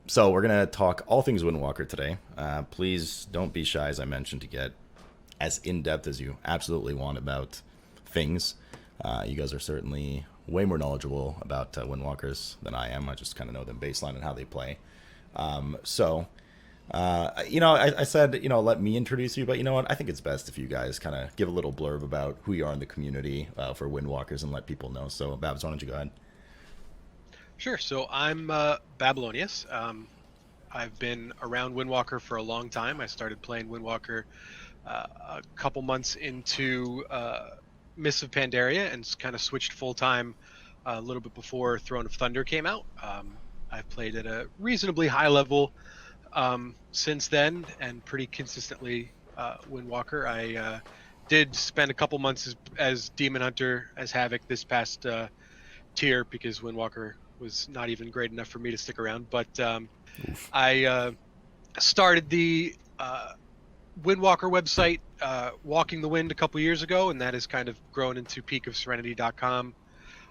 So we're gonna talk all things Windwalker today. Please don't be shy, as I mentioned, to get as in depth as you absolutely want about things. You guys are certainly way more knowledgeable about Windwalkers than I am. I just kind of know them baseline and how they play. I said, let me introduce you, but you know what? I think it's best if you guys kind of give a little blurb about who you are in the community for Windwalkers and let people know. So, Babs, why don't you go ahead? Sure. So I'm Babylonius. I've been around Windwalker for a long time. I started playing Windwalker a couple months into Mists of Pandaria and kind of switched full time a little bit before Throne of Thunder came out. I've played at a reasonably high level since then and pretty consistently Windwalker. I did spend a couple months as Demon Hunter, as Havoc this past tier because Windwalker was not even great enough for me to stick around. But I started the Windwalker website, Walking the Wind, a couple years ago, and that has kind of grown into peakofserenity.com.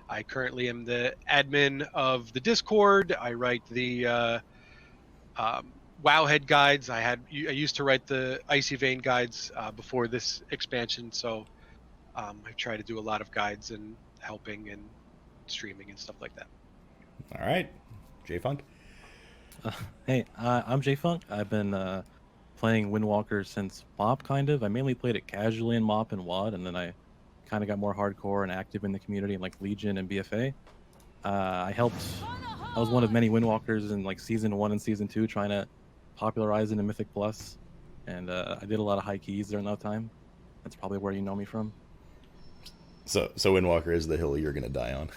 I currently am the admin of the Discord. I write the Wowhead guides. I used to write the Icy Vein guides before this expansion, so I try to do a lot of guides and helping and streaming and stuff like that. All right, JFunk. Uh, hey, I'm JFunk. I've been playing Windwalker since MOP, kind of. I mainly played it casually in MOP and WOD, and then I kind of got more hardcore and active in the community in like Legion and BFA. I was one of many Windwalkers in like Season 1 and Season 2, trying to popularize it in Mythic Plus, and I did a lot of high keys during that time. That's probably where you know me from. So Windwalker is the hill you're gonna die on.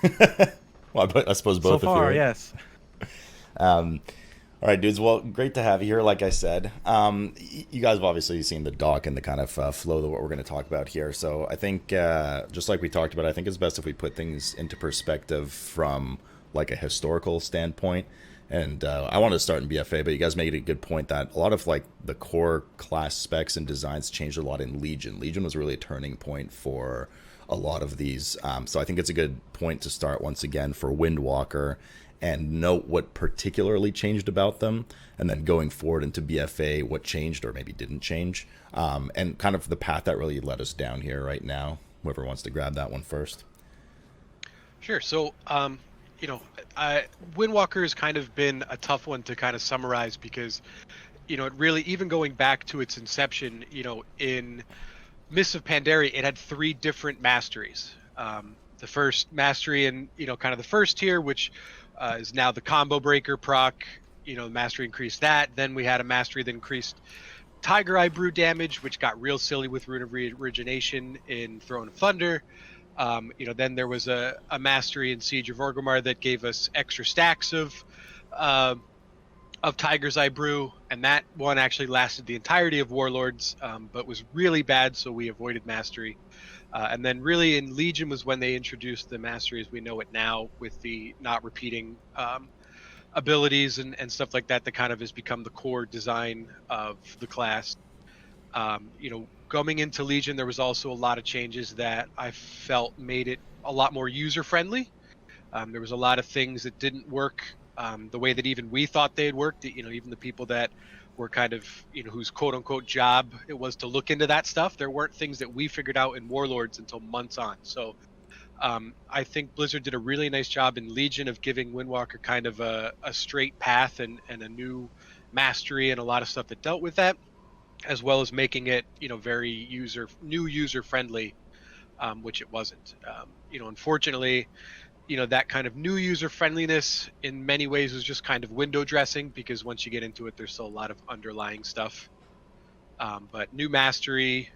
Well, I suppose So both of you. far, Right? yes. Um, all right, dudes. Well, great to have you here. Like I said, you guys have obviously seen the doc and the kind of flow of what we're going to talk about here. So I think, just like we talked about, I think it's best if we put things into perspective from like a historical standpoint. And I wanted to start in BFA, but you guys made a good point that a lot of like the core class specs and designs changed a lot in Legion. Legion was really a turning point for a lot of these. So I think it's a good point to start once again for Windwalker and note what particularly changed about them, and then going forward into BFA, what changed or maybe didn't change, and kind of the path that really led us down here right now. Whoever wants to grab that one first. Sure. So, you know, Windwalker has kind of been a tough one to kind of summarize because, it really, even going back to its inception, in Mists of Pandaria, it had three different masteries. The first mastery in, kind of the first tier, which is now the Combo Breaker proc, the mastery increased that. Then we had a mastery that increased Tiger Eye Brew damage, which got real silly with Rune of Reorigination in Throne of Thunder. Then there was a mastery in Siege of Orgrimmar that gave us extra stacks of Tiger's Eye Brew, and that one actually lasted the entirety of Warlords, but was really bad, so we avoided mastery. And then really in Legion was when they introduced the mastery as we know it now, with the not repeating abilities and stuff like that kind of has become the core design of the class. Coming into Legion, there was also a lot of changes that I felt made it a lot more user-friendly. There was a lot of things that didn't work the way that even we thought they had worked. Even the people that were kind of, whose quote-unquote job it was to look into that stuff, there weren't things that we figured out in Warlords until months on. So I think Blizzard did a really nice job in Legion of giving Windwalker kind of a straight path and a new mastery and a lot of stuff that dealt with that, as well as making it, very user friendly, which it wasn't. Unfortunately, that kind of new user friendliness in many ways was just kind of window dressing, because once you get into it, there's still a lot of underlying stuff. But new mastery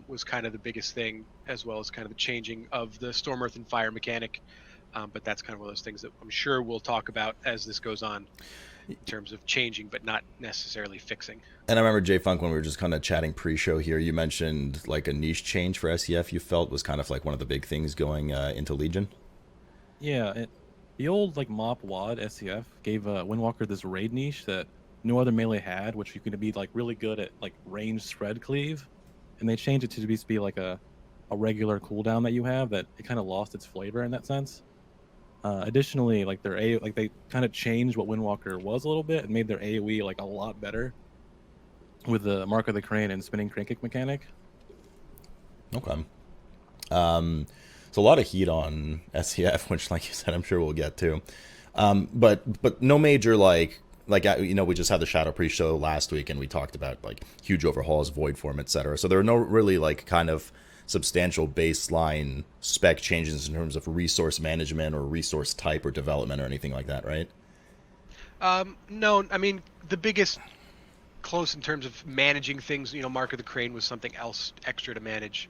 was kind of the biggest thing, as well as kind of the changing of the Storm, Earth, and Fire mechanic. But that's kind of one of those things that I'm sure we'll talk about as this goes on, in terms of changing, but not necessarily fixing. And I remember J Funk when we were just kind of chatting pre-show here. You mentioned like a niche change for SEF. You felt was kind of like one of the big things going into Legion. Yeah, the old like MOP WOD SCF gave Windwalker this raid niche that no other melee had, which you could be like really good at like range spread cleave, and they changed it to be like a regular cooldown that you have, that it kind of lost its flavor in that sense. Additionally, like they kind of changed what Windwalker was a little bit and made their AoE like a lot better with the Mark of the Crane and spinning crane kick mechanic. Okay. So a lot of heat on SCF, which, like you said, I'm sure we'll get to. But no major we just had the Shadow pre-show last week, and we talked about like huge overhauls, void form, etc. So there are no really like kind of substantial baseline spec changes in terms of resource management or resource type or development or anything like that, right? No, I mean the biggest close in terms of managing things. Mark of the Crane was something else extra to manage.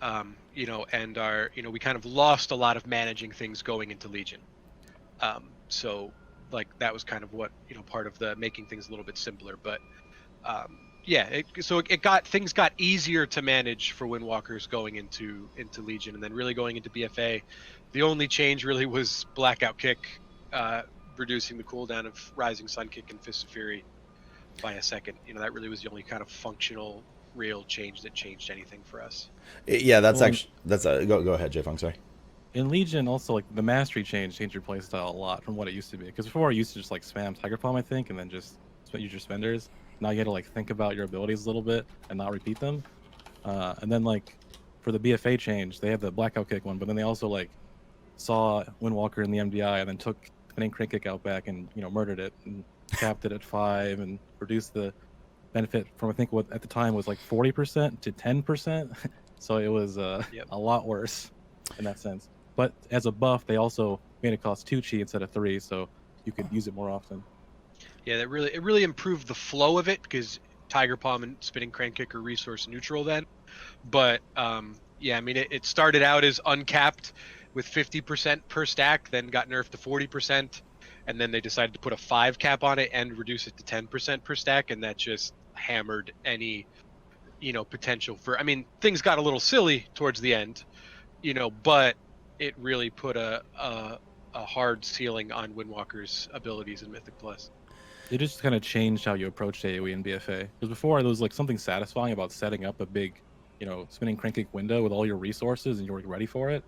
And we kind of lost a lot of managing things going into Legion. So like that was kind of what part of the making things a little bit simpler. But things got easier to manage for Windwalkers going into Legion, and then really going into BFA. The only change really was Blackout Kick, reducing the cooldown of Rising Sun Kick and Fist of Fury by a second. That really was the only kind of functional real change that changed anything for us. Yeah, go ahead, JFunk, sorry. In Legion, also, like, the mastery changed your playstyle a lot from what it used to be. Because before, I used to just, like, spam Tiger Palm, I think, and then just use your spenders. Now you had to, like, think about your abilities a little bit and not repeat them. And then, like, for the BFA change, they had the Blackout Kick one, but then they also, like, saw Windwalker in the MDI and then took Spinning Crane Kick out back and, murdered it and capped it at 5 and reduced the benefit from, I think, what at the time was, like, 40% to 10%. So it was a lot worse in that sense. But as a buff, they also made it cost 2 chi instead of 3, so you could use it more often. Yeah, it really improved the flow of it, because Tiger Palm and Spinning Crane Kick are resource neutral then. But it started out as uncapped with 50% per stack, then got nerfed to 40%, and then they decided to put a 5 cap on it and reduce it to 10% per stack, and that just hammered any potential for. I mean, things got a little silly towards the end, but it really put a hard ceiling on Windwalker's abilities in Mythic Plus. It just kind of changed how you approached AoE and BFA. Because before, there was like something satisfying about setting up a big, spinning crank kick window with all your resources and you were ready for it.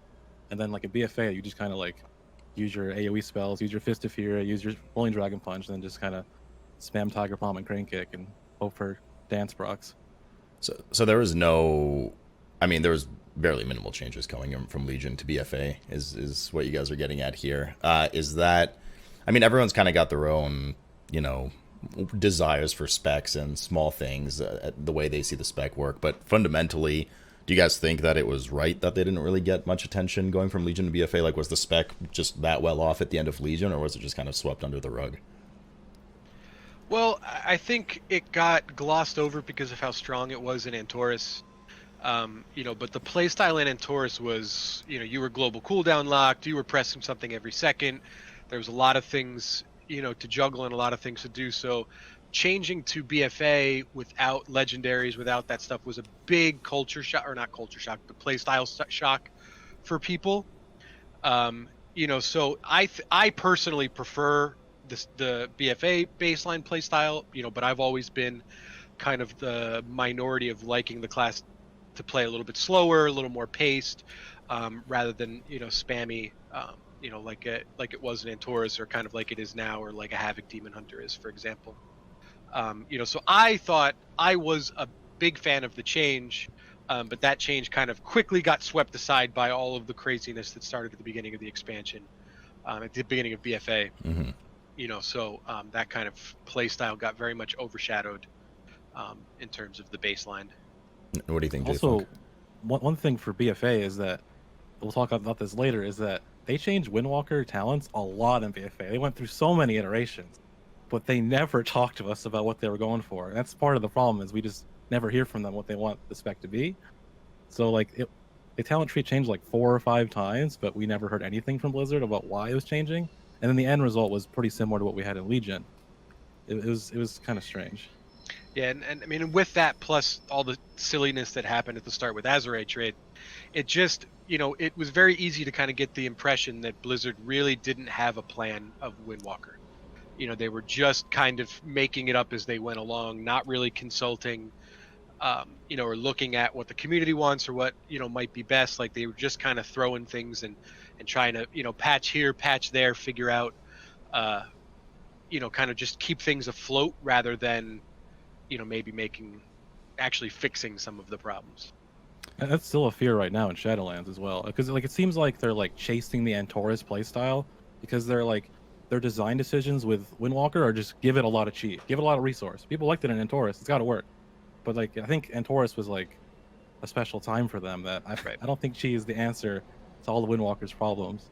And then like a BFA, you just kind of like use your AoE spells, use your Fist of Fury, use your Rolling Dragon Punch, and then just kind of spam Tiger Palm and Crane Kick and hope for dance procs. So there was no, there was barely minimal changes coming from Legion to BFA is what you guys are getting at here. Is that, everyone's kind of got their own, desires for specs and small things, the way they see the spec work. But fundamentally, do you guys think that it was right that they didn't really get much attention going from Legion to BFA? Like, was the spec just that well off at the end of Legion, or was it just kind of swept under the rug? Well, I think it got glossed over because of how strong it was in Antorus. But the playstyle in Antorus was, you were global cooldown locked, you were pressing something every second. There was a lot of things, to juggle and a lot of things to do. So changing to BFA without legendaries, without that stuff, was a big culture shock, or not culture shock, but playstyle shock for people. So I personally prefer the BFA baseline playstyle, but I've always been kind of the minority of liking the class to play a little bit slower, a little more paced, rather than spammy, like it was in Antorus, or kind of like it is now, or like a Havoc Demon Hunter is, for example. So I thought I was a big fan of the change, but that change kind of quickly got swept aside by all of the craziness that started at the beginning of the expansion, at the beginning of BFA. Mm-hmm. So that kind of play style got very much overshadowed in terms of the baseline. What do you think, Also, JFunk? one thing for BFA is that, we'll talk about this later, is that they changed Windwalker talents a lot in BFA. They went through so many iterations, but they never talked to us about what they were going for. And that's part of the problem, is we just never hear from them what they want the spec to be. So like the talent tree changed like 4 or 5 times, but we never heard anything from Blizzard about why it was changing. And then the end result was pretty similar to what we had in Legion. It was kind of strange. Yeah, and with that, plus all the silliness that happened at the start with Azure trade, it just, it was very easy to kind of get the impression that Blizzard really didn't have a plan of Windwalker. They were just kind of making it up as they went along, not really consulting, or looking at what the community wants or what, might be best. Like, they were just kind of throwing things and and trying to, patch here, patch there, figure out, kind of just keep things afloat rather than, maybe actually fixing some of the problems. And that's still a fear right now in Shadowlands as well, because like it seems like they're like chasing the Antorus playstyle, because their design decisions with Windwalker are just give it a lot of cheat, give it a lot of resource. People liked it in Antorus, it's got to work. But like I think Antorus was like a special time for them that I don't think she is the answer to all the Windwalker's problems.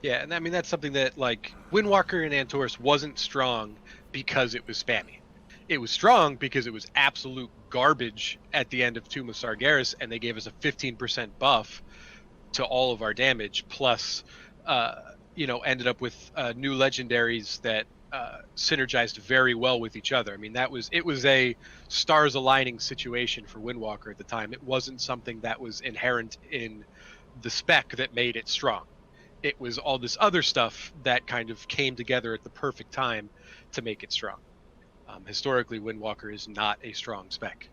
Yeah, and I mean that's something that like Windwalker and Antorus wasn't strong because it was spammy. It was strong because it was absolute garbage at the end of Tomb of Sargeras, and they gave us a 15% buff to all of our damage, plus, ended up with new legendaries that synergized very well with each other. I mean, it was a stars aligning situation for Windwalker at the time. It wasn't something that was inherent in the spec that made it strong. It was all this other stuff that kind of came together at the perfect time to make it strong. Historically, Windwalker is not a strong spec.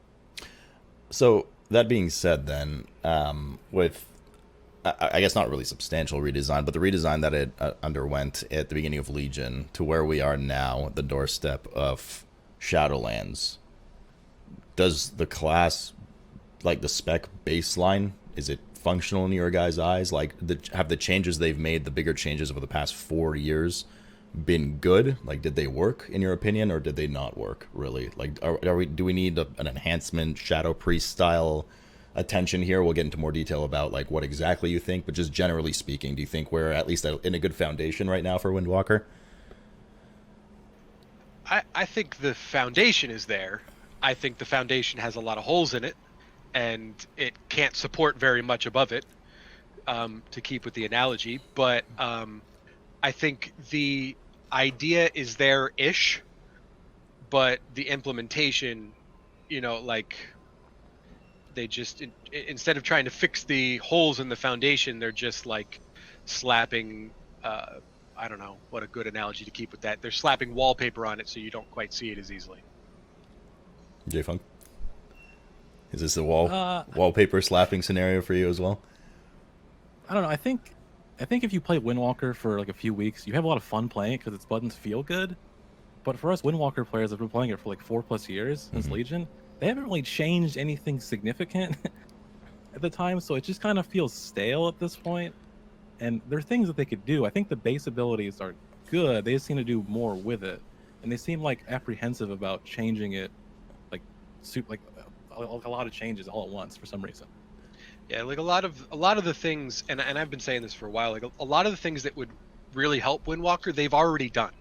So that being said, then, with I guess not really substantial redesign, but the redesign that it underwent at the beginning of Legion to where we are now at the doorstep of Shadowlands, does the class, like the spec baseline, is it functional in your guys' eyes? Like, have the changes they've made, the bigger changes over the past 4 years, been good? Like, did they work in your opinion, or did they not work really? Like, do we need an enhancement, Shadow Priest style attention here? We'll get into more detail about like what exactly you think, but just generally speaking, do you think we're at least in a good foundation right now for Windwalker? I think the foundation is there. I think the foundation has a lot of holes in it, and it can't support very much above it, to keep with the analogy. But I think the idea is there-ish, but the implementation, they just, instead of trying to fix the holes in the foundation, they're just like slapping, I don't know what a good analogy to keep with that. They're slapping wallpaper on it so you don't quite see it as easily. JFunk? Is this a wallpaper slapping scenario for you as well? I don't know. I think if you play Windwalker for like a few weeks, you have a lot of fun playing it because its buttons feel good. But for us Windwalker players that have been playing it for like 4+ years since Legion, they haven't really changed anything significant at the time, so it just kind of feels stale at this point. And there are things that they could do. I think the base abilities are good. They just seem to do more with it, and they seem like apprehensive about changing it, like a lot of changes all at once for some reason. Yeah, like a lot of the things, and I've been saying this for a while, like a lot of the things that would really help Windwalker, they've already done.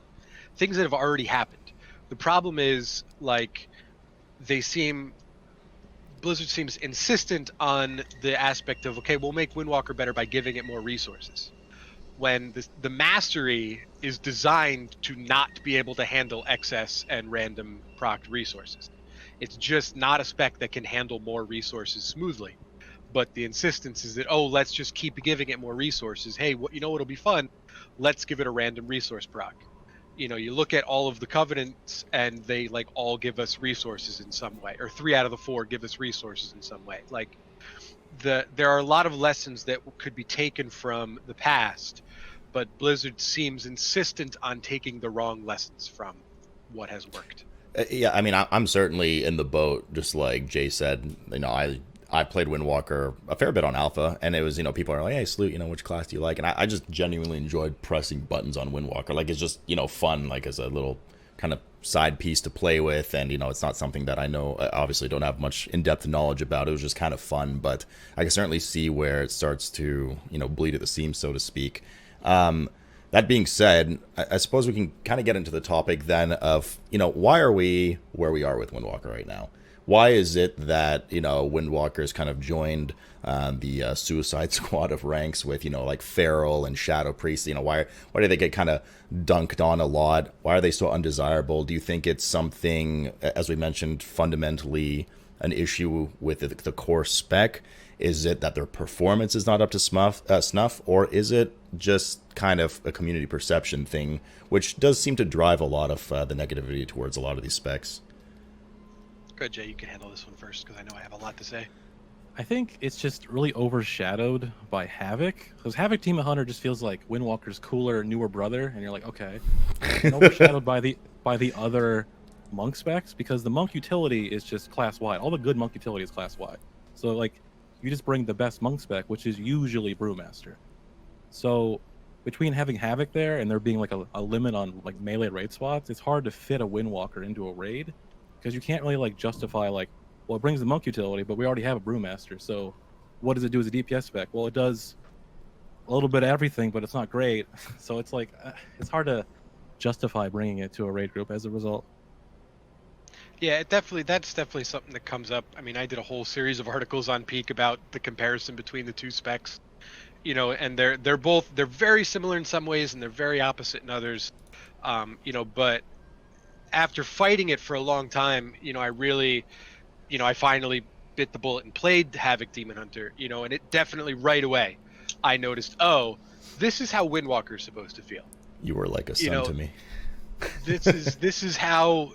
Things that have already happened. The problem is, like, Blizzard seems insistent on the aspect of, okay, we'll make Windwalker better by giving it more resources. When the mastery is designed to not be able to handle excess and random procced resources. It's just not a spec that can handle more resources smoothly. But the insistence is that, let's just keep giving it more resources. Hey, what'll be fun? Let's give it a random resource proc. You look at all of the covenants and they like all give us resources in some way, or 3 out of the 4 give us resources in some way. Like there are a lot of lessons that could be taken from the past, but Blizzard seems insistent on taking the wrong lessons from what has worked. Yeah, I mean, I'm certainly in the boat, just like Jay said. I played Windwalker a fair bit on Alpha, and it was, people are like, hey, Sloot, which class do you like? And I just genuinely enjoyed pressing buttons on Windwalker. Like, it's just, fun, like, as a little kind of side piece to play with, and, it's not something that I know, obviously don't have much in-depth knowledge about. It was just kind of fun, but I can certainly see where it starts to, bleed at the seams, so to speak. That being said, I suppose we can kind of get into the topic then of, why are we where we are with Windwalker right now? Why is it that, Windwalker's kind of joined the Suicide Squad of ranks with, like Feral and Shadow Priest? Why do they get kind of dunked on a lot? Why are they so undesirable? Do you think it's something, as we mentioned, fundamentally an issue with the core spec? Is it that their performance is not up to snuff, or is it just kind of a community perception thing, which does seem to drive a lot of the negativity towards a lot of these specs? Good, Jay, you can handle this one first because I know I have a lot to say. I think it's just really overshadowed by Havoc, because Havoc Demon Hunter just feels like Windwalker's cooler, newer brother, and you're like, okay, and overshadowed by the other monk specs, because the monk utility is just class wide. All the good monk utility is class wide. So like, you just bring the best monk spec, which is usually Brewmaster. So between having Havoc there and there being like a limit on like melee raid spots, it's hard to fit a Windwalker into a raid, because you can't really like justify like, well, it brings the monk utility, but we already have a Brewmaster. So what does it do as a DPS spec? Well, it does a little bit of everything, but it's not great. So it's like it's hard to justify bringing it to a raid group as a result. Yeah, that's definitely something that comes up. I mean, I did a whole series of articles on Peak about the comparison between the two specs. And they're very similar in some ways and they're very opposite in others. But after fighting it for a long time, I really, I finally bit the bullet and played Havoc Demon Hunter, and it definitely right away I noticed, oh, this is how Windwalker is supposed to feel. You were like a son to me. This is how,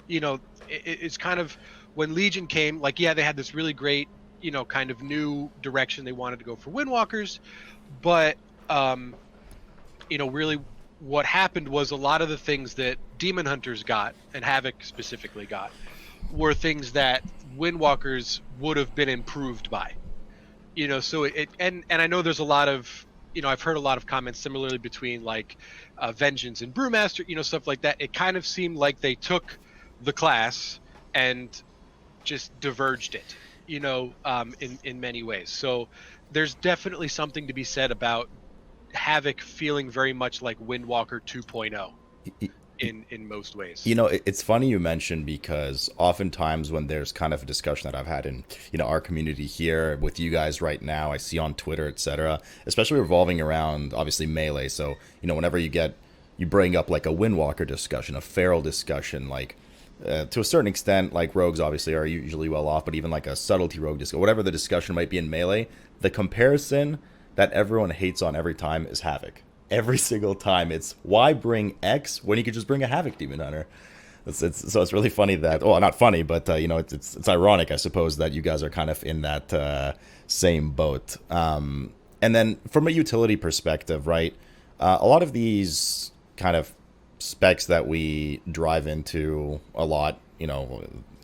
it's kind of when Legion came, like, yeah, they had this really great, kind of new direction they wanted to go for Windwalkers, but really what happened was a lot of the things that Demon Hunters got and Havoc specifically got were things that Windwalkers would have been improved by. So and I know there's a lot of, I've heard a lot of comments similarly between like Vengeance and Brewmaster, stuff like that. It kind of seemed like they took the class and just diverged it, in many ways. So there's definitely something to be said about Havoc feeling very much like Windwalker 2.0 in most ways. It's funny you mentioned, because oftentimes when there's kind of a discussion that I've had in our community here with you guys right now, I see on Twitter, etc., especially revolving around obviously melee. So whenever you bring up like a Windwalker discussion, a feral discussion, like to a certain extent, like rogues obviously are usually well off, but even like a subtlety rogue discussion, whatever the discussion might be in melee, the comparison that everyone hates on every time is Havoc. Every single time, it's why bring X when you could just bring a Havoc Demon Hunter. So it's really funny that, well, not funny, but it's ironic, I suppose, that you guys are kind of in that same boat. And then from a utility perspective, right? A lot of these kind of specs that we drive into a lot,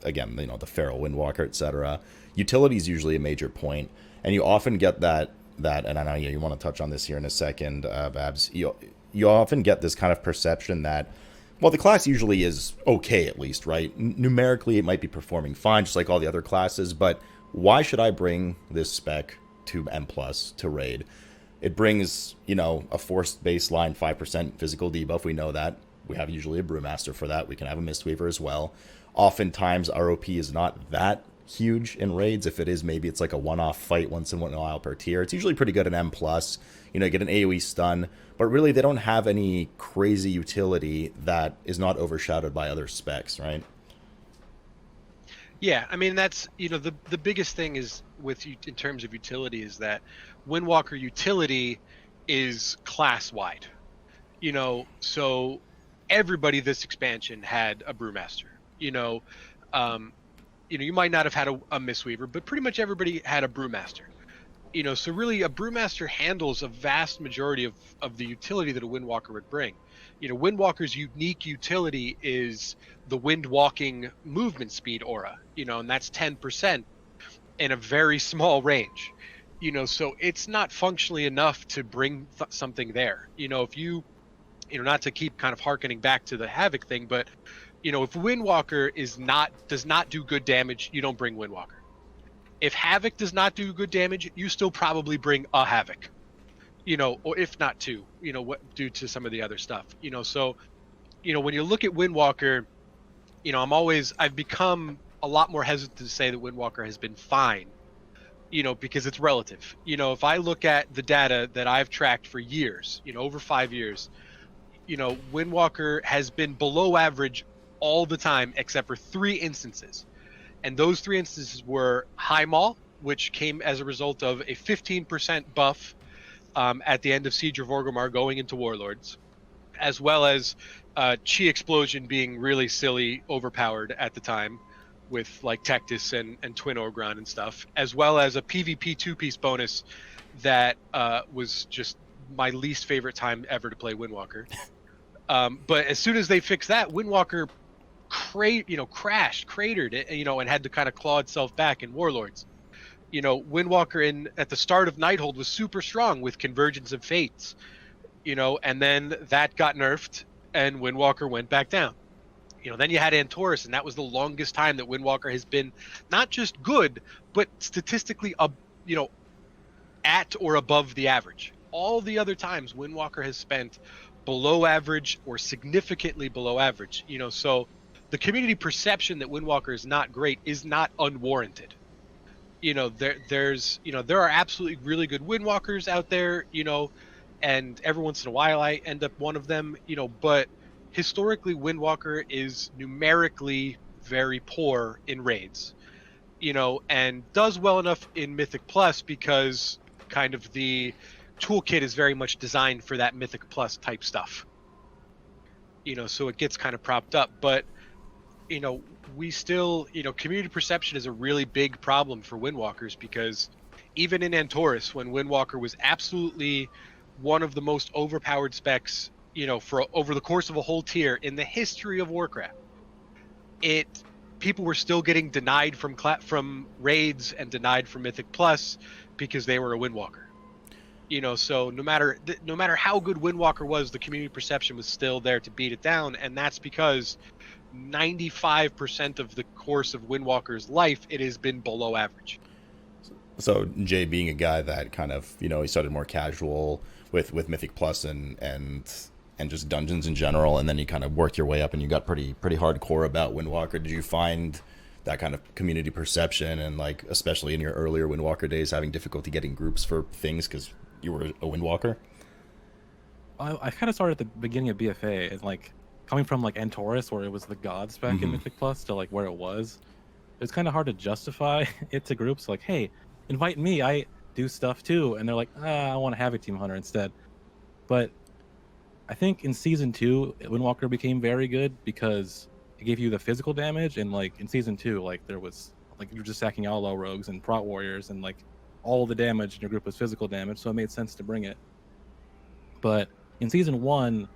again, the Feral, Windwalker, etc. Utility is usually a major point, and you often get that, and I know you want to touch on this here in a second, Babs. You often get this kind of perception that, well, the class usually is okay, at least, right? Numerically, it might be performing fine, just like all the other classes, but why should I bring this spec to M+, to raid? It brings, a forced baseline 5% physical debuff. We know that. We have usually a Brewmaster for that. We can have a Mistweaver as well. Oftentimes, ROP is not that huge in raids. If it is, maybe it's like a one-off fight once in a while per tier. It's usually pretty good in M+. Get an AoE stun, but really they don't have any crazy utility that is not overshadowed by other specs, right? Yeah, I mean, that's, the biggest thing is with you in terms of utility is that Windwalker utility is class-wide. So everybody this expansion had a Brewmaster. You might not have had a Mistweaver, but pretty much everybody had a Brewmaster. So really a Brewmaster handles a vast majority of the utility that a Windwalker would bring. Windwalker's unique utility is the Windwalking movement speed aura, and that's 10% in a very small range. So it's not functionally enough to bring something there. If you, not to keep kind of harkening back to the Havoc thing, but if Windwalker does not do good damage, you don't bring Windwalker. If Havoc does not do good damage, you still probably bring a Havoc. Or if not two, due to some of the other stuff. So, when you look at Windwalker, I've become a lot more hesitant to say that Windwalker has been fine, because it's relative. If I look at the data that I've tracked for years, over 5 years, Windwalker has been below average all the time except for 3 instances. And those 3 instances were High Maul, which came as a result of a 15% buff at the end of Siege of Orgrimmar going into Warlords, as well as Chi Explosion being really silly, overpowered at the time. with like Tectis and Twin Ogron and stuff, as well as a PvP 2-piece bonus that was just my least favorite time ever to play Windwalker. But as soon as they fixed that, Windwalker crashed, cratered it, and had to kind of claw itself back in Warlords. Windwalker at the start of Nighthold was super strong with Convergence of Fates, and then that got nerfed and Windwalker went back down. Then you had Antorus, and that was the longest time that Windwalker has been not just good, but statistically, at or above the average. All the other times Windwalker has spent below average or significantly below average. So the community perception that Windwalker is not great is not unwarranted. There are absolutely really good Windwalkers out there, and every once in a while I end up one of them, but historically Windwalker is numerically very poor in raids, and does well enough in Mythic Plus because kind of the toolkit is very much designed for that Mythic Plus type stuff. So it gets kind of propped up, but we still, community perception is a really big problem for Windwalkers, because even in Antorus, when Windwalker was absolutely one of the most overpowered specs, for over the course of a whole tier in the history of Warcraft, people were still getting denied from raids and denied from Mythic Plus because they were a Windwalker. So no matter how good Windwalker was, the community perception was still there to beat it down, and that's because 95% of the course of Windwalker's life, it has been below average. So Jay, being a guy that kind of, he started more casual with Mythic Plus and just dungeons in general, and then you kind of worked your way up and you got pretty hardcore about Windwalker. Did you find that kind of community perception, and like especially in your earlier Windwalker days, having difficulty getting groups for things because you were a Windwalker? I kind of started at the beginning of BFA, and like coming from like Antorus, where it was the god spec in Mythic Plus, to like where it was kind of hard to justify it to groups. Like, hey, invite me, I do stuff too, and they're like, I want to have a Team Hunter instead. But I think in Season 2, Windwalker became very good because it gave you the physical damage, and like in Season 2, like there was like you were just sacking Outlaw Rogues and Prot Warriors, and like all the damage in your group was physical damage, so it made sense to bring it. But in Season 1,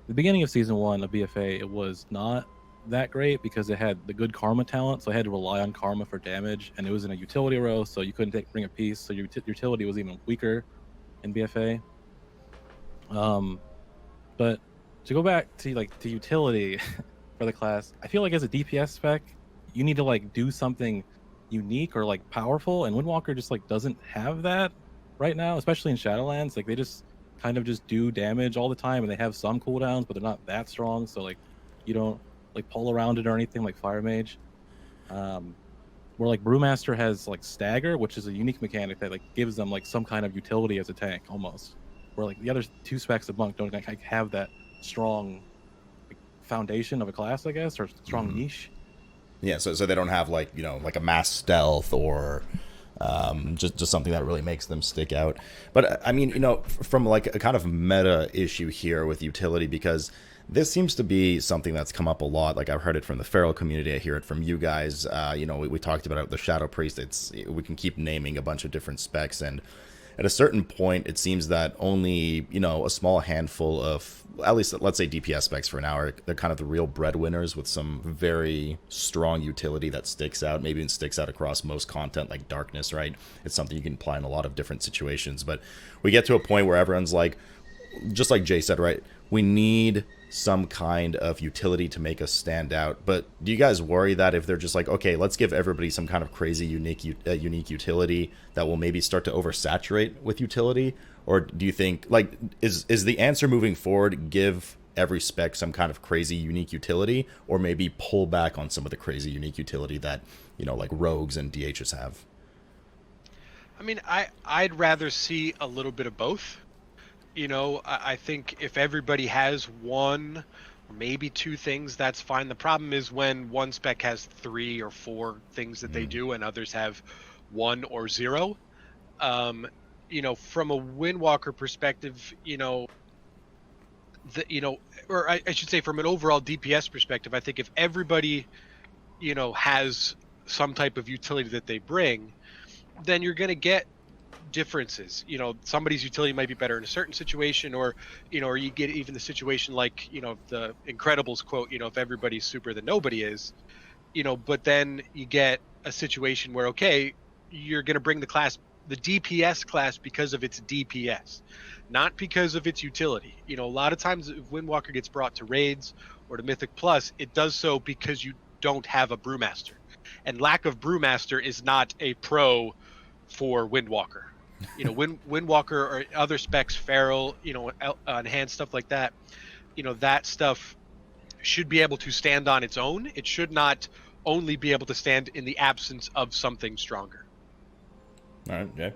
the beginning of Season 1 of BFA, it was not that great because it had the good Karma talent, so I had to rely on Karma for damage, and it was in a utility row, so you couldn't bring a piece, so your utility was even weaker in BFA. But to go back to utility for the class, I feel like as a DPS spec, you need to like do something unique or like powerful, and Windwalker just like doesn't have that right now, especially in Shadowlands. Like they just kind of just do damage all the time, and they have some cooldowns, but they're not that strong, so like you don't like pull around it or anything like Fire Mage. Where like Brewmaster has like Stagger, which is a unique mechanic that like gives them like some kind of utility as a tank almost, where like the other two specs of Monk don't like have that strong like, foundation of a class, I guess, or strong niche. Yeah, so they don't have like like a mass stealth or just something that really makes them stick out. But I mean, from like a kind of meta issue here with utility, because this seems to be something that's come up a lot. Like I've heard it from the Feral community, I hear it from you guys. We talked about it with the Shadow Priest. We can keep naming a bunch of different specs, and at a certain point, it seems that only, a small handful of, at least let's say DPS specs for an hour, they're kind of the real breadwinners with some very strong utility that sticks out. Maybe it sticks out across most content, like Darkness, right? It's something you can apply in a lot of different situations. But we get to a point where everyone's like, just like Jay said, right? We need some kind of utility to make us stand out. But do you guys worry that if they're just like, okay, let's give everybody some kind of crazy unique utility, that will maybe start to oversaturate with utility? Or do you think, like, is the answer moving forward, give every spec some kind of crazy unique utility, or maybe pull back on some of the crazy unique utility that like rogues and DHs have? I mean, I'd rather see a little bit of both. I think if everybody has one or maybe two things, that's fine. The problem is when one spec has 3 or 4 things that they do and others have 1 or 0. From a Windwalker perspective, or I should say from an overall DPS perspective, I think if everybody, has some type of utility that they bring, then you're going to get differences. Somebody's utility might be better in a certain situation, or or you get even the situation like the Incredibles quote, if everybody's super then nobody is. But then you get a situation where, okay, you're going to bring the DPS class because of its DPS, not because of its utility. A lot of times if Windwalker gets brought to raids or to Mythic Plus, it does so because you don't have a Brewmaster, and lack of Brewmaster is not a pro for Windwalker. Windwalker or other specs, Feral, enhanced stuff like that, that stuff should be able to stand on its own. It should not only be able to stand in the absence of something stronger. All right, Jay.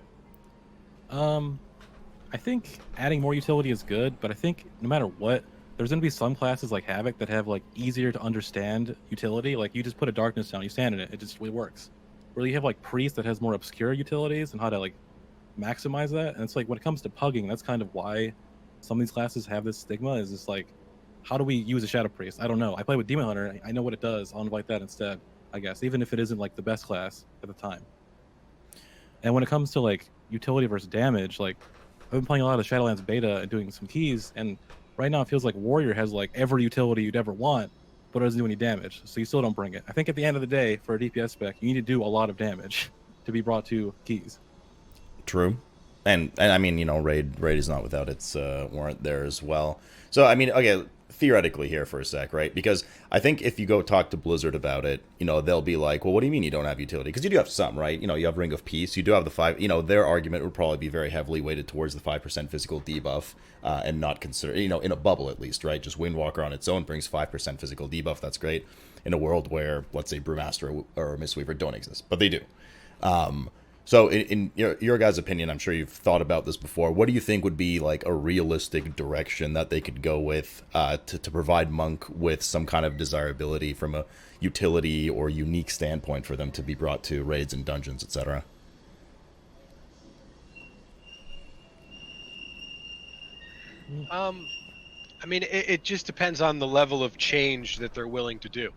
I think adding more utility is good, but I think no matter what, there's going to be some classes like Havoc that have like easier to understand utility. Like you just put a darkness down, you stand in it, it works. Where you have like Priest that has more obscure utilities and how to like maximize that. And it's like when it comes to pugging, that's kind of why some of these classes have this stigma, is just like, how do we use a Shadow Priest? I don't know. I play with Demon Hunter, I know what it does. I'll invite that instead, I guess, even if it isn't like the best class at the time. And when it comes to like utility versus damage, like I've been playing a lot of Shadowlands beta and doing some keys, and right now it feels like Warrior has like every utility you'd ever want, but it doesn't do any damage, so you still don't bring it. I think at the end of the day, for a DPS spec, you need to do a lot of damage to be brought to keys. True. And I mean, raid is not without its warrant there as well. So I mean, okay, theoretically here for a sec, right? Because I think if you go talk to Blizzard about it, they'll be like, well, what do you mean you don't have utility? Because you do have some, right? You have Ring of Peace, you do have the 5, their argument would probably be very heavily weighted towards the 5% physical debuff, and not consider, in a bubble at least, right? Just Windwalker on its own brings 5% physical debuff, that's great, in a world where, let's say, Brewmaster or Mistweaver don't exist, but they do. So in your guys' opinion, I'm sure you've thought about this before, what do you think would be like a realistic direction that they could go with to provide Monk with some kind of desirability from a utility or unique standpoint for them to be brought to raids and dungeons, etc.? I mean, it just depends on the level of change that they're willing to do.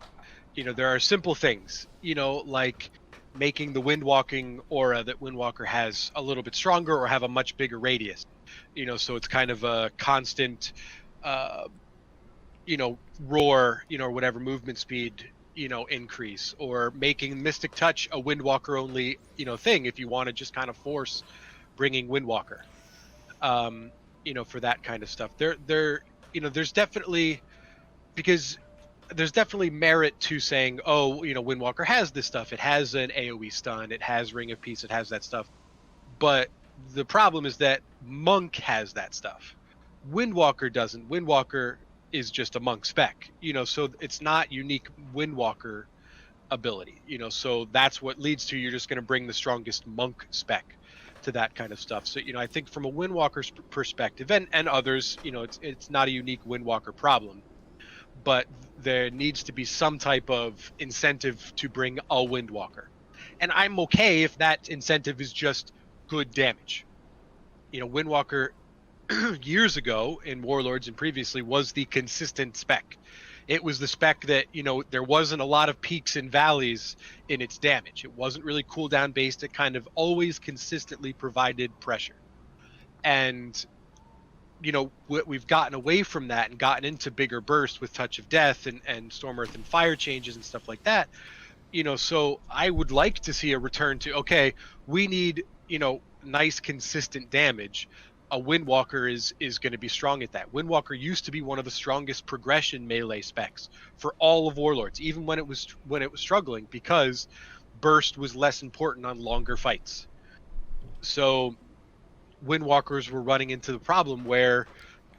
There are simple things, like making the windwalking aura that Windwalker has a little bit stronger or have a much bigger radius. So it's kind of a constant, roar, or whatever movement speed, increase, or making Mystic Touch a Windwalker only, thing if you want to just kind of force bringing Windwalker, for that kind of stuff. There's definitely, because there's definitely merit to saying, oh, Windwalker has this stuff. It has an AoE stun. It has Ring of Peace. It has that stuff. But the problem is that Monk has that stuff. Windwalker doesn't. Windwalker is just a Monk spec. So it's not unique Windwalker ability. So that's what leads to, you're just going to bring the strongest Monk spec to that kind of stuff. So, I think from a Windwalker's perspective, and others, it's not a unique Windwalker problem, but there needs to be some type of incentive to bring a Windwalker. And I'm okay if that incentive is just good damage. Windwalker years ago in Warlords and previously was the consistent spec. It was the spec that, there wasn't a lot of peaks and valleys in its damage. It wasn't really cooldown based. It kind of always consistently provided pressure. And we've gotten away from that and gotten into bigger bursts with Touch of Death and Storm, Earth, and Fire changes and stuff like that. So I would like to see a return to, okay, we need, nice consistent damage. A Windwalker is going to be strong at that. Windwalker used to be one of the strongest progression melee specs for all of Warlords, even when it was struggling, because burst was less important on longer fights. So Windwalkers were running into the problem where,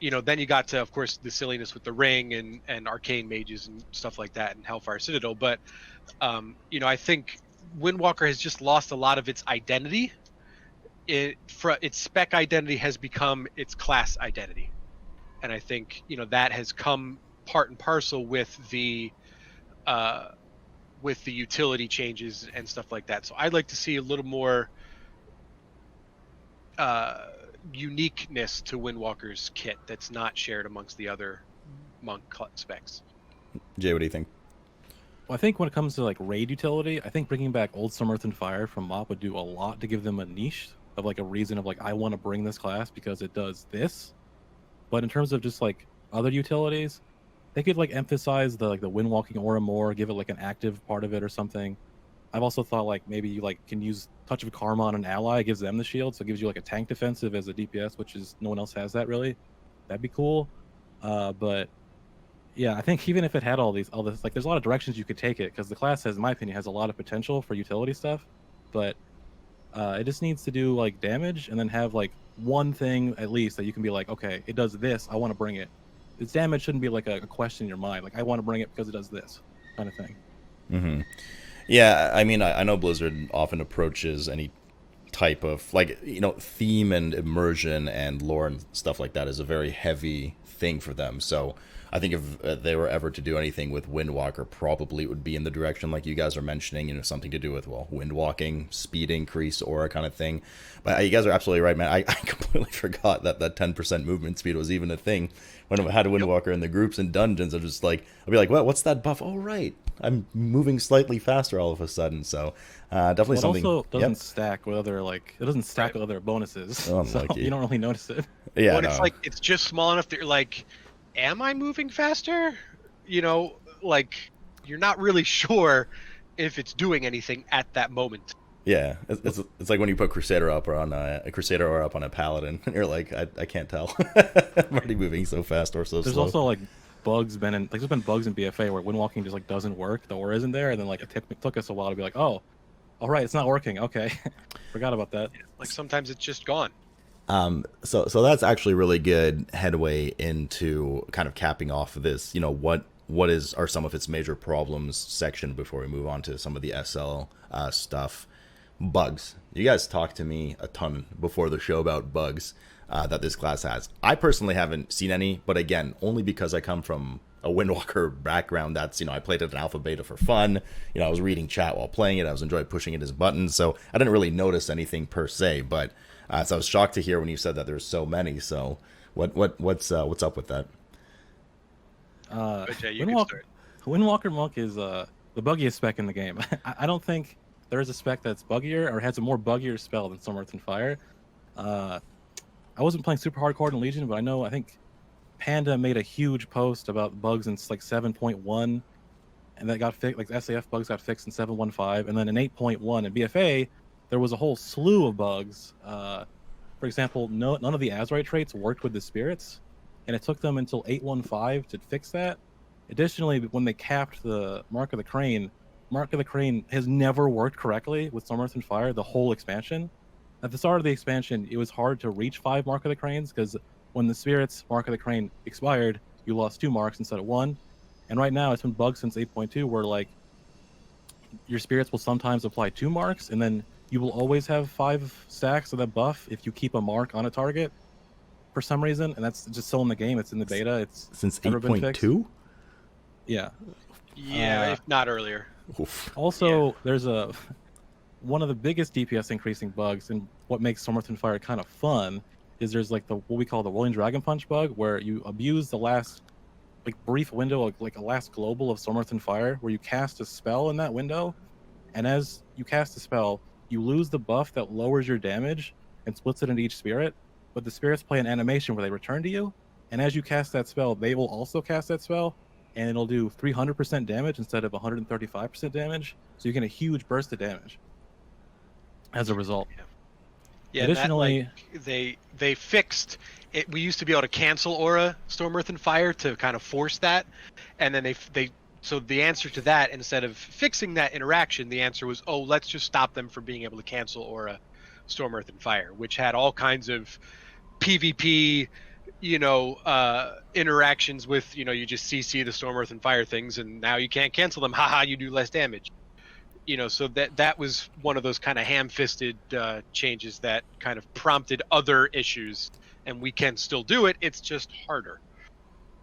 then you got to, of course, the silliness with the ring and arcane mages and stuff like that and Hellfire Citadel. But, I think Windwalker has just lost a lot of its identity. Its spec identity has become its class identity. And I think, that has come part and parcel with the utility changes and stuff like that. So I'd like to see a little more uniqueness to Windwalker's kit that's not shared amongst the other Monk specs. Jay, what do you think? Well, I think when it comes to like raid utility, I think bringing back old Storm Earth and Fire from MOP would do a lot to give them a niche of like a reason of like I want to bring this class because it does this. But in terms of just like other utilities, they could like emphasize the like the windwalking aura more, give it like an active part of it or something. I've also thought like maybe you like can use Touch of Karma on an ally, it gives them the shield, so it gives you like a tank defensive as a DPS, which is no one else has that really. That'd be cool. But yeah, I think even if it had all this, like, there's a lot of directions you could take it because the class has, in my opinion, has a lot of potential for utility stuff, but it just needs to do like damage and then have like one thing at least that you can be like, okay, it does this, I want to bring it. Its damage shouldn't be like a question in your mind, like I want to bring it because it does this kind of thing. Mm-hmm. Yeah, I mean, I know Blizzard often approaches any type of, like, theme and immersion and lore and stuff like that is a very heavy thing for them. So I think if they were ever to do anything with Windwalker, probably it would be in the direction like you guys are mentioning, something to do with, well, windwalking, speed increase, aura kind of thing. But you guys are absolutely right, man. I completely forgot that 10% movement speed was even a thing when I had a Windwalker in the groups and dungeons. I'm just like, I'll be like, what's that buff? Oh, right. I'm moving slightly faster all of a sudden. So definitely something. It also doesn't stack with other, like, it doesn't stack with other bonuses. Oh, so you don't really notice it. Yeah, When it's like, it's just small enough that you're like, am I moving faster? Like, you're not really sure if it's doing anything at that moment. Yeah, it's like when you put Crusader up or on a Crusader or up on a Paladin, and you're like, I can't tell. I'm already moving so fast or so There's slow. also like bugs there's been bugs in BFA where windwalking just like doesn't work, the aura isn't there, and then like it took us a while to be like, oh, all right, it's not working. Okay, forgot about that. Like sometimes it's just gone. So that's actually really good headway into kind of capping off of this. What are some of its major problems section before we move on to some of the SL stuff. Bugs. You guys talked to me a ton before the show about bugs that this class has. I personally haven't seen any, but again, only because I come from a Windwalker background. That's, I played it in alpha beta for fun. I was reading chat while playing it. I was enjoying pushing it as buttons, so I didn't really notice anything per se. But so I was shocked to hear when you said that there's so many. So what's up with that? Okay, you can start. Windwalker Monk is the buggiest spec in the game. I don't think there is a spec that's buggier or has a more buggier spell than Storm Earth and Fire. I wasn't playing super hardcore in Legion, but I think Panda made a huge post about bugs in like 7.1, and that got fixed. Like SAF bugs got fixed in 7.15, and then in 8.1 in BFA there was a whole slew of bugs. For example, none of the Azurite traits worked with the spirits, and it took them until 8.15 to fix that. Additionally, when they capped the Mark of the Crane has never worked correctly with Storm Earth and Fire the whole expansion. At the start of the expansion, it was hard to reach 5 Mark of the Cranes because when the Spirits Mark of the Crane expired, you lost 2 marks instead of 1. And right now, it's been bugged since 8.2 where like your Spirits will sometimes apply 2 marks, and then you will always have 5 stacks of that buff if you keep a mark on a target for some reason, and that's just still in the game. It's in the beta. It's since 8.2. Yeah. Yeah, if not earlier. Oof. Also, there's one of the biggest DPS increasing bugs, and what makes Storm Earth and Fire kind of fun is there's like what we call the Rolling Dragon Punch bug, where you abuse the last like brief window, like a last global of Storm Earth and Fire, where you cast a spell in that window, and as you cast a spell, you lose the buff that lowers your damage and splits it into each spirit, but the spirits play an animation where they return to you, and as you cast that spell, they will also cast that spell, and it'll do 300% damage instead of 135% damage, so you get a huge burst of damage as a result. Yeah, Additionally, they fixed it. We used to be able to cancel aura Storm Earth and Fire to kind of force that, and then so the answer to that, instead of fixing that interaction, the answer was, oh, let's just stop them from being able to cancel aura Storm Earth and Fire, which had all kinds of PvP interactions with, you just CC the Storm Earth and Fire things, and now you can't cancel them. Haha, you do less damage. So that was one of those kind of ham-fisted changes that kind of prompted other issues, and we can still do it. It's just harder.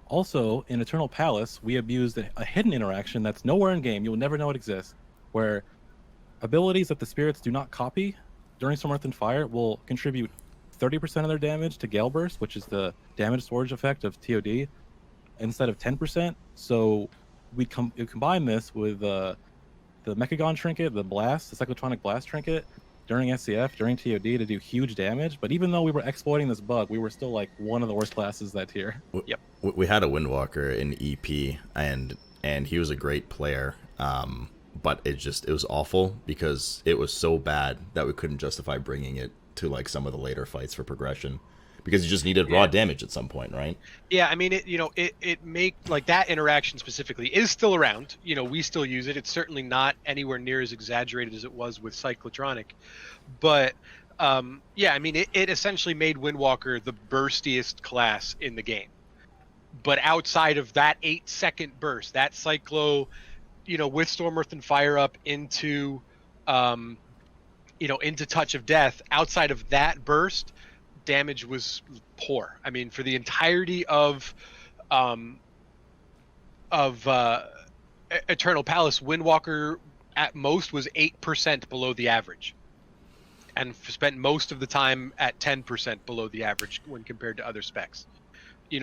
Also, in Eternal Palace, we abused a hidden interaction that's nowhere in game. You will never know it exists, where abilities that the spirits do not copy during Storm Earth and Fire will contribute 30% of their damage to Gale Burst, which is the damage storage effect of TOD, instead of 10%. So we combine this with the Mechagon trinket, the blast, the cyclotronic blast trinket during SCF, during TOD to do huge damage. But even though we were exploiting this bug, we were still like one of the worst classes that tier. Yep. We had a Windwalker in EP, and he was a great player. But it was awful because it was so bad that we couldn't justify bringing it to like some of the later fights for progression, because you just needed raw damage at some point, right? Yeah, I mean, it make like that interaction specifically is still around. We still use it. It's certainly not anywhere near as exaggerated as it was with Cyclotronic, but yeah, I mean, it essentially made Windwalker the burstiest class in the game. But outside of that 8-second burst, that Cyclo, with Storm, Earth, and Fire up into, into Touch of Death, outside of that burst, damage was poor. I mean, for the entirety of Eternal Palace, Windwalker at most was 8% below the average, and spent most of the time at 10% below the average when compared to other specs.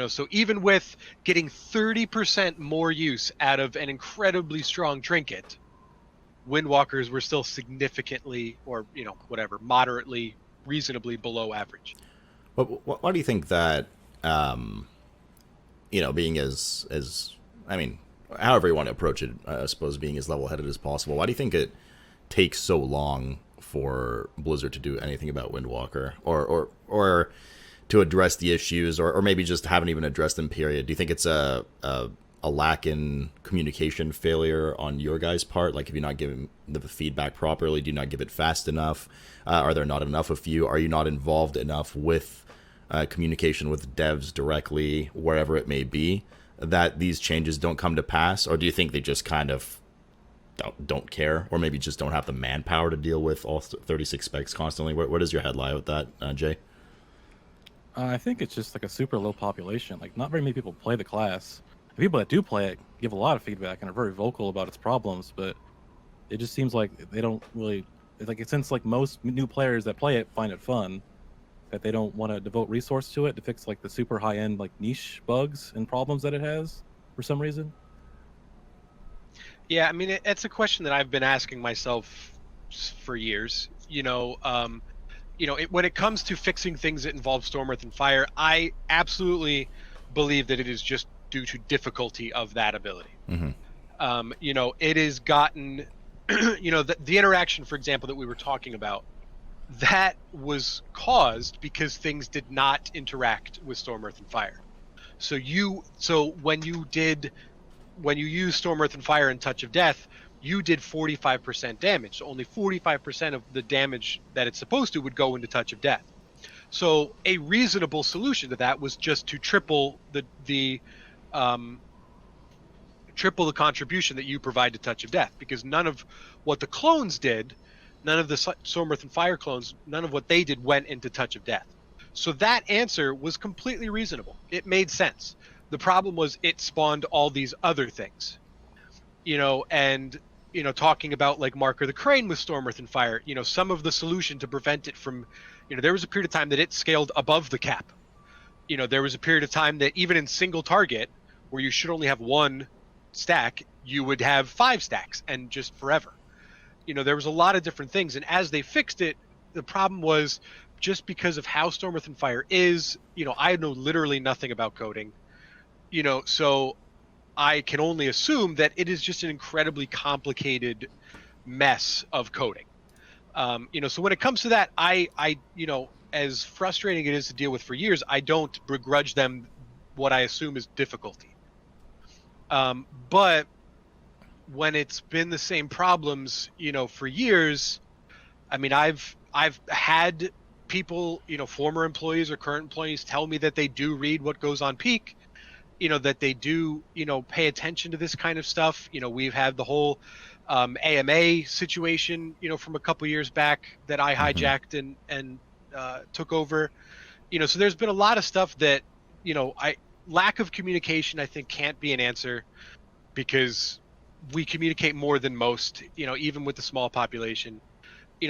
So even with getting 30% more use out of an incredibly strong trinket, Windwalkers were still significantly, or moderately, reasonably below average. Why do you think that, being as I mean, however you want to approach it, I suppose being as level-headed as possible, why do you think it takes so long for Blizzard to do anything about Windwalker, or to address the issues, or maybe just haven't even addressed them, period? Do you think it's a lack in communication failure on your guys' part? Like, if you're not giving the feedback properly, do you not give it fast enough? Are there not enough of you? Are you not involved enough with communication with devs directly, wherever it may be, that these changes don't come to pass? Or do you think they just kind of don't care, or maybe just don't have the manpower to deal with all 36 specs constantly? Where does your head lie with that, Jay? I think it's just like a super low population. Like, not very many people play the class. The people that do play it give a lot of feedback and are very vocal about its problems, but it just seems like they don't really, since like most new players that play it find it fun, that they don't want to devote resource to it to fix like the super high-end like niche bugs and problems that it has for some reason. Yeah, I mean, it's a question that I've been asking myself for years. When it comes to fixing things that involve Storm, Earth, and Fire, I absolutely believe that it is just due to difficulty of that ability. Mm-hmm. It has gotten, the interaction, for example, that we were talking about, that was caused because things did not interact with Storm, Earth, and Fire. So when you use Storm, Earth, and Fire in Touch of Death, you did 45% damage. So only 45% of the damage that it's supposed to would go into Touch of Death. So a reasonable solution to that was just to triple the contribution that you provide to Touch of Death, because none of what the clones did, none of the Storm, Earth, and Fire clones, none of what they did went into Touch of Death. So that answer was completely reasonable. It made sense. The problem was it spawned all these other things. Talking about like Marker the Crane with Storm, Earth, and Fire, some of the solution to prevent it from, there was a period of time that it scaled above the cap. There was a period of time that even in single target, where you should only have one stack, you would have 5 stacks and just forever. There was a lot of different things. And as they fixed it, the problem was just because of how Storm, Earth, and Fire is, I know literally nothing about coding, so I can only assume that it is just an incredibly complicated mess of coding. So when it comes to that, I as frustrating it is to deal with for years, I don't begrudge them what I assume is difficulty. But when it's been the same problems, for years, I mean, I've had people, former employees or current employees tell me that they do read what goes on Peak, that they do, pay attention to this kind of stuff. We've had the whole AMA situation, from a couple years back that I hijacked and took over. So there's been a lot of stuff that, lack of communication, I think, can't be an answer, because we communicate more than most, even with the small population.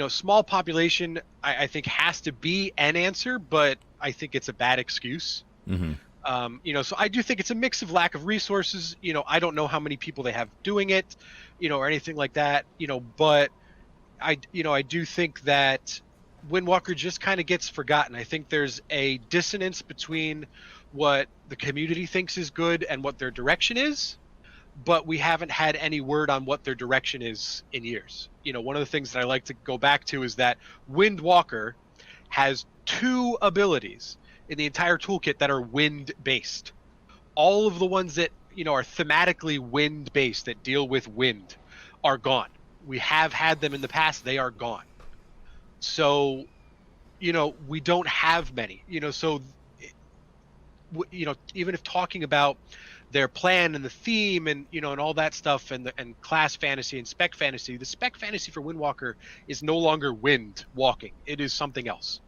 Small population, I think, has to be an answer, but I think it's a bad excuse. Mm-hmm. So I do think it's a mix of lack of resources. I don't know how many people they have doing it, or anything like that. But I do think that Windwalker just kind of gets forgotten. I think there's a dissonance between what the community thinks is good and what their direction is, but we haven't had any word on what their direction is in years. One of the things that I like to go back to is that Windwalker has 2 abilities in the entire toolkit that are wind based. All of the ones that are thematically wind based, that deal with wind, are gone. We have had them in the past, they are gone. So we don't have many. So even if talking about their plan and the theme and and all that stuff, and class fantasy and spec fantasy, the spec fantasy for Windwalker is no longer wind walking, it is something else.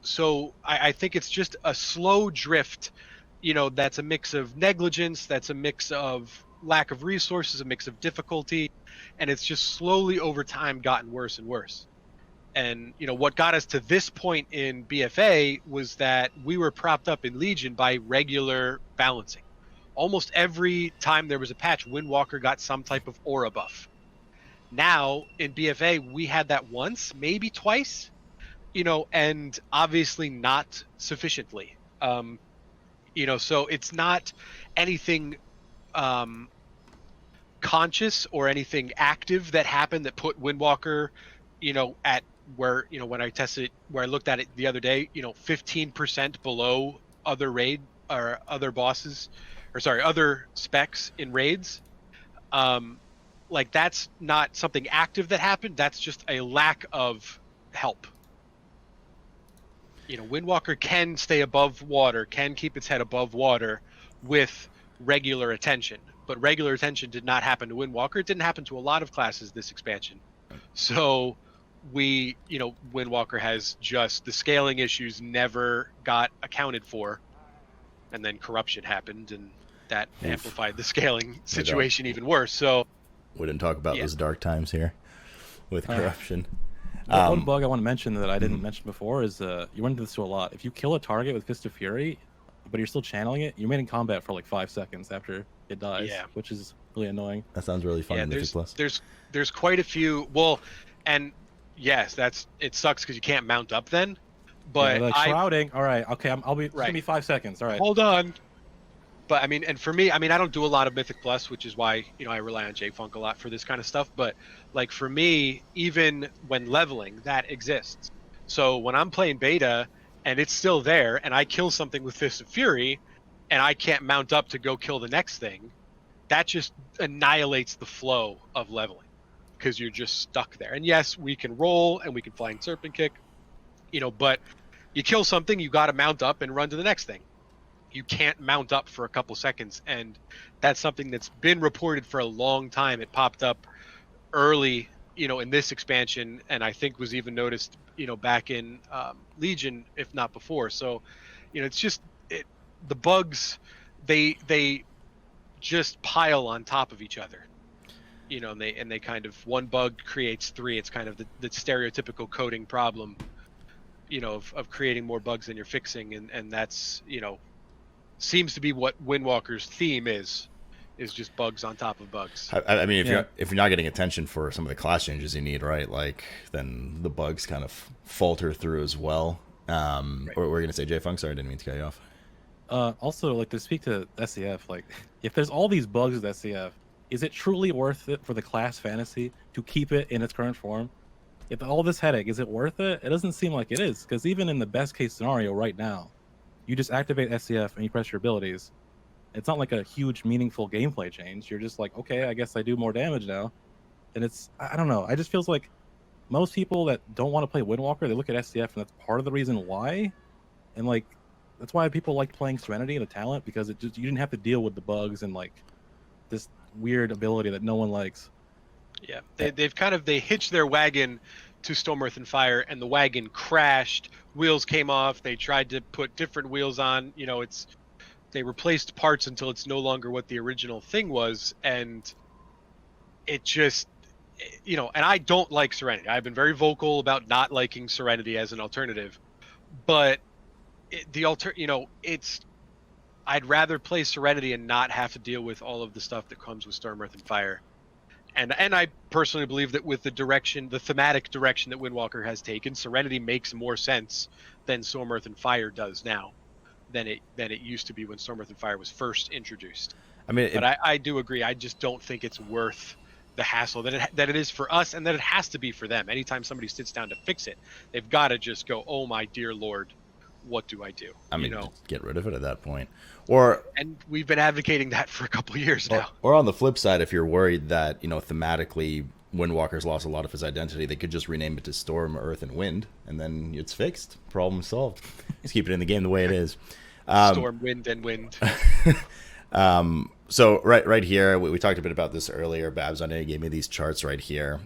So I think it's just a slow drift, that's a mix of negligence, that's a mix of lack of resources, a mix of difficulty, and it's just slowly over time gotten worse and worse. And what got us to this point in BFA was that we were propped up in Legion by regular balancing. Almost every time there was a patch, Windwalker got some type of aura buff. Now in BFA we had that once, maybe twice, and obviously not sufficiently. So it's not anything conscious or anything active that happened that put Windwalker, at where, when I tested it, where I looked at it the other day, 15% below other raid or other bosses, or sorry, other specs in raids. Like that's not something active that happened. That's just a lack of help. Windwalker can stay above water, can keep its head above water with regular attention. But regular attention did not happen to Windwalker. It didn't happen to a lot of classes this expansion. So Windwalker has just, the scaling issues never got accounted for. And then corruption happened, and that amplified the scaling situation even worse. So we didn't talk about those dark times here with corruption. One bug I want to mention that I didn't mention before is you run into this a lot. If you kill a target with Fist of Fury, but you're still channeling it, you're in combat for like 5 seconds after it dies, which is really annoying. That sounds really fun. There's quite a few. Well, and yes, it sucks because you can't mount up then. But like shrouding. All right, okay, I'll be. It's gonna be 5 seconds. All right. Hold on. But and for me, I don't do a lot of Mythic Plus, which is why I rely on JFunk a lot for this kind of stuff. But like for me, even when leveling, that exists. So when I'm playing beta and it's still there, and I kill something with Fist of Fury, and I can't mount up to go kill the next thing, that just annihilates the flow of leveling because you're just stuck there. And yes, we can roll and we can Flying Serpent Kick, but you kill something, you got to mount up and run to the next thing. You can't mount up for a couple seconds, and that's something that's been reported for a long time. It popped up early, in this expansion, and I think was even noticed, back in Legion, if not before. So, it's just the bugs, they just pile on top of each other, and they kind of, one bug creates 3. It's kind of the stereotypical coding problem, of creating more bugs than you're fixing, and that's seems to be what Windwalker's theme is just bugs on top of bugs. I mean, if you're not getting attention for some of the class changes you need, right? Like, then the bugs kind of falter through as well. Right. Or we're gonna say JFunk. Sorry, I didn't mean to cut you off. Also, like, to speak to SCF, like, if there's all these bugs with SCF, is it truly worth it for the class fantasy to keep it in its current form? If all this headache, is it worth it? It doesn't seem like it is, because even in the best case scenario right now, you just activate SCF and you press your abilities. It's not like a huge, meaningful gameplay change. You're just like, okay, I guess I do more damage now. And I don't know. I just feels like most people that don't want to play Windwalker, they look at SCF, and that's part of the reason why. And like, that's why people like playing Serenity, the talent, because you didn't have to deal with the bugs and like this weird ability that no one likes. Yeah, they hitched their wagon to Storm, Earth, and Fire, and the wagon crashed. Wheels came off. They tried to put different wheels on. They replaced parts until it's no longer what the original thing was, and it just, and I don't like Serenity. I've been very vocal about not liking Serenity as an alternative, but it's I'd rather play Serenity and not have to deal with all of the stuff that comes with Storm, Earth, and Fire. And I personally believe that with the thematic direction that Windwalker has taken, Serenity makes more sense than Storm, Earth, and Fire does now than it used to be when Storm, Earth, and Fire was first introduced. I mean, But I do agree. I just don't think it's worth the hassle that it is for us, and that it has to be for them. Anytime somebody sits down to fix it, they've got to just go, "Oh my dear Lord, what do I do?" I mean, just get rid of it at that point. Or and we've been advocating that for a couple of years now. Or on the flip side, if you're worried that, thematically Windwalker's lost a lot of his identity, they could just rename it to Storm, Earth, and Wind, and then it's fixed. Problem solved. Just keep it in the game the way it is. Storm, Wind, and Wind. So right here, we talked a bit about this earlier. Babs, I know you gave me these charts right here.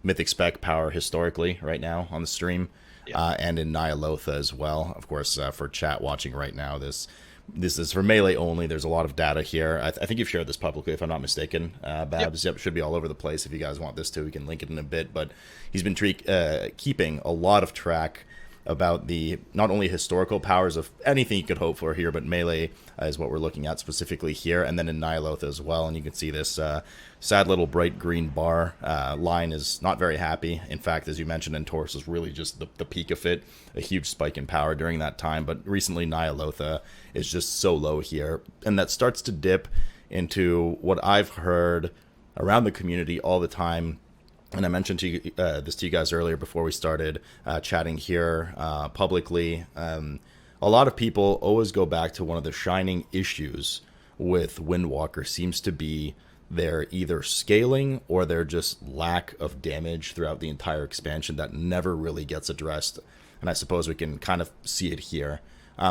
Mythic Spec power historically right now on the stream, and in Nyalotha as well. Of course, for chat watching right now, this is for Melee only. There's a lot of data here. I think you've shared this publicly, if I'm not mistaken. Babs, yep, should be all over the place. If you guys want this too, we can link it in a bit. But he's been keeping a lot of track about the not only historical powers of anything you could hope for here, but Melee is what we're looking at specifically here, and then in Nyalotha as well. And you can see this sad little bright green bar line is not very happy. In fact, as you mentioned, Entorus is really just the peak of it, a huge spike in power during that time. But recently Nyalotha is just so low here, and that starts to dip into what I've heard around the community all the time. And I mentioned this to you guys earlier before we started chatting here publicly. A lot of people always go back to one of the shining issues with Windwalker seems to be their either scaling or their just lack of damage throughout the entire expansion that never really gets addressed. And I suppose we can kind of see it here.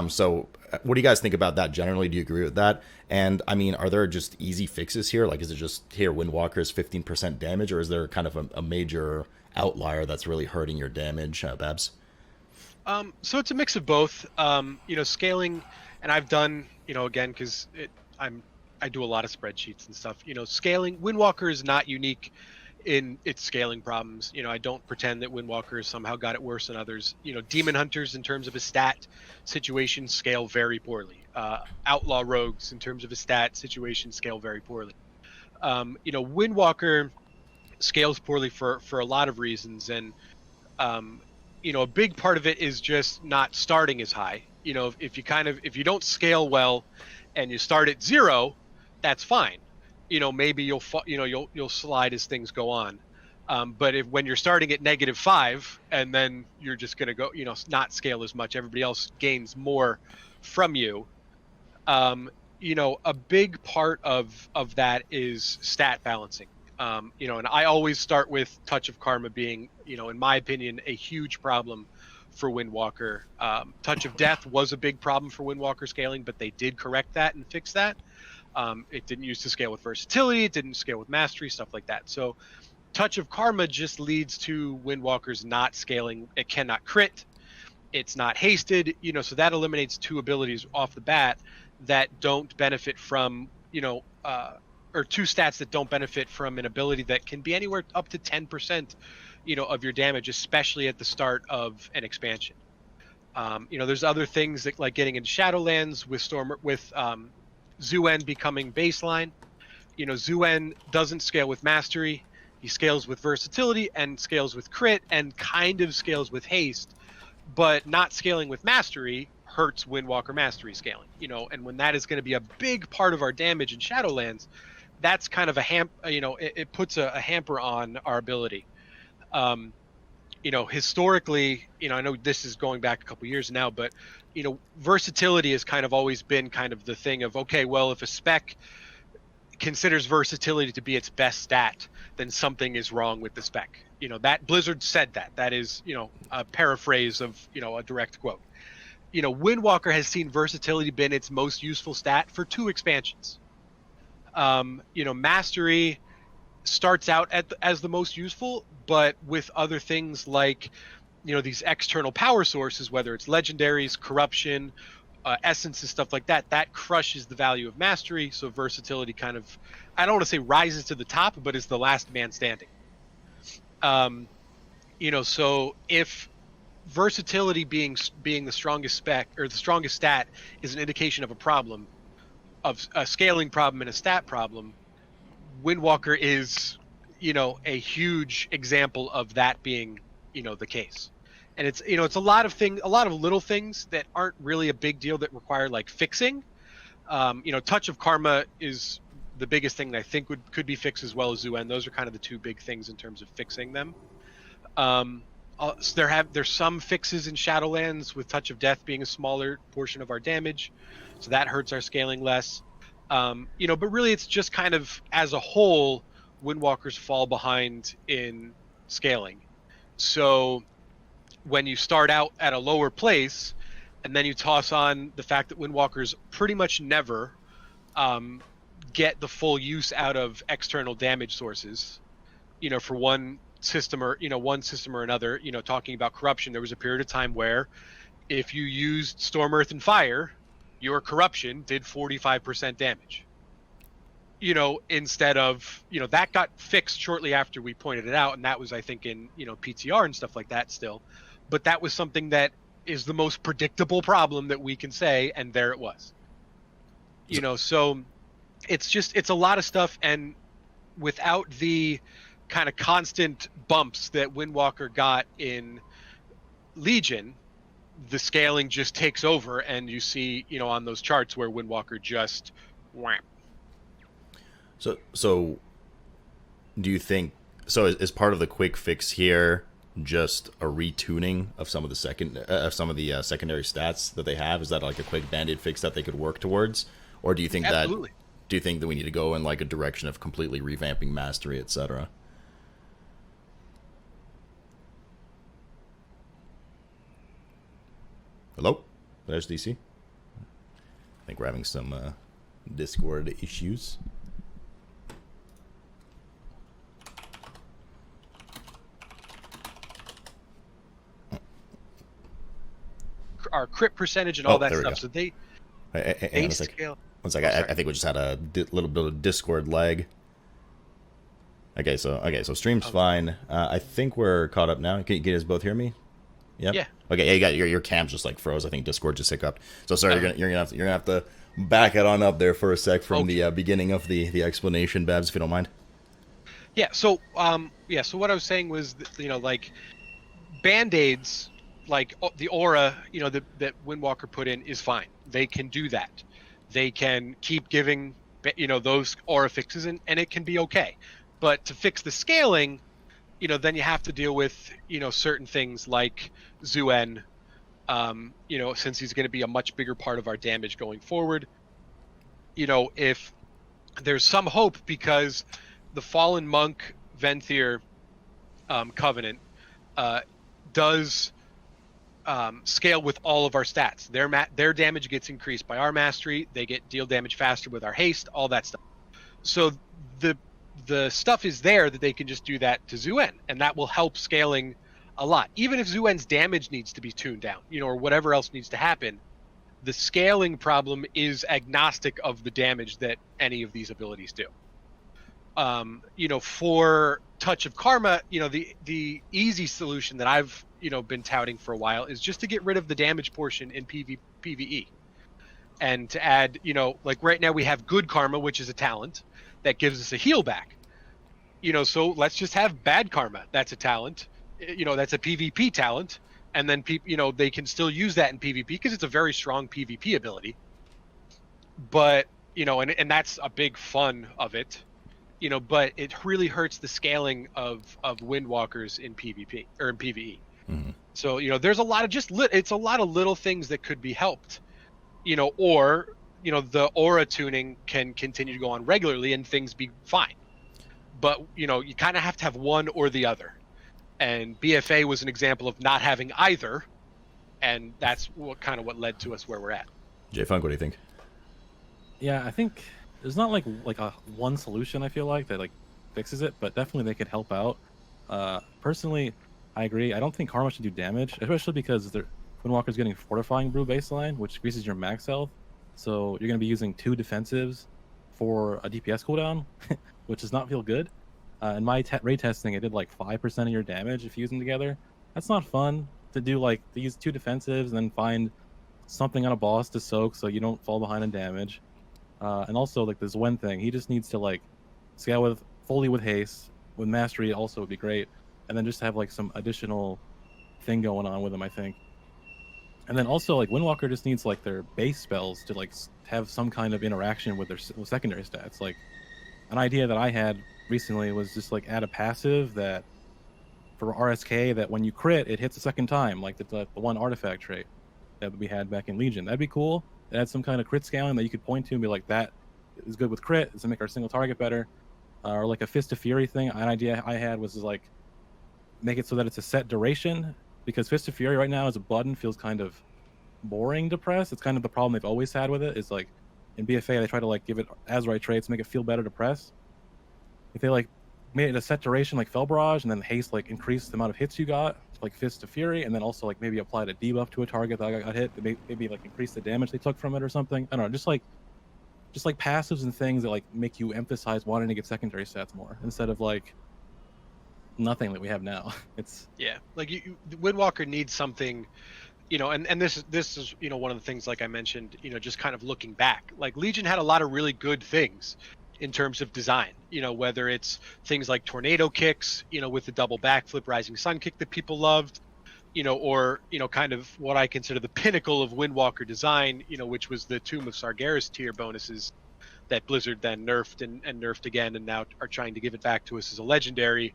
So what do you guys think about that generally? Do you agree with that? And I mean, are there just easy fixes here? Like, is it just here Windwalker's 15% damage, or is there kind of a major outlier that's really hurting your damage, Babs? So it's a mix of both. Scaling, and I've done, again, because I do a lot of spreadsheets and stuff. Scaling, Windwalker is not unique in its scaling problems. I don't pretend that Windwalker has somehow got it worse than others. Demon Hunters, in terms of a stat situation, scale very poorly. Outlaw Rogues, in terms of a stat situation, scale very poorly. Windwalker scales poorly for a lot of reasons, and a big part of it is just not starting as high. If you don't scale well and you start at 0, that's fine. Maybe you'll slide as things go on. But when you're starting at -5 and then you're just going to go, not scale as much, everybody else gains more from you. A big part of that is stat balancing. And I always start with Touch of Karma being, in my opinion, a huge problem for Windwalker. Touch of Death was a big problem for Windwalker scaling, but they did correct that and fix that. It didn't use to scale with versatility, it didn't scale with mastery, stuff like that. So Touch of Karma just leads to Windwalker's not scaling. It cannot crit, it's not hasted, so that eliminates 2 abilities off the bat that don't benefit from, or 2 stats that don't benefit from an ability that can be anywhere up to 10%, of your damage, especially at the start of an expansion. There's other things that, like getting into Shadowlands with Zuen becoming baseline. Zuen doesn't scale with mastery. He scales with versatility and scales with crit and kind of scales with haste, but not scaling with mastery hurts Windwalker mastery scaling. And when that is going to be a big part of our damage in Shadowlands, that's kind of it puts a hamper on our ability. Historically, I know this is going back a couple years now, but versatility has kind of always been kind of the thing of, okay, well, if a spec considers versatility to be its best stat, then something is wrong with the spec. That Blizzard said that is, a paraphrase of, a direct quote. Windwalker has seen versatility been its most useful stat for 2 expansions. Mastery starts out as the most useful, but with other things like, these external power sources, whether it's legendaries, corruption, essences, stuff like that, that crushes the value of mastery. So versatility kind of, I don't want to say rises to the top, but is the last man standing. So if versatility being the strongest spec or the strongest stat is an indication of a problem, of a scaling problem and a stat problem. Windwalker is, a huge example of that being, the case. And it's, it's a lot of little things that aren't really a big deal that require like fixing. Touch of Karma is the biggest thing that I think could be fixed, as well as Zuen. Those are kind of the two big things in terms of fixing them. So there's some fixes in Shadowlands, with Touch of Death being a smaller portion of our damage, so that hurts our scaling less. But really it's just kind of, as a whole, Windwalkers fall behind in scaling. So when you start out at a lower place, and then you toss on the fact that Windwalkers pretty much never get the full use out of external damage sources, for one system or another. Talking about corruption, there was a period of time where if you used Storm, Earth, and Fire, your corruption did 45% damage. Instead of, that got fixed shortly after we pointed it out, and that was, I think, in PTR and stuff like that still. But that was something that is the most predictable problem that we can say, and there it was. So it's a lot of stuff, and without the kind of constant bumps that Windwalker got in Legion, the scaling just takes over, and you see, on those charts where Windwalker just wham. So do you think, is part of the quick fix here just a retuning of some of the secondary stats that they have? Is that like a quick band-aid fix that they could work towards, or do you think Absolutely. that we need to go in like a direction of completely revamping mastery, etc.? Hello? There's DC. I think we're having some Discord issues. Our crit percentage and all that stuff. Go. So they scale. One sec. I think we just had a little bit of Discord lag. Okay, so stream's fine. I think we're caught up now. Can you guys both hear me? Yep. Yeah. Okay. Yeah, you got your cam just like froze. I think Discord just hiccuped. So sorry, you're gonna have to back it on up there for a sec from the beginning of the explanation, Babs, if you don't mind. Yeah. So So what I was saying was, like band-aids, like the aura, that Windwalker put in is fine. They can do that. They can keep giving, those aura fixes, and it can be okay. But to fix the scaling, then you have to deal with, certain things like Zuen, since he's going to be a much bigger part of our damage going forward. If there's some hope, because the Fallen Monk Venthyr Covenant does scale with all of our stats. Their damage gets increased by our mastery. They deal damage faster with our haste, all that stuff. So the stuff is there that they can just do that to Zuen, and that will help scaling a lot. Even if Zuen's damage needs to be tuned down, or whatever else needs to happen, the scaling problem is agnostic of the damage that any of these abilities do. For Touch of Karma, the easy solution that I've been touting for a while is just to get rid of the damage portion in PvE, and to add, like right now we have Good Karma, which is a talent that gives us a heal back. So let's just have Bad Karma. That's a talent. That's a PvP talent, and then they can still use that in PvP because it's a very strong PvP ability. But and that's a big fun of it. But it really hurts the scaling of Windwalkers in PvP or in PvE. Mm-hmm. So there's a lot of it's a lot of little things that could be helped. Or the aura tuning can continue to go on regularly and things be fine. But you kind of have to have one or the other. And BFA was an example of not having either, and that's what led to us where we're at. JFunk, what do you think? Yeah, I think there's not like a one solution, I feel like, that like fixes it, but definitely they could help out. Personally, I agree. I don't think Karma should do damage, especially because Windwalker's getting Fortifying Brew baseline, which increases your max health. So you're going to be using 2 defensives for a DPS cooldown, which does not feel good. In my raid testing, it did like 5% of your damage if you use them together. That's not fun. to do like to use 2 defensives and then find something on a boss to soak so you don't fall behind in damage. And also like this one thing, he just needs to like scale with fully with haste, with mastery also would be great, and then just have like some additional thing going on with him, I think. And then also like Windwalker just needs like their base spells to like have some kind of interaction with their with secondary stats. Like an idea that I had recently was just like add a passive that for RSK that when you crit it hits a second time, like the one artifact trait that we had back in Legion. That'd be cool. Add some kind of crit scaling that you could point to and be like, that is good with crit. It's to make our single target better. Or like a Fist of Fury thing. An idea I had was like make it so that it's a set duration, because Fist of Fury right now as a button feels kind of boring to press. It's kind of the problem they've always had with it. Is like in BFA they try to like give it Azurite traits, make it feel better to press. If they like made it a set duration like Fel Barrage, and then haste like increase the amount of hits you got, like Fist of Fury, and then also like maybe applied a debuff to a target that got hit, maybe like increase the damage they took from it or something. I don't know, just like passives and things that like make you emphasize wanting to get secondary stats more instead of like nothing that we have now. It's like Windwalker needs something, and this is one of the things, like I mentioned, just kind of looking back, like Legion had a lot of really good things in terms of design, whether it's things like tornado kicks, with the double backflip rising sun kick that people loved, or kind of what I consider the pinnacle of Windwalker design, which was the Tomb of Sargeras tier bonuses that Blizzard then nerfed and nerfed again, and now are trying to give it back to us as a legendary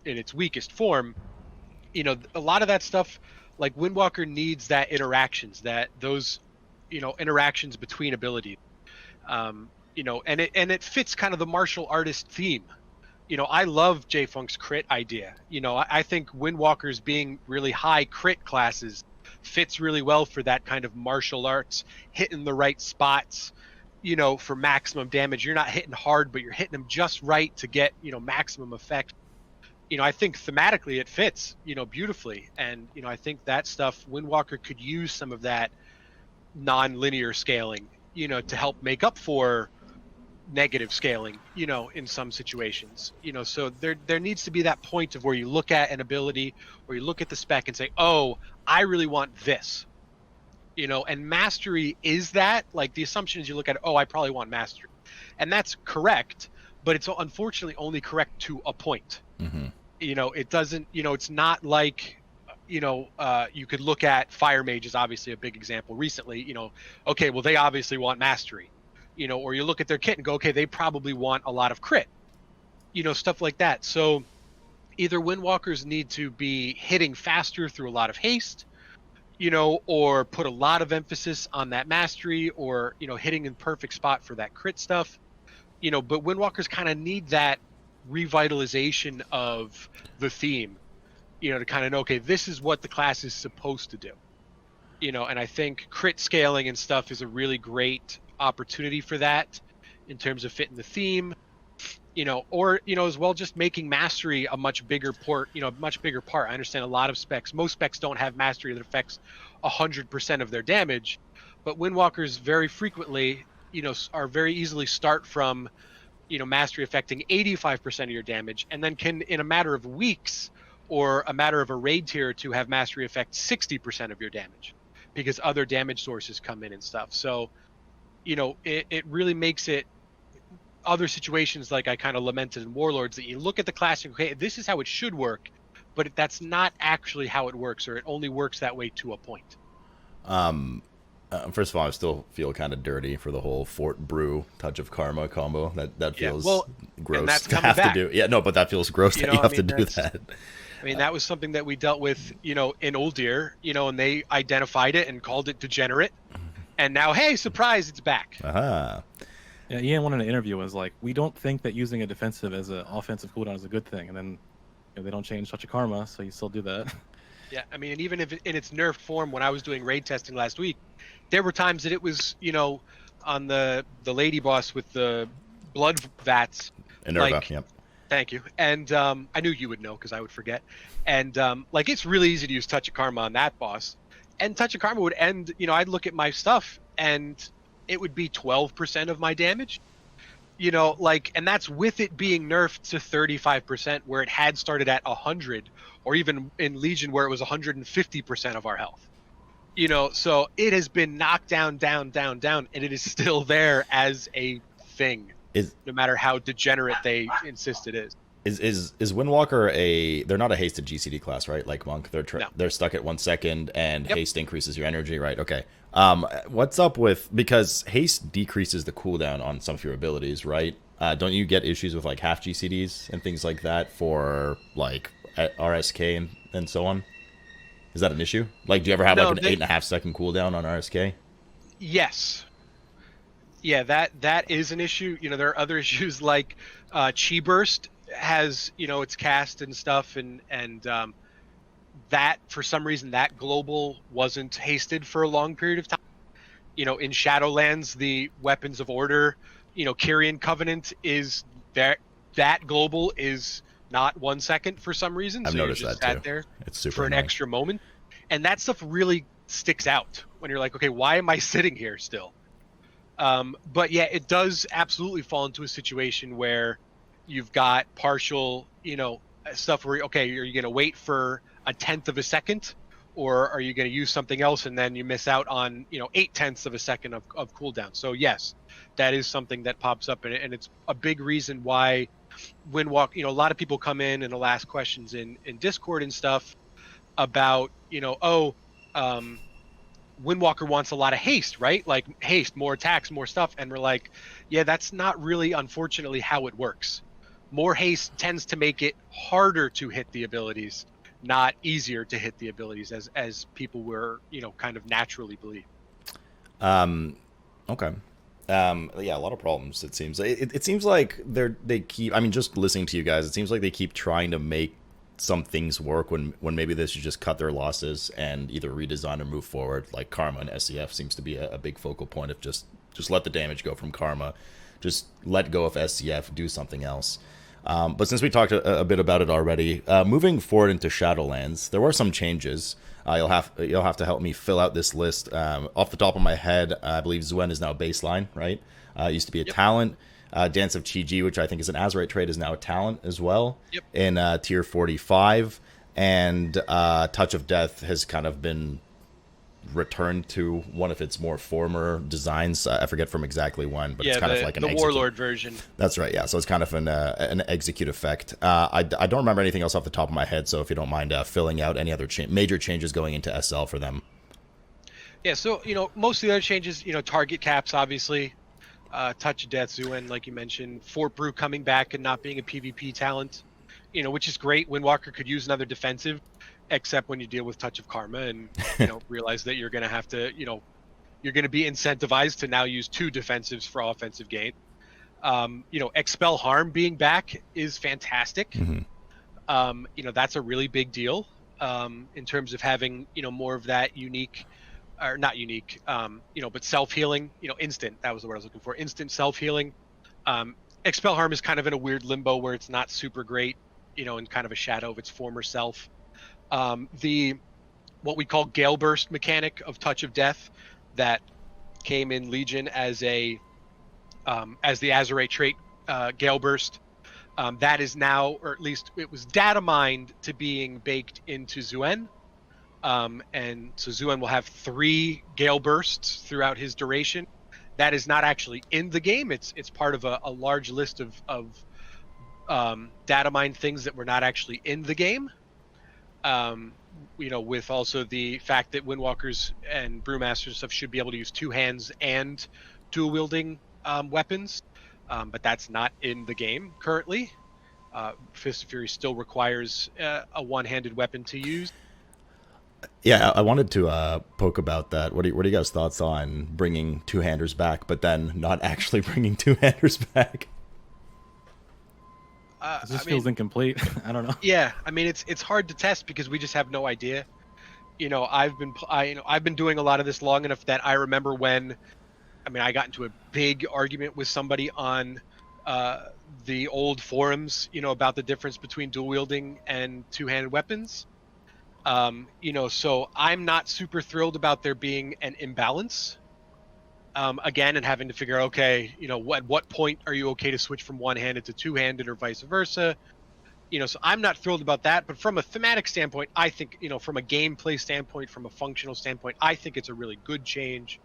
in its weakest form. A lot of that stuff, like Windwalker needs that interactions, interactions between abilities, and it fits kind of the martial artist theme. I love JFunk's crit idea. I think Windwalker's being really high crit classes fits really well for that kind of martial arts, hitting the right spots, for maximum damage. You're not hitting hard, but you're hitting them just right to get, maximum effect. I think thematically it fits, beautifully. And, I think that stuff, Windwalker could use some of that non-linear scaling, to help make up for negative scaling, in some situations, so there needs to be that point of where you look at an ability, or you look at the spec and say, oh, I really want this, and mastery is that. Like the assumption is you look at, oh, I probably want mastery, and that's correct, but it's unfortunately only correct to a point. Mm-hmm. It doesn't, it's not like, you could look at Fire Mage is obviously a big example recently, okay, well, they obviously want mastery, or you look at their kit and go, okay, they probably want a lot of crit, stuff like that. So either Windwalkers need to be hitting faster through a lot of haste, or put a lot of emphasis on that mastery, or, hitting in perfect spot for that crit stuff, but Windwalkers kind of need that revitalization of the theme, to kind of know, okay, this is what the class is supposed to do, and I think crit scaling and stuff is a really great opportunity for that in terms of fitting the theme, or as well just making mastery a much bigger part. I understand a lot of specs, most specs don't have mastery that affects 100% of their damage, but Windwalkers very frequently are very easily start from mastery affecting 85% of your damage, and then can in a matter of weeks or a matter of a raid tier or two have mastery affect 60% of your damage because other damage sources come in and stuff. So it really makes it other situations, like I kind of lamented in Warlords, that you look at the class and okay, this is how it should work, but that's not actually how it works, or it only works that way to a point. First of all, I still feel kind of dirty for the whole Fort Brew Touch of Karma combo. That feels gross to have to do. Yeah, no, but that feels gross that you have to do that. I mean, that was something that we dealt with, in Uldir, and they identified it and called it degenerate. And now, hey, surprise, it's back. Uh-huh. Yeah, Ian wanted an interview was like, we don't think that using a defensive as an offensive cooldown is a good thing. And then they don't change Touch of Karma, so you still do that. Yeah, I mean, and even if in its nerfed form, when I was doing raid testing last week, there were times that it was, on the lady boss with the blood vats. Enerva, yep. Thank you. And I knew you would know because I would forget. And it's really easy to use Touch of Karma on that boss. And Touch of Karma would end, I'd look at my stuff and it would be 12% of my damage, and that's with it being nerfed to 35%, where it had started at 100, or even in Legion where it was 150% of our health. So it has been knocked down, down, down, down, and it is still there as a thing, no matter how degenerate they insist it is. Is Windwalker they're not a hasted GCD class, right? Like Monk, they're stuck at 1 second, and haste increases your energy, right? Okay. What's up because haste decreases the cooldown on some of your abilities, right? Don't you get issues with like half GCDs and things like that for like RSK and so on? Is that an issue? Like, do you ever have like an 8.5 second cooldown on RSK? Yes. Yeah, that is an issue. There are other issues like Chi Burst has its cast and stuff, and that for some reason that global wasn't hasted for a long period of time. In Shadowlands, the Weapons of Order, Kyrian Covenant is that global is not 1 second for some reason. I've so noticed you just that sat too. there It's super for annoying. an extra moment, and that stuff really sticks out when you're like, okay, why am I sitting here still? But yeah, it does absolutely fall into a situation where you've got partial, stuff where, okay, are you going to wait for 1/10 of a second, or are you going to use something else and then you miss out on, 0.8 of a second of cooldown? So yes, that is something that pops up, and it's a big reason why Windwalk, a lot of people come in and they'll ask questions in Discord and stuff about, Windwalker wants a lot of haste, right? Like haste, more attacks, more stuff. And we're like, yeah, that's not really, unfortunately, how it works. More haste tends to make it harder to hit the abilities, not easier to hit the abilities, as people were, kind of naturally believe. Okay. Yeah, a lot of problems, it seems. It seems like they keep, I mean, just listening to you guys, it seems like they keep trying to make some things work when maybe they should just cut their losses and either redesign or move forward. Like Karma and SCF seems to be a big focal point of just let the damage go from Karma, just let go of SCF, do something else. But since we talked a bit about it already, moving forward into Shadowlands, there were some changes. You'll have to help me fill out this list. Off the top of my head, I believe Zuen is now baseline, right? It used to be a talent. Dance of Chi-Ji, which I think is an Azerite trait, is now a talent as well in tier 45. And Touch of Death has kind of been returned to one of its more former designs. I forget from exactly when, but it's kind of like an the Warlord version. That's right, yeah. So it's kind of an execute effect. I don't remember anything else off the top of my head, so if you don't mind filling out any other major changes going into SL for them. Yeah, so, most of the other changes, target caps, obviously. Touch of Death, Zuen, like you mentioned. Fort Brew coming back and not being a PvP talent, which is great. Windwalker could use another defensive, except when you deal with Touch of Karma and realize that you're going to have to, you're going to be incentivized to now use 2 defensives for offensive gain. Expel Harm being back is fantastic. Mm-hmm. That's a really big deal in terms of having, more of that unique, or not unique, but self-healing, instant, that was the word I was looking for, instant self-healing. Expel Harm is kind of in a weird limbo where it's not super great, in kind of a shadow of its former self. The what we call Gale Burst mechanic of Touch of Death that came in Legion as the Azerite trait, Gale Burst, that is now, or at least it was data mined to being baked into Zuen. And so Zuen will have 3 Gale Bursts throughout his duration. That is not actually in the game. It's part of a large list of data mine things that were not actually in the game. With also the fact that Windwalkers and Brewmasters and stuff should be able to use 2 hands and dual wielding weapons, but that's not in the game currently. Fist of Fury still requires a one-handed weapon to use. Yeah, I wanted to poke about that. What are you guys' thoughts on bringing 2-handers back, but then not actually bringing 2-handers back? It just feels incomplete. I don't know. Yeah, I mean it's hard to test because we just have no idea. I've been doing a lot of this long enough that I remember when, I got into a big argument with somebody on the old forums, about the difference between dual wielding and 2-handed weapons. So I'm not super thrilled about there being an imbalance. again, and having to figure out, okay, at what point are you okay to switch from one-handed to two-handed or vice versa? So I'm not thrilled about that. But from a thematic standpoint, I think, from a gameplay standpoint, from a functional standpoint, I think it's a really good change.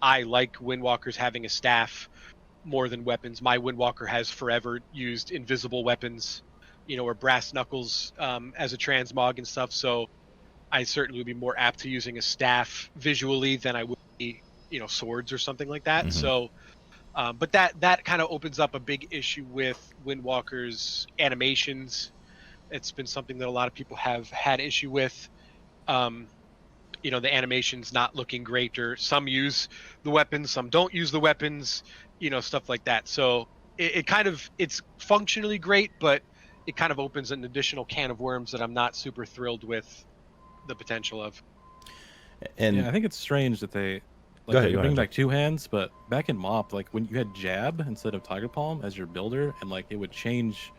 I like Windwalkers having a staff more than weapons. My Windwalker has forever used invisible weapons, or brass knuckles as a transmog and stuff. So I certainly would be more apt to using a staff visually than I would be, swords or something like that. Mhm. So, but that kind of opens up a big issue with Windwalker's animations. It's been something that a lot of people have had issue with. The animations not looking great, or some use the weapons, some don't use the weapons, stuff like that. So it's functionally great, but it kind of opens an additional can of worms that I'm not super thrilled with the potential of. And Yeah, I think it's strange that they Go ahead, they go bring ahead. back two hands, but back in Mop, like when you had Jab instead of Tiger Palm as your builder, and like it would change,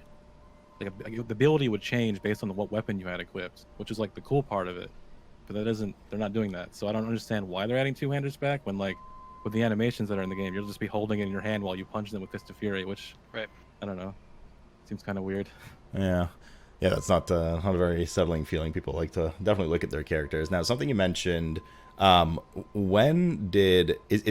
like the ability would change based on what weapon you had equipped, which is like the cool part of it. But they're not doing that. So I don't understand why they're adding two-handers back when, like, with the animations that are in the game, you'll just be holding it in your hand while you punch them with Fist of Fury, which, Right. I don't know, seems kind of weird. Yeah, that's not a very settling feeling. People like to definitely look at their characters. Now, something you mentioned, is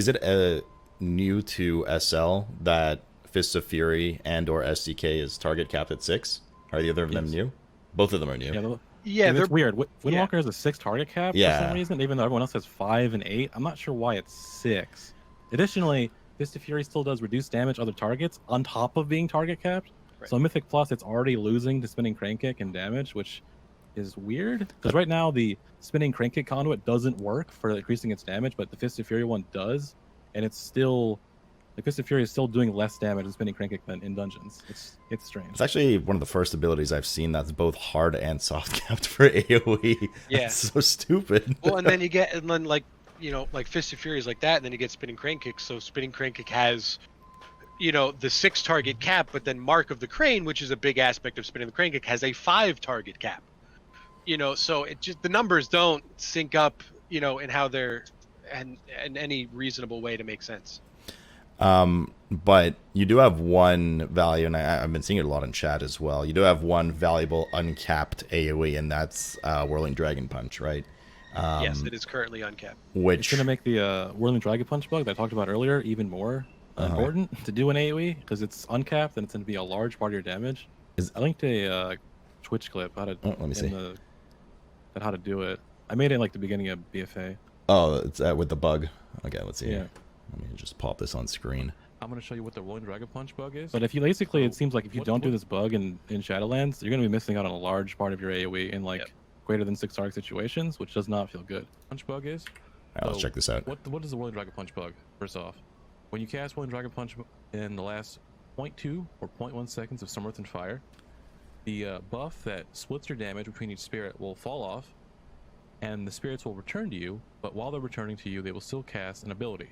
it new to SL that Fists of Fury and or SDK is target capped at 6? Are the other of them Yes. new? Both of them are new. Yeah, they're that's weird. Windwalker yeah. has a 6 target cap for Yeah. some reason, even though everyone else has 5 and 8. I'm not sure why it's 6. Additionally, Fist of Fury still does reduce damage other targets on top of being target capped. Right. So Mythic Plus, it's already losing to Spinning Crane Kick and damage, which is weird. Because right now, the Spinning Crane Kick conduit doesn't work for increasing its damage, but the Fist of Fury one does. And it's still... The Fist of Fury is still doing less damage in Spinning Crane Kick than in dungeons. It's strange. It's actually one of the first abilities I've seen that's both hard and soft capped for AoE. Yeah. That's so stupid. Well, and then like Fist of Fury is like that, and then you get Spinning Crane Kick. So Spinning Crane Kick has, the 6 target cap, but then Mark of the Crane, which is a big aspect of Spinning the Crane Kick, has a 5 target cap. So it just, the numbers don't sync up, in how they're, and in any reasonable way to make sense. But you do have one value, and I've been seeing it a lot in chat as well. You do have one valuable uncapped AoE, and that's Whirling Dragon Punch, right? Yes, it is currently uncapped. It's Which going to make the Whirling Dragon Punch bug that I talked about earlier even more important to do an AoE, because it's uncapped and it's going to be a large part of your damage. I linked a Twitch clip let me see. How to do it. I made it like the beginning of BFA. Oh, it's with the bug. Okay, let's see. Yeah. Let me just pop this on screen. I'm going to show you what the Rolling Dragon Punch bug is. But if you basically, it seems like if you what- don't do this bug in Shadowlands, you're going to be missing out on a large part of your AoE in like Yep. greater than 6 target situations, which does not feel good. Punch bug is. All right, let's So, check this out. What is the Rolling Dragon Punch bug? First off, when you cast Rolling Dragon Punch in the last 0.2 or 0.1 seconds of Some Earth and Fire, the buff that splits your damage between each spirit will fall off, and the spirits will return to you, but while they're returning to you, they will still cast an ability.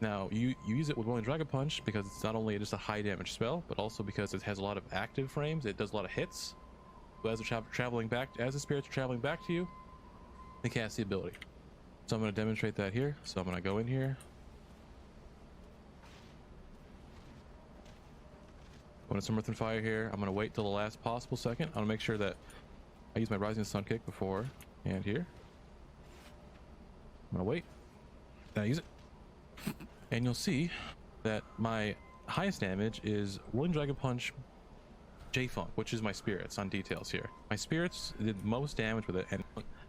Now, you use it with Rolling Dragon Punch because it's not only just a high damage spell, but also because it has a lot of active frames. It does a lot of hits. So as they're traveling back, as the spirits are traveling back to you, they cast the ability. So I'm going to demonstrate that here. So I'm going to go in here. Going to Some Earth and Fire here. I'm going to wait till the last possible second. I want to make sure that I use my Rising Sun Kick before and here. I'm going to wait. Then I use it. And you'll see that my highest damage is Rolling Dragon Punch JFunk, which is my spirits on details here. My spirits did most damage with it, and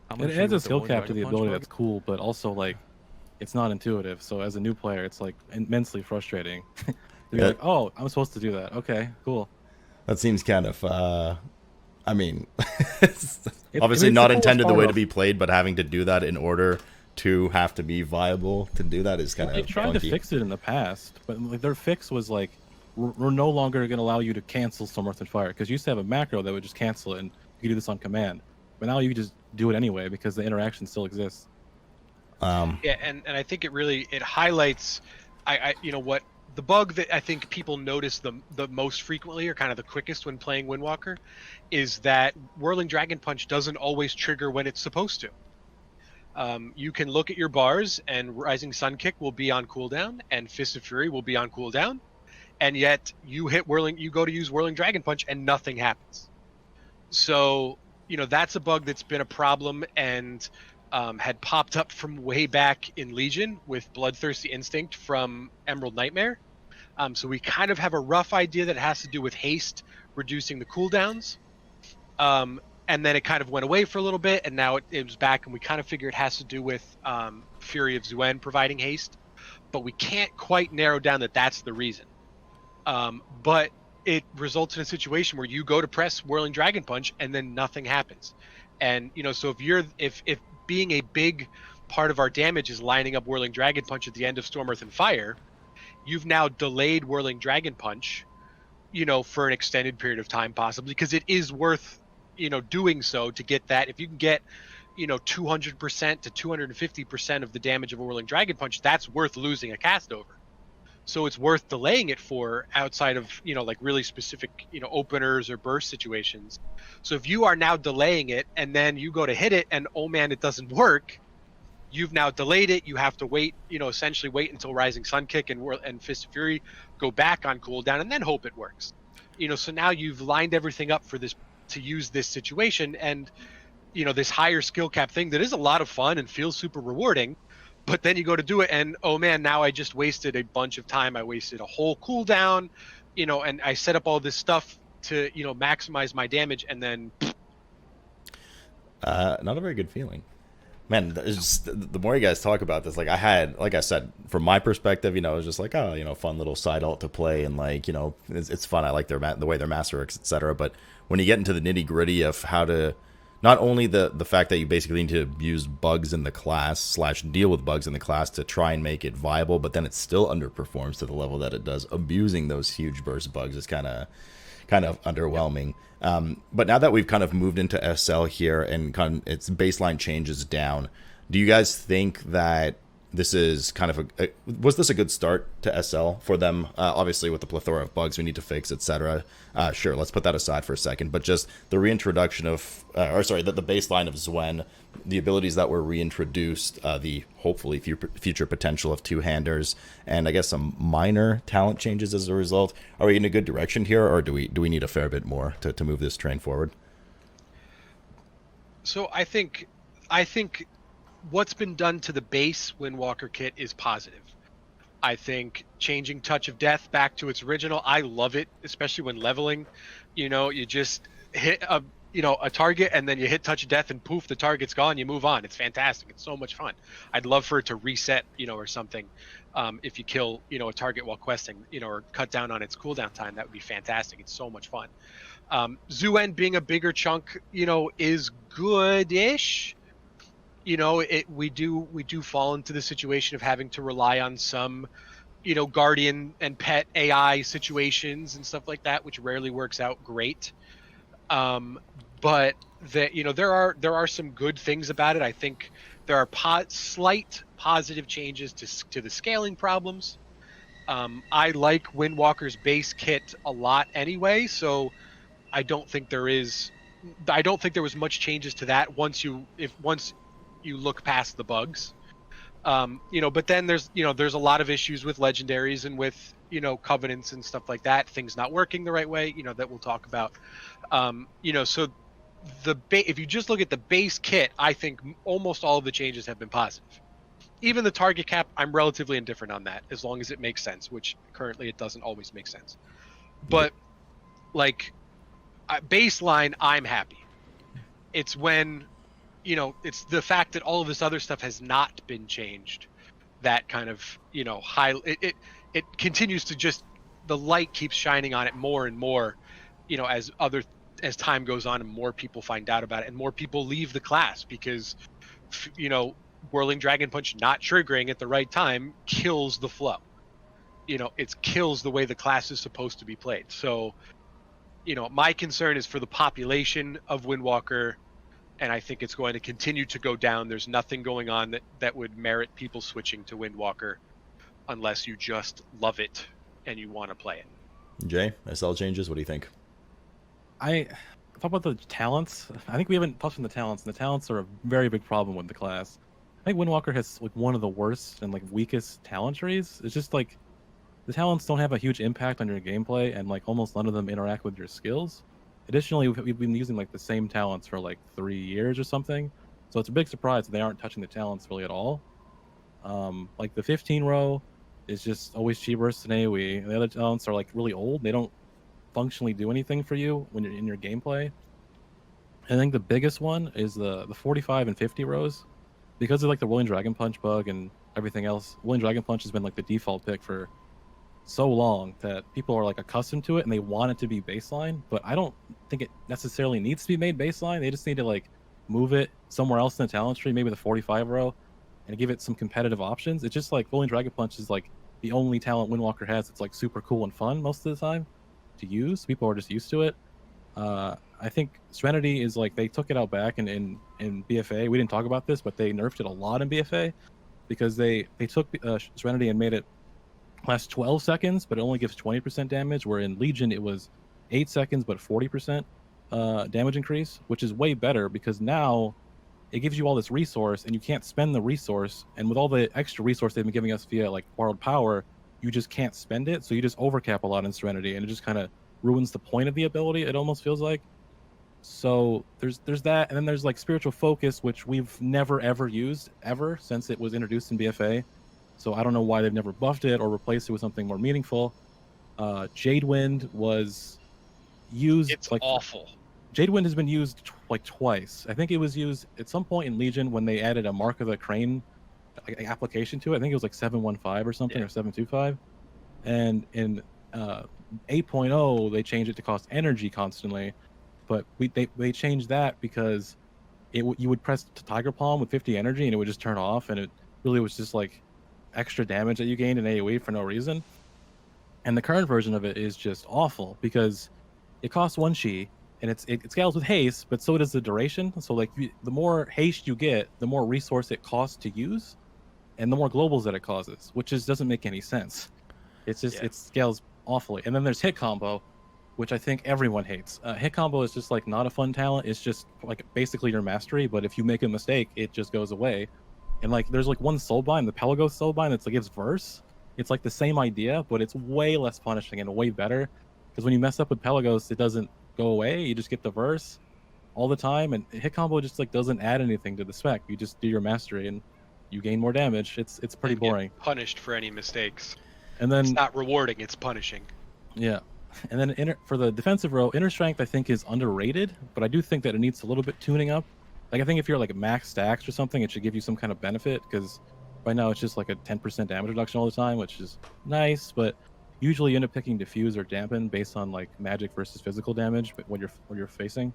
I'm gonna It show you adds a what the skill Rolling cap to Dragon the Punch ability bug that's cool, but also like it's not intuitive. So as a new player, it's like immensely frustrating. You're Yeah. like, oh, I'm supposed to do that. Okay, cool. That seems kind of, I mean, It obviously makes not the coolest intended the part way to of- be played, but having to do that in order to have to be viable to do that is kind They of tried funky. to fix it in the past, but like, their fix was like, we're no longer going to allow you to cancel Some Earth and Fire, because you used to have a macro that would just cancel it, and you could do this on command. But now you can just do it anyway because the interaction still exists. Yeah, and I think it highlights, what the bug that I think people notice the most frequently, or kind of the quickest when playing Windwalker, is that Whirling Dragon Punch doesn't always trigger when it's supposed to. You can look at your bars, and Rising Sun Kick will be on cooldown, and Fist of Fury will be on cooldown, and yet you go to use Whirling Dragon Punch, and nothing happens. So, that's a bug that's been a problem and had popped up from way back in Legion with Bloodthirsty Instinct from Emerald Nightmare. So we kind of have a rough idea that it has to do with haste reducing the cooldowns. And then it kind of went away for a little bit, and now it was back, and we kind of figure it has to do with Fury of Zuen providing haste. But we can't quite narrow down that that's the reason. But it results in a situation where you go to press Whirling Dragon Punch, and then nothing happens. And, so if being a big part of our damage is lining up Whirling Dragon Punch at the end of Storm, Earth, and Fire, you've now delayed Whirling Dragon Punch, for an extended period of time, possibly, because it is worth, doing so to get that. If you can get, 200% to 250% of the damage of a Whirling Dragon Punch, that's worth losing a cast over. So it's worth delaying it for, outside of, like really specific, openers or burst situations. So if you are now delaying it, and then you go to hit it, and oh man, it doesn't work, you've now delayed it. You have to wait, essentially wait until Rising Sun Kick and Fist of Fury go back on cooldown, and then hope it works. So now you've lined everything up for this, to use this situation, and this higher skill cap thing that is a lot of fun and feels super rewarding. But then you go to do it, and oh man, now I just wasted a bunch of time. I wasted a whole cooldown, and I set up all this stuff to, maximize my damage, and then not a very good feeling. Man, the more you guys talk about this, like I said, from my perspective, it was just like, fun little side alt to play, and like, it's fun. I like the way their master works, etc. But when you get into the nitty gritty of how to, not only the fact that you basically need to use bugs in the class / deal with bugs in the class to try and make it viable, but then it still underperforms to the level that it does. Abusing those huge burst bugs is kind of underwhelming. But now that we've kind of moved into SL here and its baseline changes down, do you guys think that this is kind of was this a good start to SL for them? Obviously, with the plethora of bugs we need to fix, etc. Sure, let's put that aside for a second. But just the reintroduction of, the baseline of Zuen, the abilities that were reintroduced, the hopefully future potential of two-handers, and I guess some minor talent changes as a result. Are we in a good direction here, or do we need a fair bit more to move this train forward? So I think what's been done to the base Windwalker kit is positive. I think changing Touch of Death back to its original, I love it, especially when leveling. You just hit a target, and then you hit Touch of Death, and poof, the target's gone. You move on. It's fantastic. It's so much fun. I'd love for it to reset, or something. If you kill, a target while questing, or cut down on its cooldown time, that would be fantastic. It's so much fun. Zuen being a bigger chunk, is good-ish. We do fall into the situation of having to rely on some, guardian and pet AI situations and stuff like that, which rarely works out great. But there are some good things about it. I think there are slight positive changes to the scaling problems. I like Windwalker's base kit a lot anyway, so I don't think there was much changes to that once you look past the bugs. But then there's a lot of issues with legendaries and with covenants and stuff like that, things not working the right way, that we'll talk about. So if you just look at the base kit, I think almost all of the changes have been positive. Even the target cap, I'm relatively indifferent on that, as long as it makes sense, which currently it doesn't always make sense. But baseline, I'm happy. It's when it's the fact that all of this other stuff has not been changed that kind of, it continues to just, the light keeps shining on it more and more, as time goes on and more people find out about it and more people leave the class because, Whirling Dragon Punch not triggering at the right time kills the flow. It kills the way the class is supposed to be played. So, my concern is for the population of Windwalker, and I think it's going to continue to go down. There's nothing going on that would merit people switching to Windwalker unless you just love it and you want to play it. Jay, SL changes, what do you think? I talk about the talents. I think we haven't touched on the talents, and the talents are a very big problem with the class. I think Windwalker has like one of the worst and like weakest talent trees. It's just like the talents don't have a huge impact on your gameplay, and like almost none of them interact with your skills. Additionally, we've been using like the same talents for like 3 years or something, so it's a big surprise that they aren't touching the talents really at all. Like the 15 row is just always chi burst and AoE. And the other talents are like really old. They don't functionally do anything for you when you're in your gameplay. I think the biggest one is the 45 and 50 rows, because of like the Rolling Dragon Punch bug and everything else. Rolling Dragon Punch has been like the default pick for so long that people are like accustomed to it and they want it to be baseline. But I don't think it necessarily needs to be made baseline. They just need to like move it somewhere else in the talent tree, maybe the 45 row, and give it some competitive options. It's just like Rolling Dragon Punch is like the only talent Windwalker has that's like super cool and fun most of the time to use. People are just used to it. I think Serenity is like, they took it out back in BFA. We didn't talk about this, but they nerfed it a lot in BFA because they took Serenity and made it last 12 seconds, but it only gives 20% damage, where in Legion it was 8 seconds but 40% damage increase, which is way better because now it gives you all this resource and you can't spend the resource, and with all the extra resource they've been giving us via like borrowed power, you just can't spend it, so you just overcap a lot in Serenity, and it just kind of ruins the point of the ability, it almost feels like. So there's that, and then there's like Spiritual Focus, which we've never ever used ever since it was introduced in BFA. So I don't know why they've never buffed it or replaced it with something more meaningful. Jade Wind was used. It's like awful. Jade Wind has been used like twice. I think it was used at some point in Legion when they added a Mark of the Crane application to it. I think it was like 715 or something, or 725. And in 8.0 they changed it to cost energy constantly, but they changed that because you would press Tiger Palm with 50 energy and it would just turn off, and it really was just like extra damage that you gained in AoE for no reason. And the current version of it is just awful because it costs 1 chi and it scales with haste, but so does the duration. So like the more haste you get, the more resource it costs to use, and the more globals that it causes, which just doesn't make any sense. It's just it scales awfully. And then there's hit combo, which I think everyone hates. Hit combo is just like not a fun talent. It's just like basically your mastery, but if you make a mistake, it just goes away. And like there's like one soulbind, the Pelagos soulbind, that's like gives verse. It's like the same idea, but it's way less punishing and way better. Because when you mess up with Pelagos, it doesn't go away. You just get the verse all the time, and hit combo just like doesn't add anything to the spec. You just do your mastery and you gain more damage. It's pretty And get boring. Punished for any mistakes. And then It's not rewarding, it's punishing. yeah. And then for the defensive row, inner strength I think is underrated, but I do think that it needs a little bit tuning up. Like I think if you're like max stacks or something, it should give you some kind of benefit, because right now it's just like a 10% damage reduction all the time, which is nice, but usually you end up picking diffuse or dampen based on like magic versus physical damage, but when you're facing.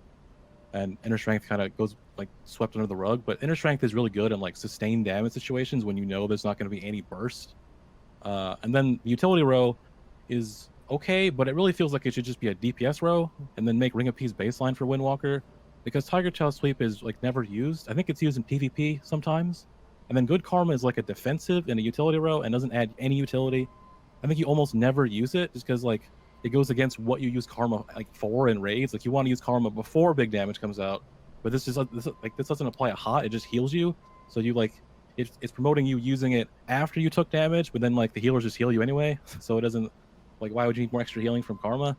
And inner strength kind of goes like swept under the rug, but inner strength is really good in like sustained damage situations when you know there's not going to be any burst. And then the utility row is okay, but it really feels like it should just be a DPS row, and then make Ring of Peace baseline for Windwalker, because Tiger Tail Sweep is like never used. I think it's used in PvP sometimes. And then Good Karma is like a defensive and a utility row and doesn't add any utility. I think you almost never use it just because like it goes against what you use Karma like for in raids. Like you want to use Karma before big damage comes out, but this doesn't apply a hot. It just heals you. So you like it's promoting you using it after you took damage, but then like the healers just heal you anyway. So it doesn't, like, why would you need more extra healing from Karma?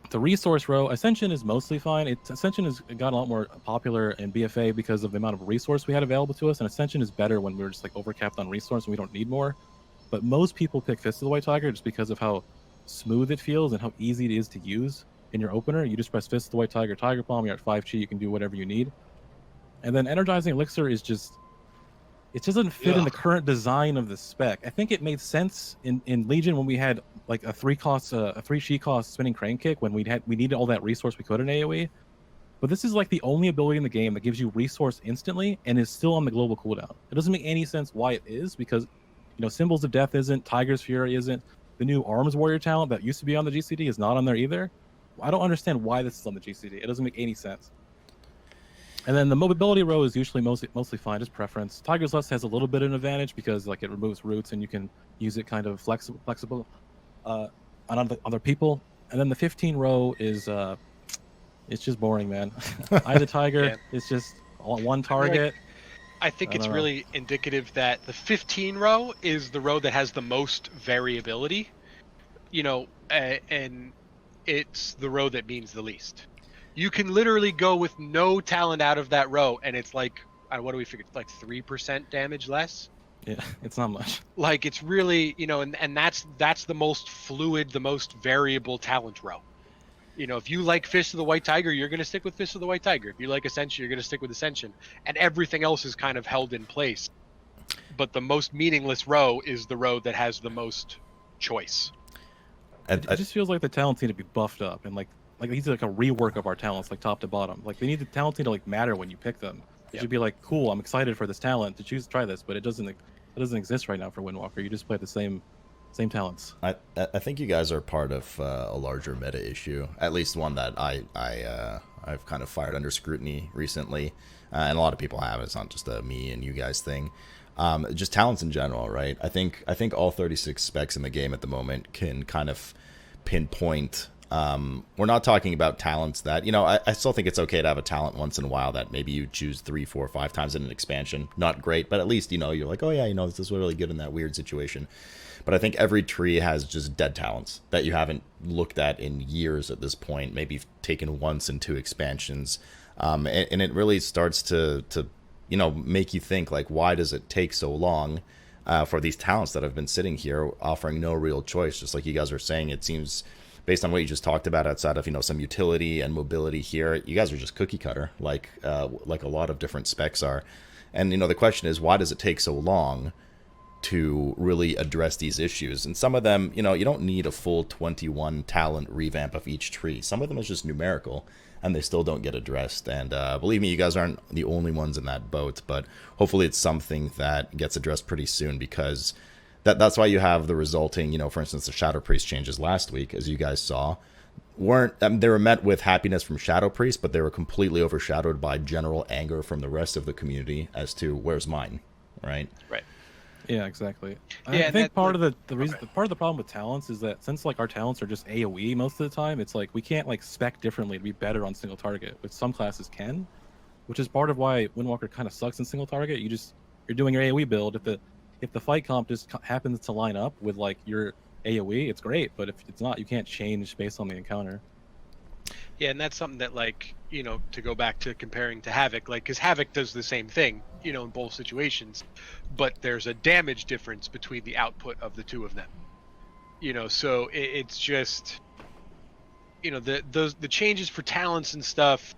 The resource row, Ascension is mostly fine. Ascension has gotten a lot more popular in BFA because of the amount of resource we had available to us, and Ascension is better when we're just like overcapped on resource and we don't need more. But most people pick Fist of the White Tiger just because of how smooth it feels and how easy it is to use in your opener. You just press Fist of the White Tiger, Tiger Palm, you're at 5 chi, you can do whatever you need. And then Energizing Elixir is just, it doesn't fit in the current design of the spec. I think it made sense in Legion when we had like a 3 chi cost spinning crane kick when we needed all that resource we could in AoE. But this is like the only ability in the game that gives you resource instantly and is still on the global cooldown. It doesn't make any sense why it is, because you know Symbols of Death isn't, Tiger's Fury isn't, the new Arms Warrior talent that used to be on the GCD is not on there either. I don't understand why this is on the GCD. It doesn't make any sense. And then the mobility row is usually mostly fine, just preference. Tiger's Lust has a little bit of an advantage because like it removes roots and you can use it kind of flexible on other people. And then the 15 row is it's just boring, man. Eye of the Tiger is just one target. I think I it's don't know. really indicative that the 15 row is the row that has the most variability, and it's the row that means the least. You can literally go with no talent out of that row, and it's like, what do we figure? Like 3% damage less. Yeah, it's not much. Like it's really, and that's the most fluid, the most variable talent row. If you like Fist of the White Tiger, you're going to stick with Fist of the White Tiger. If you like Ascension, you're going to stick with Ascension. And everything else is kind of held in place. But the most meaningless row is the row that has the most choice. It just feels like the talents need to be buffed up, and like it needs like a rework of our talents, like top to bottom. Like they need the talents need to like matter when you pick them. It should be like, cool, I'm excited for this talent to choose to try this, but it doesn't exist right now for Windwalker. You just play the same talents. I think you guys are part of a larger meta issue, at least one that I've kind of fired under scrutiny recently, and a lot of people have. It's not just a me and you guys thing. Just talents in general, right? I think all 36 specs in the game at the moment can kind of pinpoint. We're not talking about talents that, I still think it's okay to have a talent once in a while that maybe you choose 3, 4, 5 times in an expansion. Not great, but at least, you're like, oh yeah, this is really good in that weird situation. But I think every tree has just dead talents that you haven't looked at in years at this point, maybe taken once in 2 expansions. And it really starts to make you think, like, why does it take so long for these talents that have been sitting here offering no real choice? Just like you guys are saying, it seems, based on what you just talked about, outside of some utility and mobility here, you guys are just cookie cutter, like a lot of different specs are. And the question is, why does it take so long to really address these issues? And some of them, you don't need a full 21 talent revamp of each tree. Some of them is just numerical, and they still don't get addressed. And believe me, you guys aren't the only ones in that boat, but hopefully it's something that gets addressed pretty soon, because that's why you have the resulting, for instance, the Shadow Priest changes last week, as you guys saw, they were met with happiness from Shadow Priest, but they were completely overshadowed by general anger from the rest of the community as to where's mine, right? Right. Yeah, exactly. Yeah, I think part of the reason, part of the problem with talents is that since like our talents are just AoE most of the time, it's like we can't like spec differently to be better on single target, which some classes can, which is part of why Windwalker kind of sucks in single target. You're doing your AoE build. If the fight comp just happens to line up with like your AoE, it's great. But if it's not, you can't change based on the encounter. Yeah, and that's something that, like, to go back to comparing to Havoc, like, because Havoc does the same thing, in both situations, but there's a damage difference between the output of the two of them. So it's just, the changes for talents and stuff,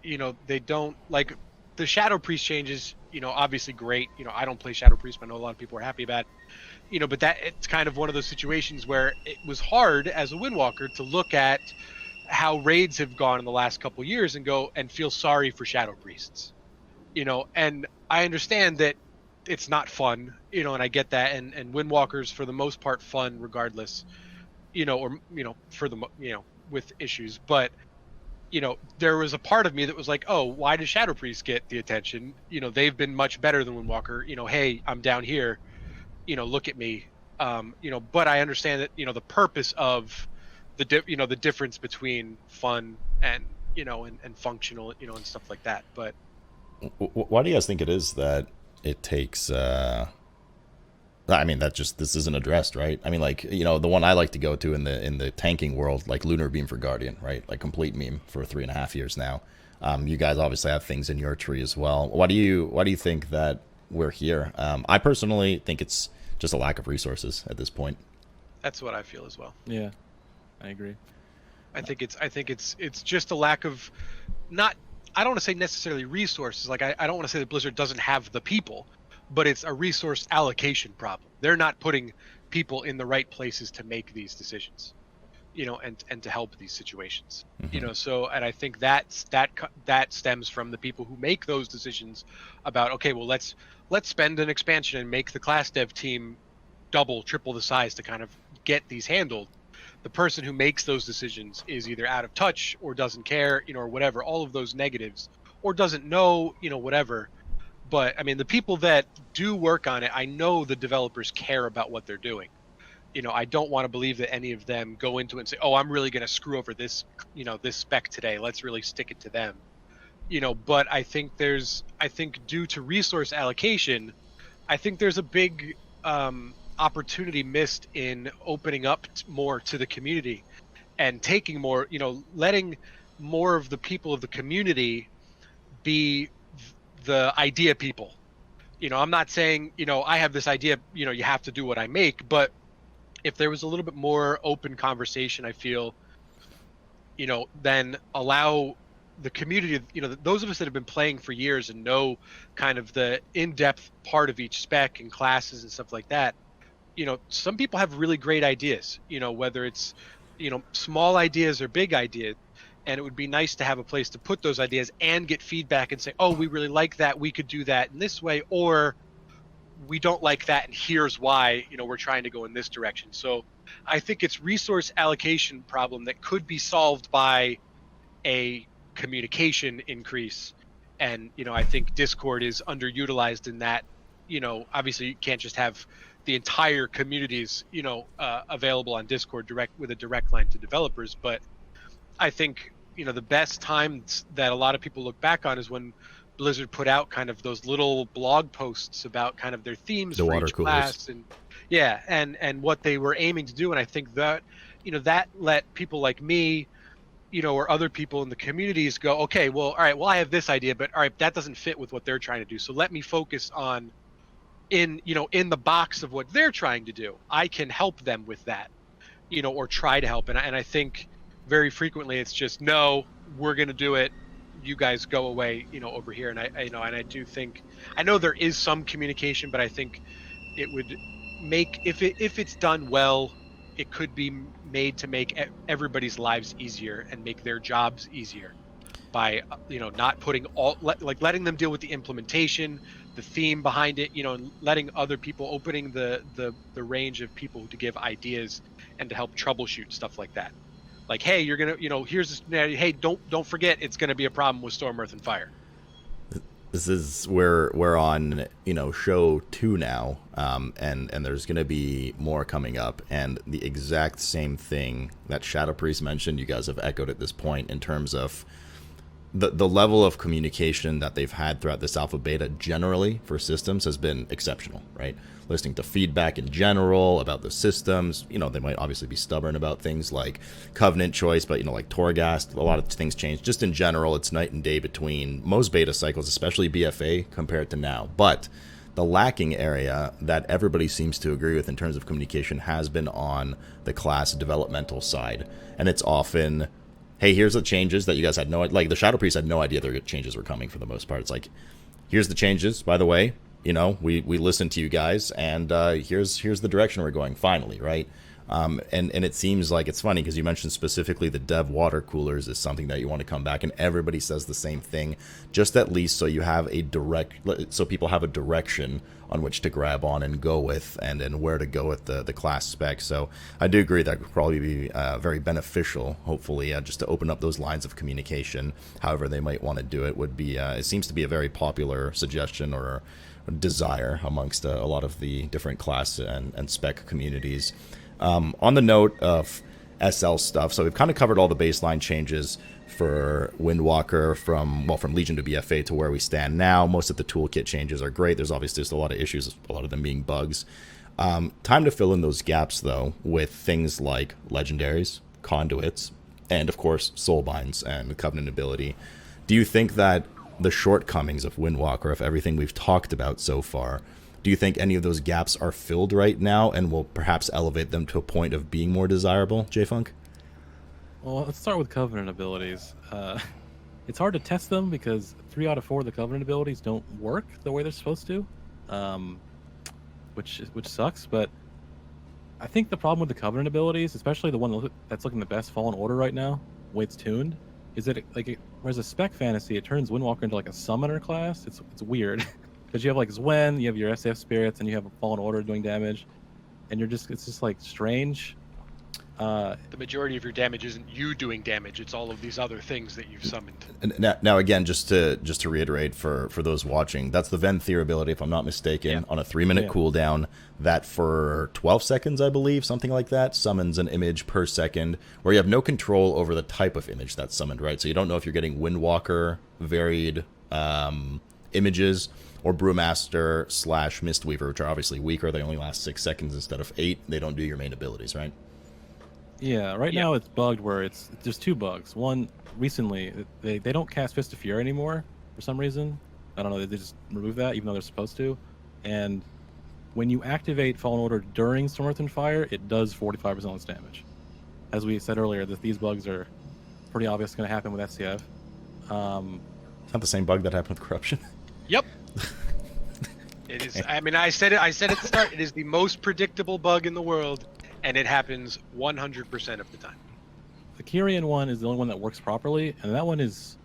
they don't, like, the Shadow Priest changes, obviously great. I don't play Shadow Priest, but I know a lot of people are happy about it. But that it's kind of one of those situations where it was hard as a Windwalker to look at how raids have gone in the last couple of years and go and feel sorry for Shadow Priests, and I understand that it's not fun, and I get that, and Windwalkers for the most part fun regardless, or for the with issues, but there was a part of me that was like, oh, why does Shadow Priest get the attention? They've been much better than Windwalker. Hey, I'm down here, look at me, but I understand that the purpose of the difference between fun and and functional, and stuff like that. But why do you guys think it is that it takes this isn't addressed, right? I mean, like, the one I like to go to in the tanking world, like Lunar Beam for Guardian, right? Like complete meme for 3.5 years now. You guys obviously have things in your tree as well. Why do you think that we're here? I personally think it's just a lack of resources at this point. that's what I feel as well. Yeah, I agree. I think it's just a lack of, not, I don't want to say necessarily resources. Like, I don't want to say that Blizzard doesn't have the people, but it's a resource allocation problem. They're not putting people in the right places to make these decisions, and to help these situations. Mm-hmm. So, and I think that stems from the people who make those decisions about, okay, well, let's spend an expansion and make the class dev team double, triple the size to kind of get these handled. The person who makes those decisions is either out of touch or doesn't care, or whatever, all of those negatives, or doesn't know, whatever. But I mean, the people that do work on it, I know the developers care about what they're doing. I don't want to believe that any of them go into it and say, oh, I'm really going to screw over this, this spec today. Let's really stick it to them. but I think due to resource allocation, I think there's a big opportunity missed in opening up more to the community and taking more, letting more of the people of the community be the idea people. I'm not saying, I have this idea, you have to do what I make, but if there was a little bit more open conversation, I feel, then allow the community, those of us that have been playing for years and know kind of the in-depth part of each spec and classes and stuff like that. Some people have really great ideas, whether it's, small ideas or big ideas. And it would be nice to have a place to put those ideas and get feedback and say, oh, we really like that. We could do that in this way, or we don't like that. And here's why, we're trying to go in this direction. So I think it's resource allocation problem that could be solved by a communication increase. And, I think Discord is underutilized in that. Obviously you can't just have the entire communities, available on Discord with a direct line to developers. But I think, the best times that a lot of people look back on is when Blizzard put out kind of those little blog posts about kind of their themes for each class and what they were aiming to do. And I think that, that let people like me, or other people in the communities go, okay, well, all right, well, I have this idea, but all right, that doesn't fit with what they're trying to do. So let me focus on in the box of what they're trying to do. I can help them with that, or try to help. And I think very frequently it's just, no, we're going to do it. You guys go away, over here. And I do think, I know there is some communication, but I think it would make, if it's done well, it could be made to make everybody's lives easier and make their jobs easier by, not putting letting them deal with the implementation, the theme behind it, and letting other people, opening the range of people to give ideas and to help troubleshoot stuff like that. Like, hey, you're gonna, here's this. Hey, don't forget, it's gonna be a problem with Storm, Earth, and Fire. This is where we're on, show 2 now, and there's gonna be more coming up, and the exact same thing that Shadow Priest mentioned, you guys have echoed at this point in terms of the level of communication that they've had throughout this alpha beta generally for systems has been exceptional, right? Listening to feedback in general about the systems, they might obviously be stubborn about things like Covenant choice, but like Torghast, a lot of things change. Just in general, it's night and day between most beta cycles, especially BFA, compared to now. But the lacking area that everybody seems to agree with in terms of communication has been on the class developmental side, and it's often, hey, here's the changes that you guys had like the Shadow Priest had no idea their changes were coming for the most part. It's like, here's the changes, by the way, we listened to you guys, and here's the direction we're going finally, right? And it seems like it's funny because you mentioned specifically the dev water coolers is something that you want to come back, and everybody says the same thing, just at least so you have so people have a direction on which to grab on and go with, and where to go with the class spec. So I do agree that could probably be very beneficial, hopefully, just to open up those lines of communication. However they might want to do it would be, it seems to be a very popular suggestion or desire amongst a lot of the different class and spec communities. On the note of SL stuff, so we've kind of covered all the baseline changes for Windwalker from Legion to BFA to where we stand now. Most of the toolkit changes are great. There's obviously just a lot of issues, a lot of them being bugs. Time to fill in those gaps, though, with things like Legendaries, Conduits, and, of course, Soulbinds and the Covenant ability. Do you think that the shortcomings of Windwalker, of everything we've talked about so far, do you think any of those gaps are filled right now and will perhaps elevate them to a point of being more desirable, JFunk? Well, let's start with Covenant abilities. It's hard to test them because 3 out of 4 of the Covenant abilities don't work the way they're supposed to, which sucks. But I think the problem with the Covenant abilities, especially the one that's looking the best, Fallen Order right now, the way it's tuned, is that whereas a spec fantasy, it turns Windwalker into like a summoner class. It's weird. Because you have like Zwen, you have your SF spirits, and you have a Fallen Order doing damage, and it's just like strange. The majority of your damage isn't you doing damage; it's all of these other things that you've summoned. And now again, just to reiterate for those watching, that's the Venthyr ability, if I'm not mistaken, on a 3-minute cooldown. That for 12 seconds, I believe, something like that, summons an image per second, where you have no control over the type of image that's summoned, right? So you don't know if you're getting Windwalker varied images or Brewmaster / Mistweaver, which are obviously weaker. They only last 6 seconds instead of 8. They don't do your main abilities, right? Yeah, right now it's bugged where there's 2 bugs. One, recently, they don't cast Fist of Fury anymore for some reason. I don't know, they just removed that even though they're supposed to. And when you activate Fallen Order during Storm, Earth, and Fire, it does 45% less damage. As we said earlier, that these bugs are pretty obvious going to happen with SCF. It's not the same bug that happened with Corruption. Yep. It is. I mean, I said at the start, it is the most predictable bug in the world, and it happens 100% of the time. The Kyrian one is the only one that works properly, and that one is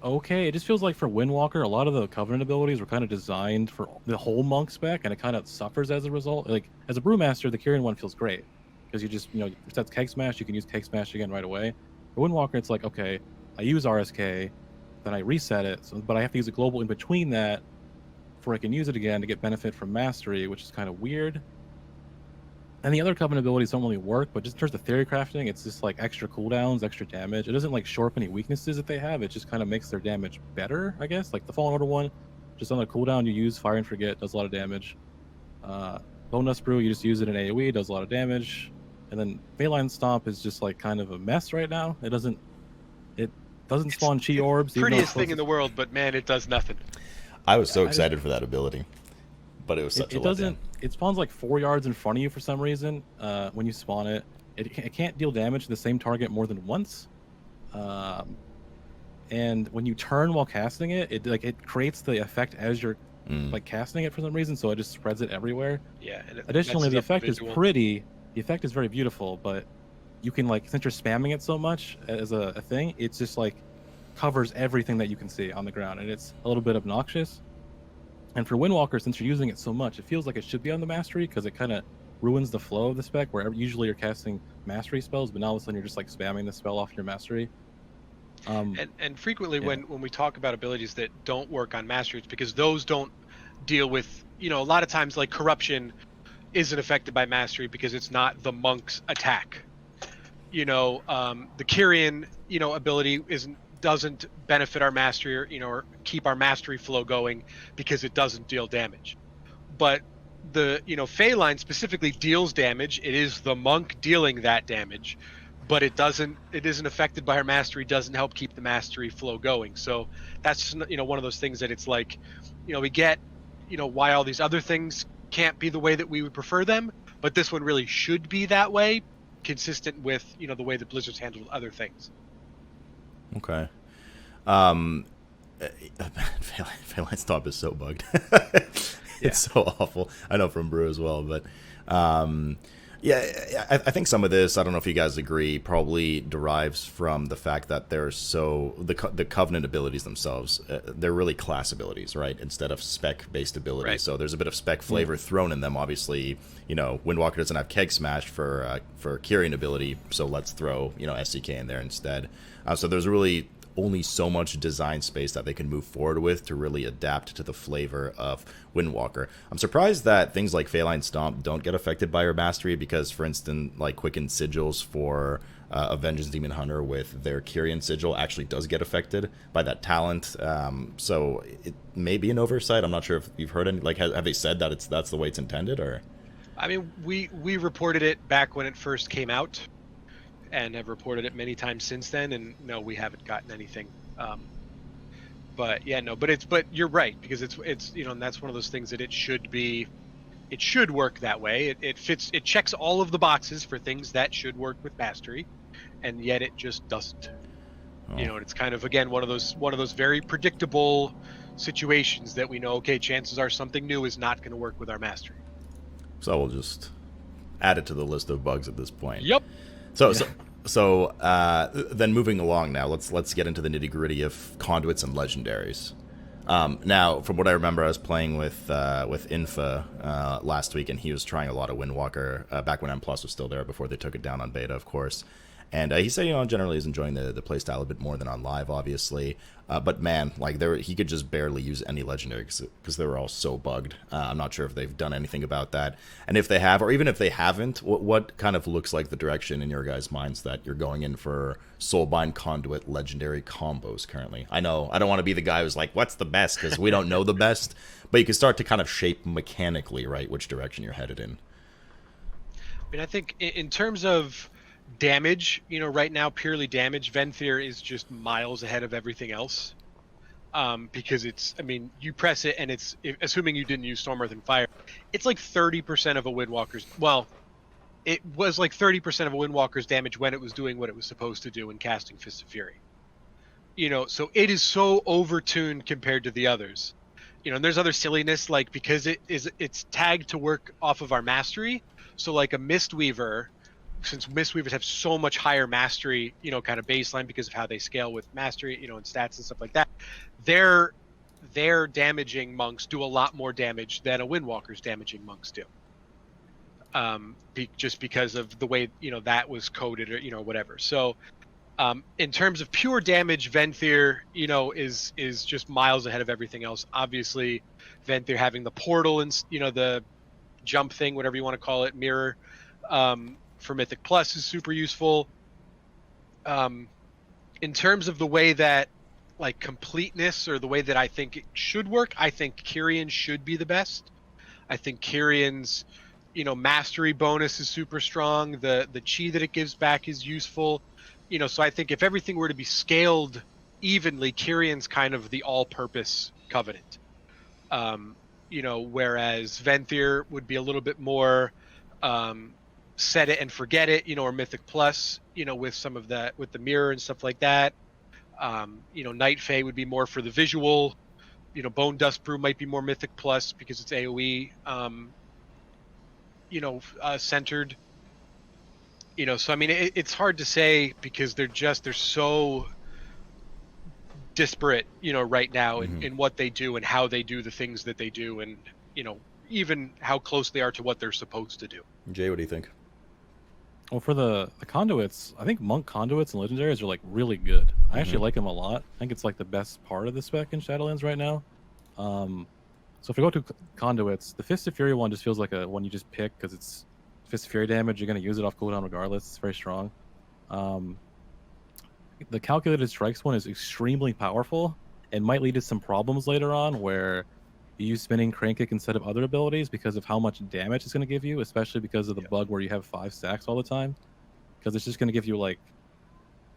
okay. It just feels like for Windwalker, a lot of the Covenant abilities were kind of designed for the whole monk spec, and it kind of suffers as a result. Like, as a Brewmaster, the Kyrian one feels great, because you just, if that's Keg Smash, you can use Keg Smash again right away. For Windwalker, it's like, okay, I use RSK, then I reset it, but I have to use a global in between that before I can use it again to get benefit from Mastery, which is kind of weird. And the other Covenant abilities don't really work, but just in terms of theory crafting, it's just like extra cooldowns, extra damage. It doesn't like shore up any weaknesses that they have. It just kind of makes their damage better, I guess. Like the Fallen Order one, just on the cooldown, you use Fire and Forget, does a lot of damage. Bone Dust Brew, you just use it in AoE, does a lot of damage. And then Phalanx Stomp is just like kind of a mess right now. It doesn't spawn Chi Orbs. Prettiest thing in the world, but man, it does nothing. I was so excited for that ability, but it was such a letdown. It spawns like 4 yards in front of you for some reason. When you spawn it, it can't deal damage to the same target more than once. And when you turn while casting it, it creates the effect as you're like casting it for some reason, so it just spreads it everywhere. Yeah. And additionally, the effect is pretty. The effect is very beautiful, but you can since you're spamming it so much as a thing, it's just like covers everything that you can see on the ground, and it's a little bit obnoxious. And for Windwalker, since you're using it so much, it feels like it should be on the Mastery, because it kind of ruins the flow of the spec, where usually you're casting Mastery spells, but now all of a sudden you're just like spamming the spell off your Mastery. And frequently when we talk about abilities that don't work on Mastery, it's because those don't deal with, a lot of times like Corruption isn't affected by Mastery because it's not the monk's attack. The Kyrian, ability doesn't benefit our Mastery or keep our Mastery flow going because it doesn't deal damage. But the Phalanx specifically deals damage. It is the monk dealing that damage, but it isn't affected by our Mastery, doesn't help keep the Mastery flow going. So that's one of those things that it's like, we get why all these other things can't be the way that we would prefer them, but this one really should be that way, consistent with the way that Blizzard's handled other things. Okay. Phalanx Stomp is so bugged. It's so awful. I know from Brew as well, but I think some of this, I don't know if you guys agree, probably derives from the fact that they're the Covenant abilities themselves, they're really class abilities, right? Instead of spec-based abilities. Right. So there's a bit of spec flavor thrown in them. Obviously, Windwalker doesn't have Keg Smash for Kyrian ability, so let's throw, SCK in there instead. So there's really only so much design space that they can move forward with to really adapt to the flavor of Windwalker. I'm surprised that things like Phalanx Stomp don't get affected by her Mastery, because, for instance, like Quickened Sigils for a Vengeance Demon Hunter with their Kyrian Sigil actually does get affected by that talent. So it may be an oversight. I'm not sure if you've heard any, have they said that that's the way it's intended, or? I mean, we reported it back when it first came out, and have reported it many times since then, and no, we haven't gotten anything. But you're right, because it's and that's one of those things that it should work that way. It fits, it checks all of the boxes for things that should work with Mastery, and yet it just doesn't. And it's kind of, again, one of those very predictable situations that we know, okay, chances are something new is not going to work with our Mastery. So we'll just add it to the list of bugs at this point. Yep. So then moving along now, let's get into the nitty-gritty of conduits and legendaries. Now, from what I remember, I was playing with Infa last week, and he was trying a lot of Windwalker back when M Plus was still there before they took it down on beta, of course. And he said, generally he's enjoying the playstyle a bit more than on live, obviously. But man, like he could just barely use any legendary because they were all so bugged. I'm not sure if they've done anything about that, and if they have, or even if they haven't, what kind of looks like the direction in your guys' minds that you're going in for Soulbind Conduit legendary combos currently? I know I don't want to be the guy who's like, what's the best, because we don't know the best, but you can start to kind of shape mechanically, right, which direction you're headed in. I mean, I think in terms of damage, right now, purely damage, Venthyr is just miles ahead of everything else. Because you press it and it's, assuming you didn't use Storm, Earth, and Fire, it's like 30% of a Windwalker's, well, it was like 30% of a Windwalker's damage when it was doing what it was supposed to do and casting Fist of Fury. So it is so overtuned compared to the others. And there's other silliness, like, because it's tagged to work off of our mastery. So like a Mistweaver, since Mistweavers have so much higher mastery, kind of baseline because of how they scale with mastery, and stats and stuff like that, their damaging monks do a lot more damage than a Windwalker's damaging monks do. Just because of the way, that was coded or, whatever. So in terms of pure damage, Venthyr, is just miles ahead of everything else. Obviously, Venthyr having the portal and, the jump thing, whatever you want to call it, mirror, for Mythic Plus is super useful. In terms of the way that, like, completeness, or the way that I think it should work, I think Kyrian should be the best. I think Kyrian's, mastery bonus is super strong. The chi that it gives back is useful. So I think if everything were to be scaled evenly, Kyrian's kind of the all-purpose Covenant. Whereas Venthyr would be a little bit more set it and forget it, or Mythic Plus, with some of that, with the mirror and stuff like that. Night Fae would be more for the visual. Bone Dust Brew might be more Mythic Plus because it's AoE, centered. So I mean, it's hard to say because they're so disparate, right now in what they do and how they do the things that they do, and even how close they are to what they're supposed to do. Jay, what do you think? Well, for the conduits, I think monk conduits and legendaries are like really good. I actually like them a lot. I think it's like the best part of the spec in Shadowlands right now. So if we go to conduits, the Fist of Fury one just feels like a one you just pick because it's Fist of Fury damage. You're going to use it off cooldown regardless. It's very strong. The Calculated Strikes one is extremely powerful and might lead to some problems later on where you use Spinning Crank Kick instead of other abilities because of how much damage it's going to give you, especially because of the bug where you have 5 stacks all the time. Because it's just going to give you like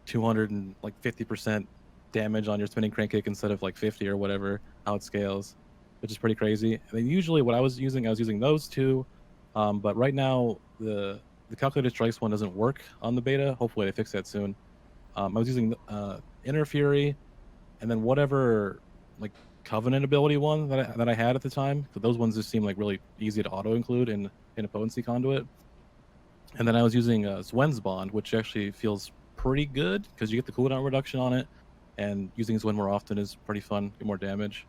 250% damage on your Spinning Crank Kick instead of like 50 or whatever, how it scales, which is pretty crazy. And then usually what I was using those two. But right now, the Calculated Strikes one doesn't work on the beta. Hopefully they fix that soon. I was using Inner Fury, and then whatever like Covenant ability one that I had at the time. So those ones just seem like really easy to auto include in a potency conduit. And then I was using Zwen's Bond, which actually feels pretty good because you get the cooldown reduction on it, and using Zwen more often is pretty fun, get more damage.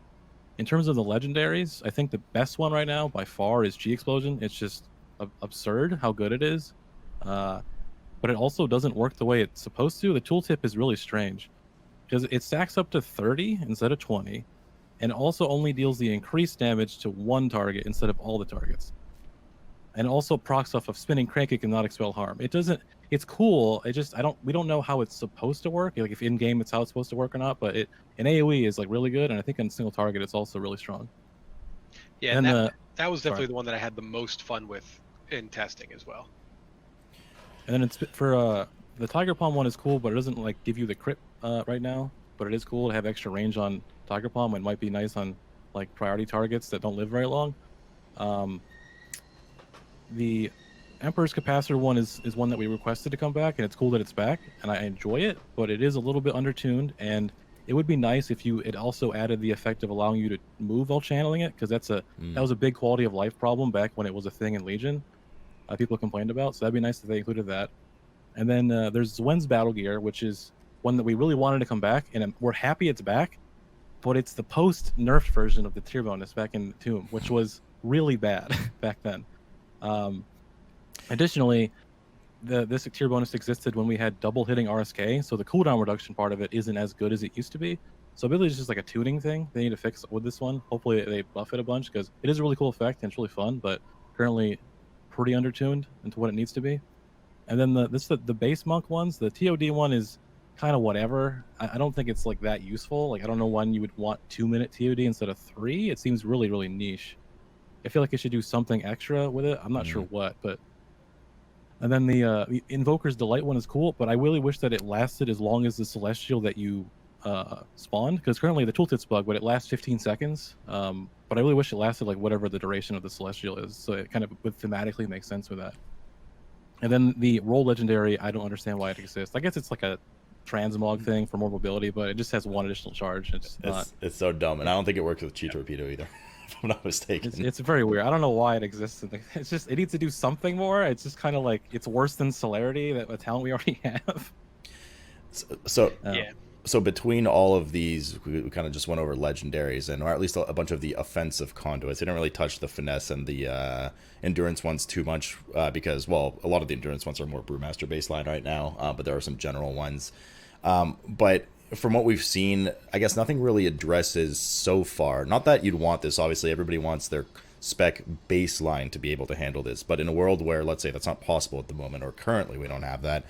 In terms of the legendaries, I think the best one right now by far is G Explosion. It's just absurd how good it is. But it also doesn't work the way it's supposed to. The tooltip is really strange because it stacks up to 30 instead of 20, and also only deals the increased damage to one target instead of all the targets. And also procs off of Spinning Crank Kick and not expel harm. It doesn't. It's cool. We don't know how it's supposed to work. Like if in game it's how it's supposed to work or not. But in AOE is like really good, and I think on single target it's also really strong. Yeah, and that was definitely the one that I had the most fun with in testing as well. And then it's for the Tiger Palm one is cool, but it doesn't like give you the crit right now. But it is cool to have extra range on Tiger Palm. It might be nice on like priority targets that don't live very long. The Emperor's Capacitor one is one that we requested to come back, and it's cool that it's back, and I enjoy it, but it is a little bit undertuned, and it would be nice if it also added the effect of allowing you to move while channeling it, because that was a big quality of life problem back when it was a thing in Legion. People complained about, so that'd be nice if they included that. And then there's Zwen's Battle Gear, which is one that we really wanted to come back, and we're happy it's back, but it's the post-nerfed version of the tier bonus back in Tomb, which was really bad back then. Additionally, this tier bonus existed when we had double hitting RSK, so the cooldown reduction part of it isn't as good as it used to be. So I believe it's just like a tuning thing they need to fix with this one. Hopefully they buff it a bunch, because it is a really cool effect and it's really fun, but currently pretty undertuned into what it needs to be. And then the base monk ones, the TOD one is kind of whatever. I don't think it's like that useful. Like, I don't know when you would want 2-minute TOD instead of 3. It seems really, really niche. I feel like it should do something extra with it. I'm not sure what, but. And then the Invoker's Delight one is cool, but I really wish that it lasted as long as the Celestial that you spawned, because currently the tooltip's bug, but it lasts 15 seconds. But I really wish it lasted like whatever the duration of the Celestial is, so it kind of would thematically make sense with that. And then the Roll Legendary, I don't understand why it exists. I guess it's like a transmog thing for more mobility, but it just has 1 additional charge. It's so dumb, and I don't think it works with Chi Torpedo either. If I'm not mistaken. It's very weird. I don't know why it exists. It's just, it needs to do something more. It's just kind of like, it's worse than Celerity, that a talent we already have. So between all of these, we kind of just went over Legendaries, or at least a bunch of the offensive conduits. They didn't really touch the finesse and the endurance ones too much, because, well, a lot of the endurance ones are more Brewmaster baseline right now, but there are some general ones. But from what we've seen, I guess nothing really addresses so far. Not that you'd want this. Obviously, everybody wants their spec baseline to be able to handle this. But in a world where, let's say, that's not possible at the moment, or currently we don't have that,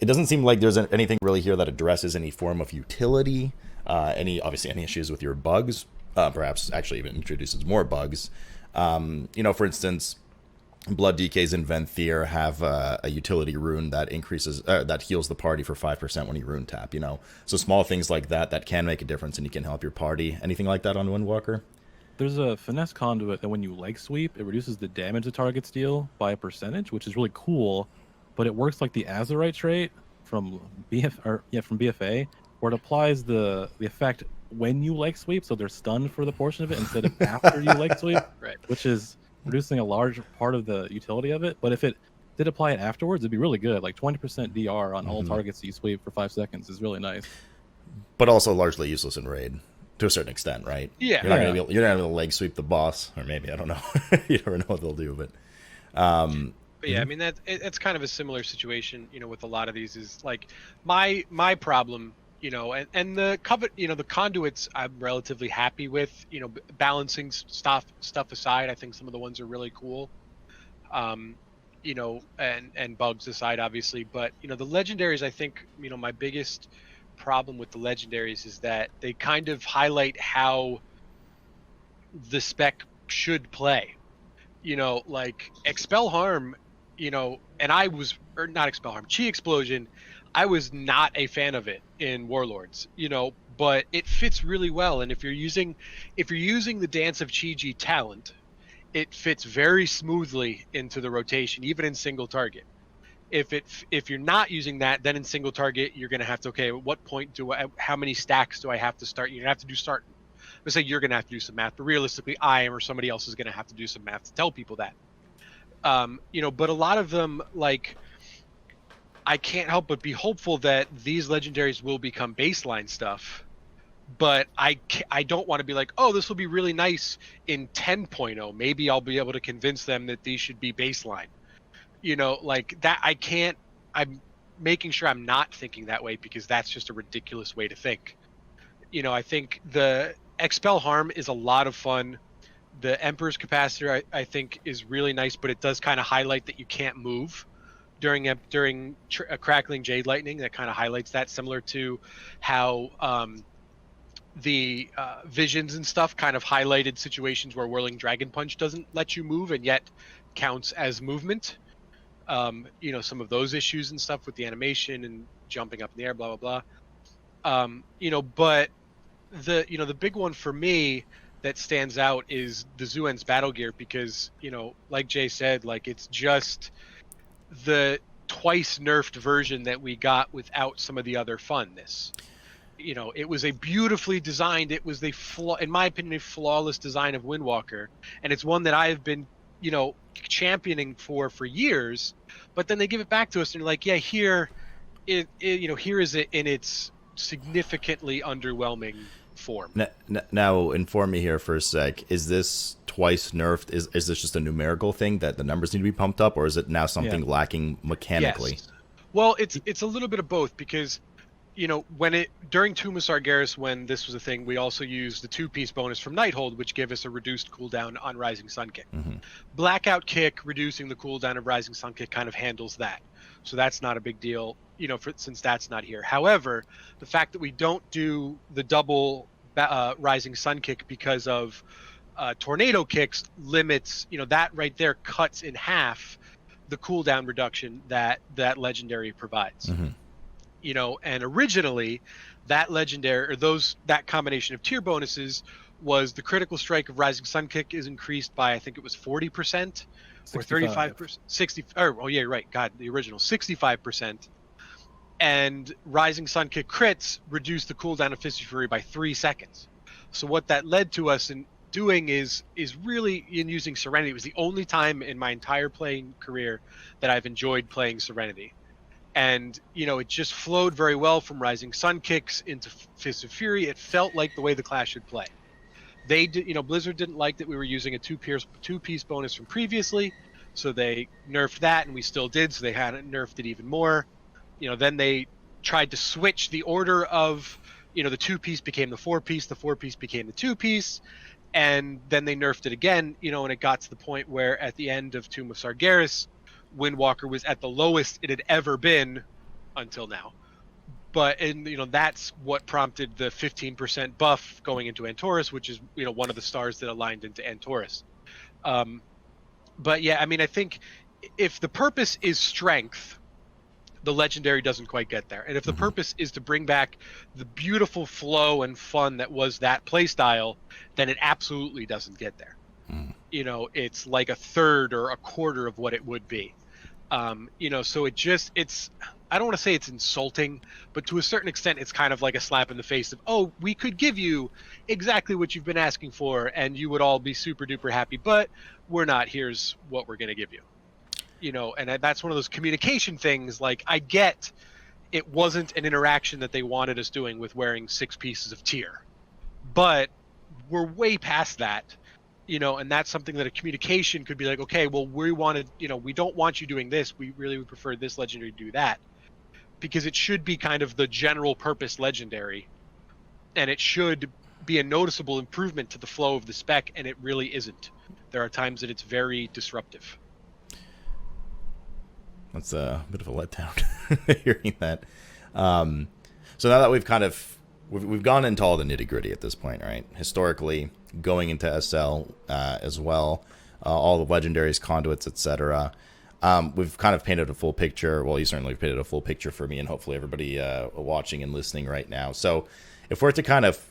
it doesn't seem like there's anything really here that addresses any form of utility, any issues with your bugs, perhaps actually even introduces more bugs. For instance, Blood DKs and Venthyr have a utility rune that increases that heals the party for 5% when you rune tap. So small things like that can make a difference, and you can help your party. Anything like that on Windwalker? There's a finesse conduit that when you leg sweep, it reduces the damage the targets deal by a percentage, which is really cool. But it works like the Azurite trait from BFA, where it applies the effect when you leg sweep, so they're stunned for the portion of it instead of after you leg sweep, right? Which is reducing a large part of the utility of it. But if it did apply it afterwards, it'd be really good. Like 20% DR on all targets you sweep for 5 seconds is really nice. But also largely useless in raid to a certain extent, right? Yeah. You're not gonna be able to leg sweep the boss, or maybe, I don't know. You never know what they'll do, but. But yeah, I mean, it's kind of a similar situation, with a lot of these. Is like my problem, and the the conduits I'm relatively happy with, balancing stuff aside. I think some of the ones are really cool, and bugs aside, obviously. But the legendaries, I think, my biggest problem with the legendaries is that they kind of highlight how the spec should play. Like Expel Harm, and I was, or not Expel Harm, Chi Explosion, I was not a fan of it in Warlords, but it fits really well. And if you're using the Dance of Chi-Ji talent, it fits very smoothly into the rotation, even in single target. If you're not using that, then in single target, you're going to have to, okay, at what point how many stacks do I have to start? You're going to have to do start. Let's say you're going to have to do some math, but realistically, I am, or somebody else is going to have to do some math to tell people that. But a lot of them, like, I can't help but be hopeful that these legendaries will become baseline stuff. But I don't want to be like, oh, this will be really nice in 10.0. Maybe I'll be able to convince them that these should be baseline. Like that, I can't. I'm making sure I'm not thinking that way, because that's just a ridiculous way to think. I think the Expel Harm is a lot of fun. The Emperor's Capacitor, I think, is really nice, but it does kind of highlight that you can't move during a Crackling Jade Lightning. That kind of highlights that, similar to how the Visions and stuff kind of highlighted situations where Whirling Dragon Punch doesn't let you move and yet counts as movement. Some of those issues and stuff with the animation and jumping up in the air, blah, blah, blah. But the big one for me that stands out is the Zuen's battle gear, because, like Jay said, like, it's just the twice nerfed version that we got without some of the other funness. It was a beautifully designed, it was in my opinion, a flawless design of Windwalker, and it's one that I have been, championing for years. But then they give it back to us and you're like, yeah, here is it in its significantly underwhelming form. Now, inform me here for a sec. Is this twice nerfed? Is this just a numerical thing that the numbers need to be pumped up, or is it now something lacking mechanically? Yes. Well, it's a little bit of both, because during Tomb of Sargeras, when this was a thing, we also used the 2-piece bonus from Nighthold, which gave us a reduced cooldown on Rising Sun Kick. Mm-hmm. Blackout Kick, reducing the cooldown of Rising Sun Kick, kind of handles that. So that's not a big deal, since that's not here. However, the fact that we don't do the double Rising Sun Kick because of Tornado Kicks limits, that right there cuts in half the cooldown reduction that legendary provides. Mm-hmm. And originally that legendary, or that combination of tier bonuses, was the critical strike of Rising Sun Kick is increased by, I think it was 40% or 35%, 60. Oh yeah, you're right. God, the original 65%. And Rising Sun Kick crits reduced the cooldown of Fist of Fury by 3 seconds. So what that led to us in doing is really in using Serenity. It was the only time in my entire playing career that I've enjoyed playing Serenity. And, it just flowed very well from Rising Sun Kicks into Fist of Fury. It felt like the way the class should play. They did, Blizzard didn't like that we were using a two-piece bonus from previously, so they nerfed that, and we still did, so they hadn't nerfed it even more. Then they tried to switch the order of, the 2-piece became the 4-piece, the 4-piece became the 2-piece, and then they nerfed it again, and it got to the point where at the end of Tomb of Sargeras, Windwalker was at the lowest it had ever been until now. But that's what prompted the 15% buff going into Antorus, which is one of the stars that aligned into Antorus. But yeah, I think if the purpose is strength, the legendary doesn't quite get there. And if the purpose is to bring back the beautiful flow and fun that was that playstyle, then it absolutely doesn't get there. It's like a third or a quarter of what it would be. So it's I don't want to say it's insulting, but to a certain extent it's kind of like a slap in the face of, oh, we could give you exactly what you've been asking for and you would all be super duper happy, but we're not. Here's what we're going to give you. And that's one of those communication things. Like, I get it wasn't an interaction that they wanted us doing with wearing 6 pieces of tier, but we're way past that. And that's something that a communication could be like, okay, well, we wanted, we don't want you doing this. We really would prefer this legendary to do that, because it should be kind of the general purpose legendary, and it should be a noticeable improvement to the flow of the spec, and it really isn't. There are times that it's very disruptive. That's a bit of a letdown hearing that. So now that we've gone into all the nitty gritty at this point, right? Historically, going into SL as well, all the legendaries, conduits, etc. We've kind of painted a full picture. Well, you certainly painted a full picture for me, and hopefully everybody watching and listening right now. So, if we're to kind of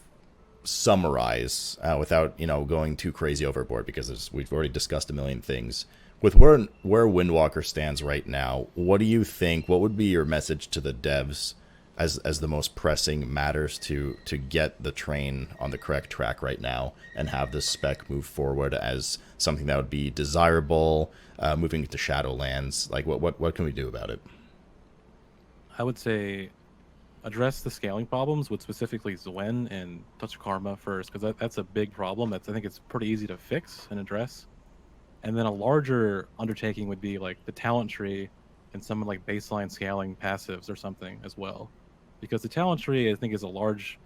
summarize without going too crazy overboard, because we've already discussed a million things. With where Windwalker stands right now, what do you think? What would be your message to the devs as the most pressing matters to get the train on the correct track right now and have the spec move forward as something that would be desirable, moving into Shadowlands? Like, what can we do about it? I would say address the scaling problems with specifically Zwen and Touch of Karma first, because that's a big problem. I think it's pretty easy to fix and address. And then a larger undertaking would be like the talent tree and some like baseline scaling passives or something as well. Because the talent tree, I think, is a large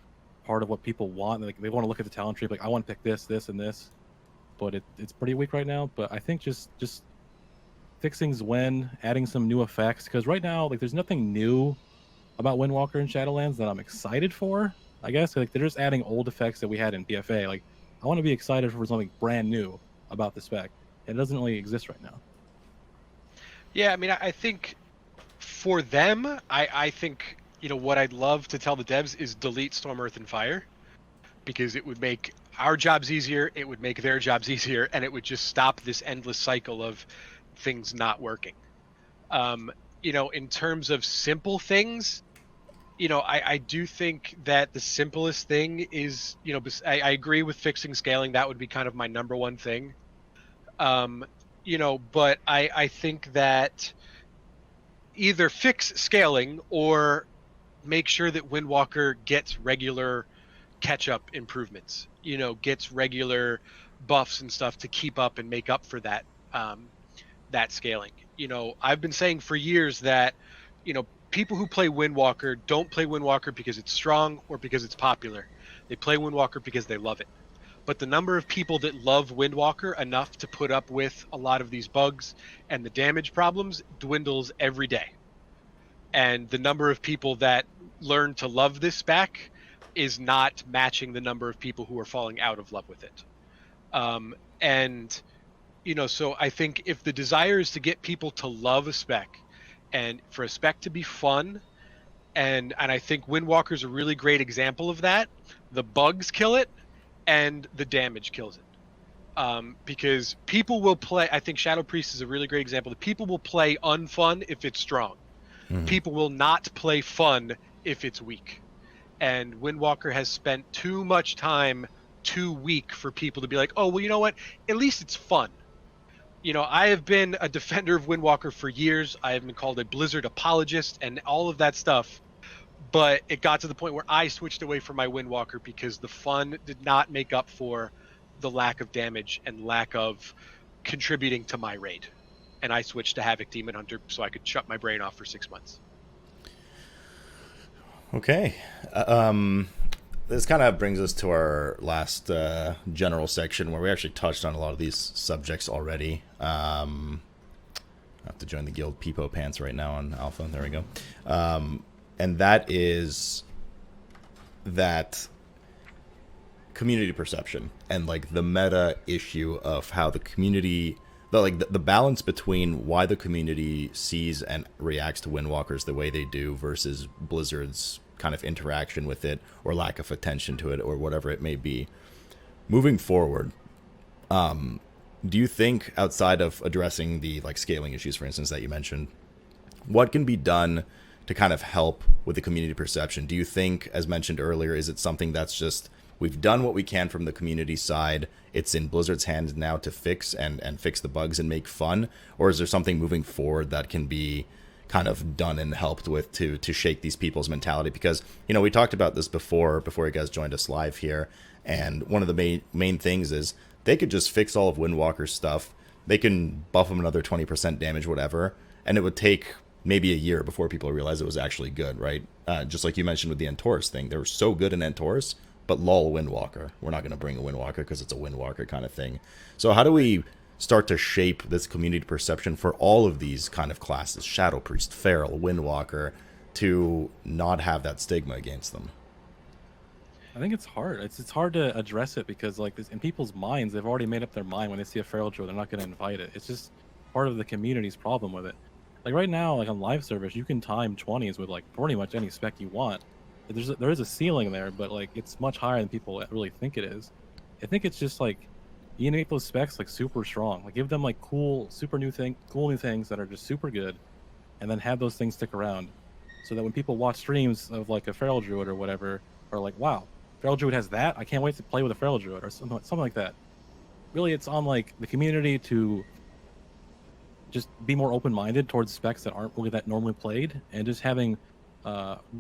part of what people want. Like, they want to look at the talent tree like, I want to pick this, this, and this. But it's pretty weak right now. But I think just fixing Zwen, adding some new effects. Because right now, like, there's nothing new about Windwalker and Shadowlands that I'm excited for, I guess. Like, they're just adding old effects that we had in PFA. Like, I want to be excited for something brand new about the spec. It doesn't really exist right now. Yeah, I think for them, I think, what I'd love to tell the devs is delete Storm, Earth, and Fire, because it would make our jobs easier, it would make their jobs easier, and it would just stop this endless cycle of things not working. In terms of simple things, I do think that the simplest thing is, I agree with fixing scaling. That would be kind of my number one thing. But I think that either fix scaling or make sure that Windwalker gets regular catch-up improvements. Gets regular buffs and stuff to keep up and make up for that that scaling. I've been saying for years that people who play Windwalker don't play Windwalker because it's strong or because it's popular. They play Windwalker because they love it. But the number of people that love Windwalker enough to put up with a lot of these bugs and the damage problems dwindles every day. And the number of people that learn to love this spec is not matching the number of people who are falling out of love with it. So I think if the desire is to get people to love a spec and for a spec to be fun, and I think Windwalker is a really great example of that, the bugs kill it and the damage kills it. Because people will play, I think Shadow Priest is a really great example. The people will play unfun if it's strong. Mm-hmm. People will not play fun if it's weak. And Windwalker has spent too much time too weak for people to be like, oh, well, you know what? At least it's fun. I have been a defender of Windwalker for years. I have been called a Blizzard apologist and all of that stuff. But it got to the point where I switched away from my Windwalker because the fun did not make up for the lack of damage and lack of contributing to my raid. And I switched to Havoc Demon Hunter so I could shut my brain off for 6 months. Okay. This kind of brings us to our last general section where we actually touched on a lot of these subjects already. I have to join the guild Peepo Pants right now on Alpha. There we go. And that is that community perception and like the meta issue of how the community, the balance between why the community sees and reacts to Windwalkers the way they do versus Blizzard's kind of interaction with it or lack of attention to it or whatever it may be. Moving forward, do you think outside of addressing the scaling issues, for instance, that you mentioned, what can be done to kind of help with the community perception? Do you think, as mentioned earlier, is it something that's just we've done what we can from the community side, it's in Blizzard's hands now to fix and fix the bugs and make fun? Or is there something moving forward that can be kind of done and helped with to shake these people's mentality? Because, we talked about this before you guys joined us live here, and one of the main things is they could just fix all of Windwalker's stuff. They can buff them another 20% damage, whatever, and it would take maybe a year before people realize it was actually good, right? Just like you mentioned with the Antaurus thing. They were so good in Antaurus, but lol Windwalker. We're not going to bring a Windwalker because it's a Windwalker kind of thing. So how do we start to shape this community perception for all of these kind of classes, Shadow Priest, Feral, Windwalker, to not have that stigma against them? I think it's hard. It's hard to address it because in people's minds, they've already made up their mind when they see a Feral Druid, they're not going to invite it. It's just part of the community's problem with it. Right now, on live service, you can time 20s with pretty much any spec you want. There is a ceiling there, but it's much higher than people really think it is. I think it's just you make those specs super strong. Give them cool new things that are just super good, and then have those things stick around, so that when people watch streams of a Feral Druid or whatever, are wow, Feral Druid has that. I can't wait to play with a Feral Druid or something like that. Really, it's on the community to just be more open-minded towards specs that aren't really that normally played, and just having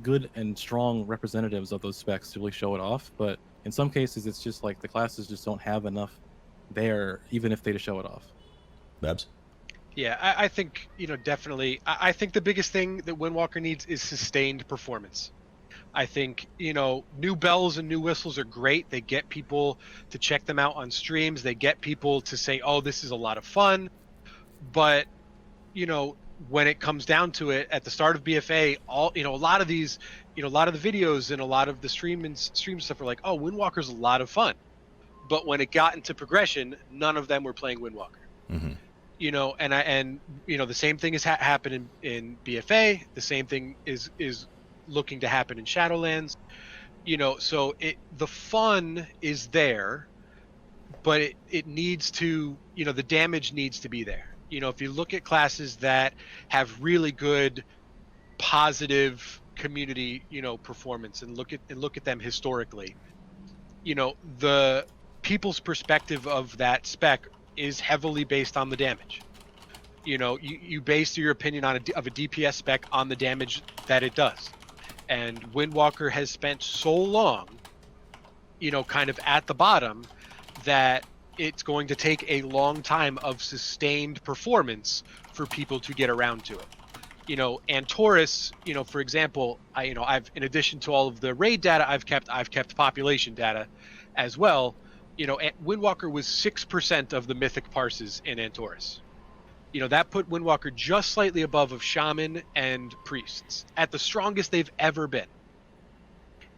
good and strong representatives of those specs to really show it off. But in some cases, it's just the classes just don't have enough there, even if they just show it off. Babs? Yeah, I think, definitely. I think the biggest thing that Windwalker needs is sustained performance. I think, new bells and new whistles are great. They get people to check them out on streams. They get people to say, oh, this is a lot of fun. But, when it comes down to it, at the start of BFA, a lot of these, a lot of the videos and a lot of the stream stuff are oh, Windwalker's a lot of fun. But when it got into progression, none of them were playing Windwalker. Mm-hmm. The same thing has happened in BFA. The same thing is looking to happen in Shadowlands. So the fun is there, but it needs to, the damage needs to be there. If you look at classes that have really good, positive community, performance, and look at them historically, the people's perspective of that spec is heavily based on the damage. You base your opinion of a DPS spec on the damage that it does. And Windwalker has spent so long kind of at the bottom, that it's going to take a long time of sustained performance for people to get around to it. Antorus, for example, I've, in addition to all of the raid data I've kept population data as well. Windwalker was 6% of the mythic parses in Antorus. That put Windwalker just slightly above of Shaman and Priests, at the strongest they've ever been.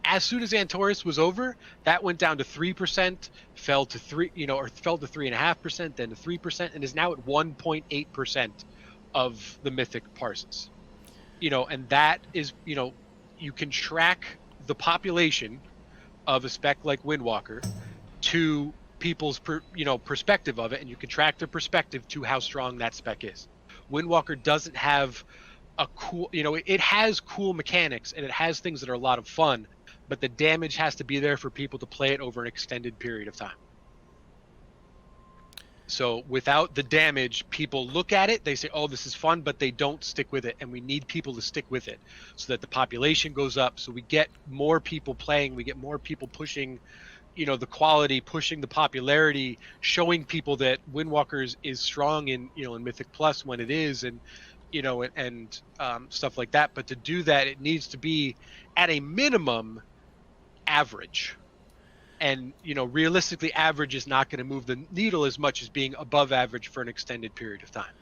As soon as Antorus was over, that went down to 3%, fell to 3.5%, then to 3%, and is now at 1.8% of the mythic parses. And that is, you can track the population of a spec like Windwalker to people's perspective of it, and you can track their perspective to how strong that spec is. Windwalker doesn't have a cool, it has cool mechanics and it has things that are a lot of fun, but the damage has to be there for people to play it over an extended period of time. So without the damage, people look at it, they say, oh, this is fun, but they don't stick with it. And we need people to stick with it so that the population goes up. So we get more people playing, we get more people pushing, the quality, pushing the popularity, showing people that Windwalkers is strong in Mythic Plus when it is, and stuff like that. But to do that, it needs to be at a minimum average. And, realistically, average is not going to move the needle as much as being above average for an extended period of time.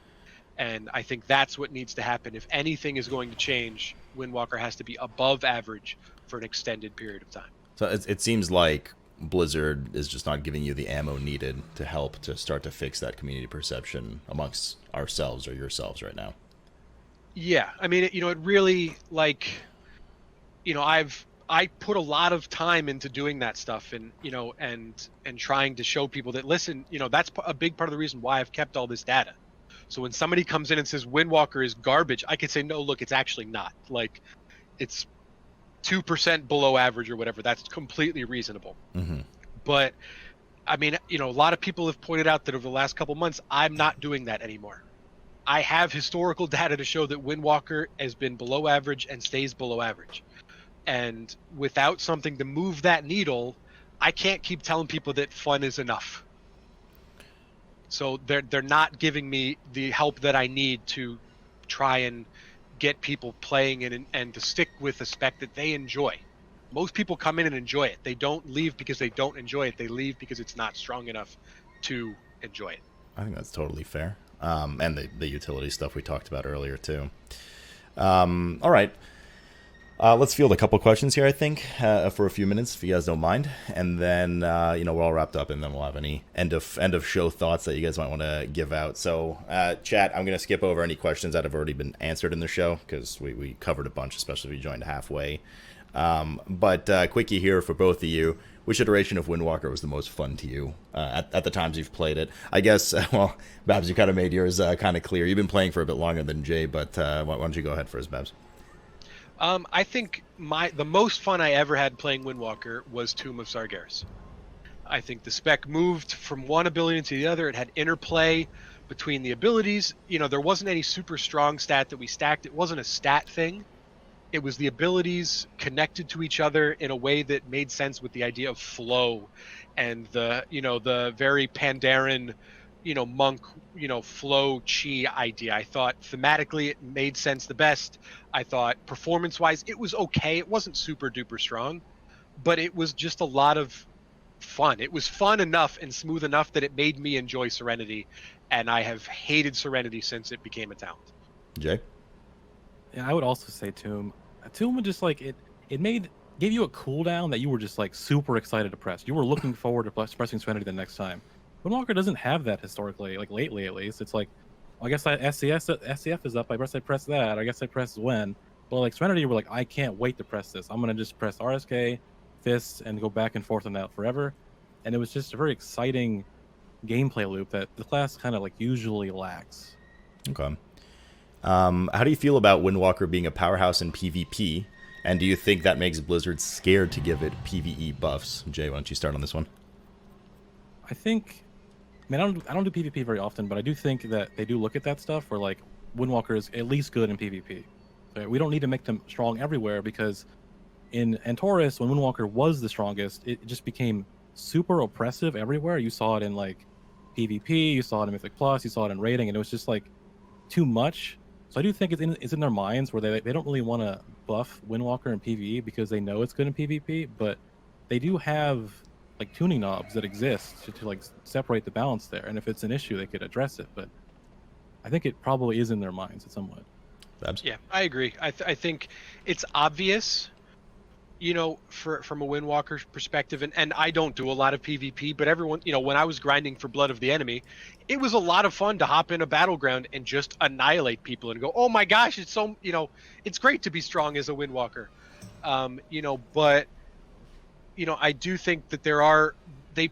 And I think that's what needs to happen. If anything is going to change, Windwalker has to be above average for an extended period of time. So it seems like Blizzard is just not giving you the ammo needed to help to start to fix that community perception amongst ourselves or yourselves right now. Yeah. I mean, it really, I put a lot of time into doing that stuff, and and trying to show people that, listen, that's a big part of the reason why I've kept all this data. So when somebody comes in and says Windwalker is garbage, I could say, no, look, it's actually not. It's 2% below average or whatever. That's completely reasonable. Mm-hmm. But I mean, a lot of people have pointed out that over the last couple months, I'm not doing that anymore. I have historical data to show that Windwalker has been below average and stays below average. And without something to move that needle, I can't keep telling people that fun is enough. So they're not giving me the help that I need to try and get people playing and to stick with a spec that they enjoy. Most people come in and enjoy it. They don't leave because they don't enjoy it. They leave because it's not strong enough to enjoy it. I think that's totally fair. And the utility stuff we talked about earlier too. All right. Let's field a couple questions here, I think, for a few minutes, if you guys don't mind, and then we're all wrapped up, and then we'll have any end of show thoughts that you guys might want to give out. So, chat, I'm going to skip over any questions that have already been answered in the show because we covered a bunch, especially if you joined halfway. But quickie here for both of you: which iteration of Windwalker was the most fun to you at the times you've played it? I guess, well, Babs, you kind of made yours kind of clear. You've been playing for a bit longer than Jay, but why don't you go ahead first, Babs? I think the most fun I ever had playing Windwalker was Tomb of Sargeras. I think the spec moved from one ability to the other. It had interplay between the abilities. There wasn't any super strong stat that we stacked. It wasn't a stat thing. It was the abilities connected to each other in a way that made sense with the idea of flow and the very Pandaren, monk, flow chi idea. I thought thematically it made sense the best. I thought performance-wise it was okay. It wasn't super duper strong, but it was just a lot of fun. It was fun enough and smooth enough that it made me enjoy Serenity, and I have hated Serenity since it became a talent. Jay? Yeah, I would also say Tomb. Tomb would just gave you a cooldown that you were just super excited to press. You were looking forward to pressing Serenity the next time. Windwalker doesn't have that historically, lately at least. It's I guess SCF is up. I guess I press that. I guess I press when. But Serenity, we're I can't wait to press this. I'm gonna just press RSK, fists, and go back and forth on that forever. And it was just a very exciting gameplay loop that the class kind of usually lacks. Okay. How do you feel about Windwalker being a powerhouse in PvP? And do you think that makes Blizzard scared to give it PvE buffs? Jay, why don't you start on this one? I think. I don't do PvP very often, but I do think that they do look at that stuff where Windwalker is at least good in PvP. We don't need to make them strong everywhere because in Taurus, when Windwalker was the strongest, it just became super oppressive everywhere. You saw it in like PvP, you saw it in Mythic Plus, you saw it in rating, and it was just like too much. So I do think it's in their minds where they don't really want to buff Windwalker in PvE because they know it's good in PvP, but they do have like tuning knobs that exist to like separate the balance there. And if it's an issue, they could address it. But I think it probably is in their minds somewhat. Yeah, I agree. I think it's obvious, you know, from a Windwalker perspective, and I don't do a lot of PvP, but everyone, you know, when I was grinding for Blood of the Enemy, it was a lot of fun to hop in a battleground and just annihilate people and go, oh my gosh, it's so, you know, it's great to be strong as a Windwalker, you know, but, you know, I do think that they,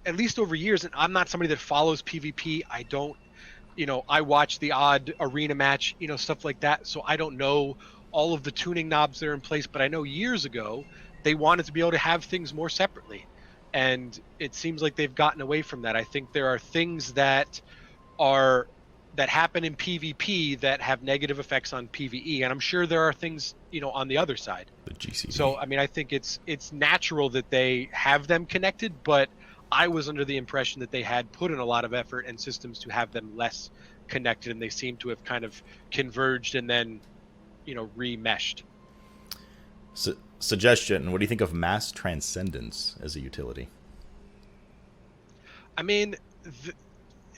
at least over years, and I'm not somebody that follows PvP, I don't, you know, I watch the odd arena match, you know, stuff like that, so I don't know all of the tuning knobs that are in place, but I know years ago they wanted to be able to have things more separately, and it seems like they've gotten away from that. I think there are things that happen in PvP that have negative effects on PvE, and I'm sure there are things, you know, on the other side. The GCD. So I mean, I think it's natural that they have them connected, but I was under the impression that they had put in a lot of effort and systems to have them less connected, and they seem to have kind of converged and then, you know, remeshed. Suggestion: what do you think of mass transcendence as a utility? I mean,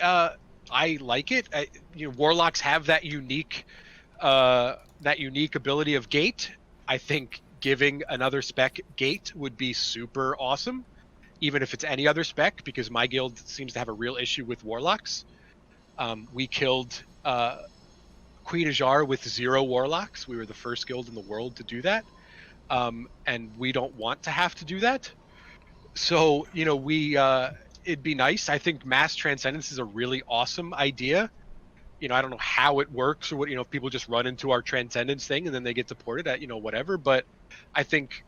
I like it. You know, warlocks have that unique ability of gate. I think giving another spec gate would be super awesome, even if it's any other spec, because my guild seems to have a real issue with warlocks. We killed Queen Ajar with 0 warlocks. We were the first guild in the world to do that, and we don't want to have to do that. So, you know, it'd be nice. I think mass transcendence is a really awesome idea. You know, I don't know how it works or what, you know, if people just run into our transcendence thing and then they get deported at, you know, whatever. But I think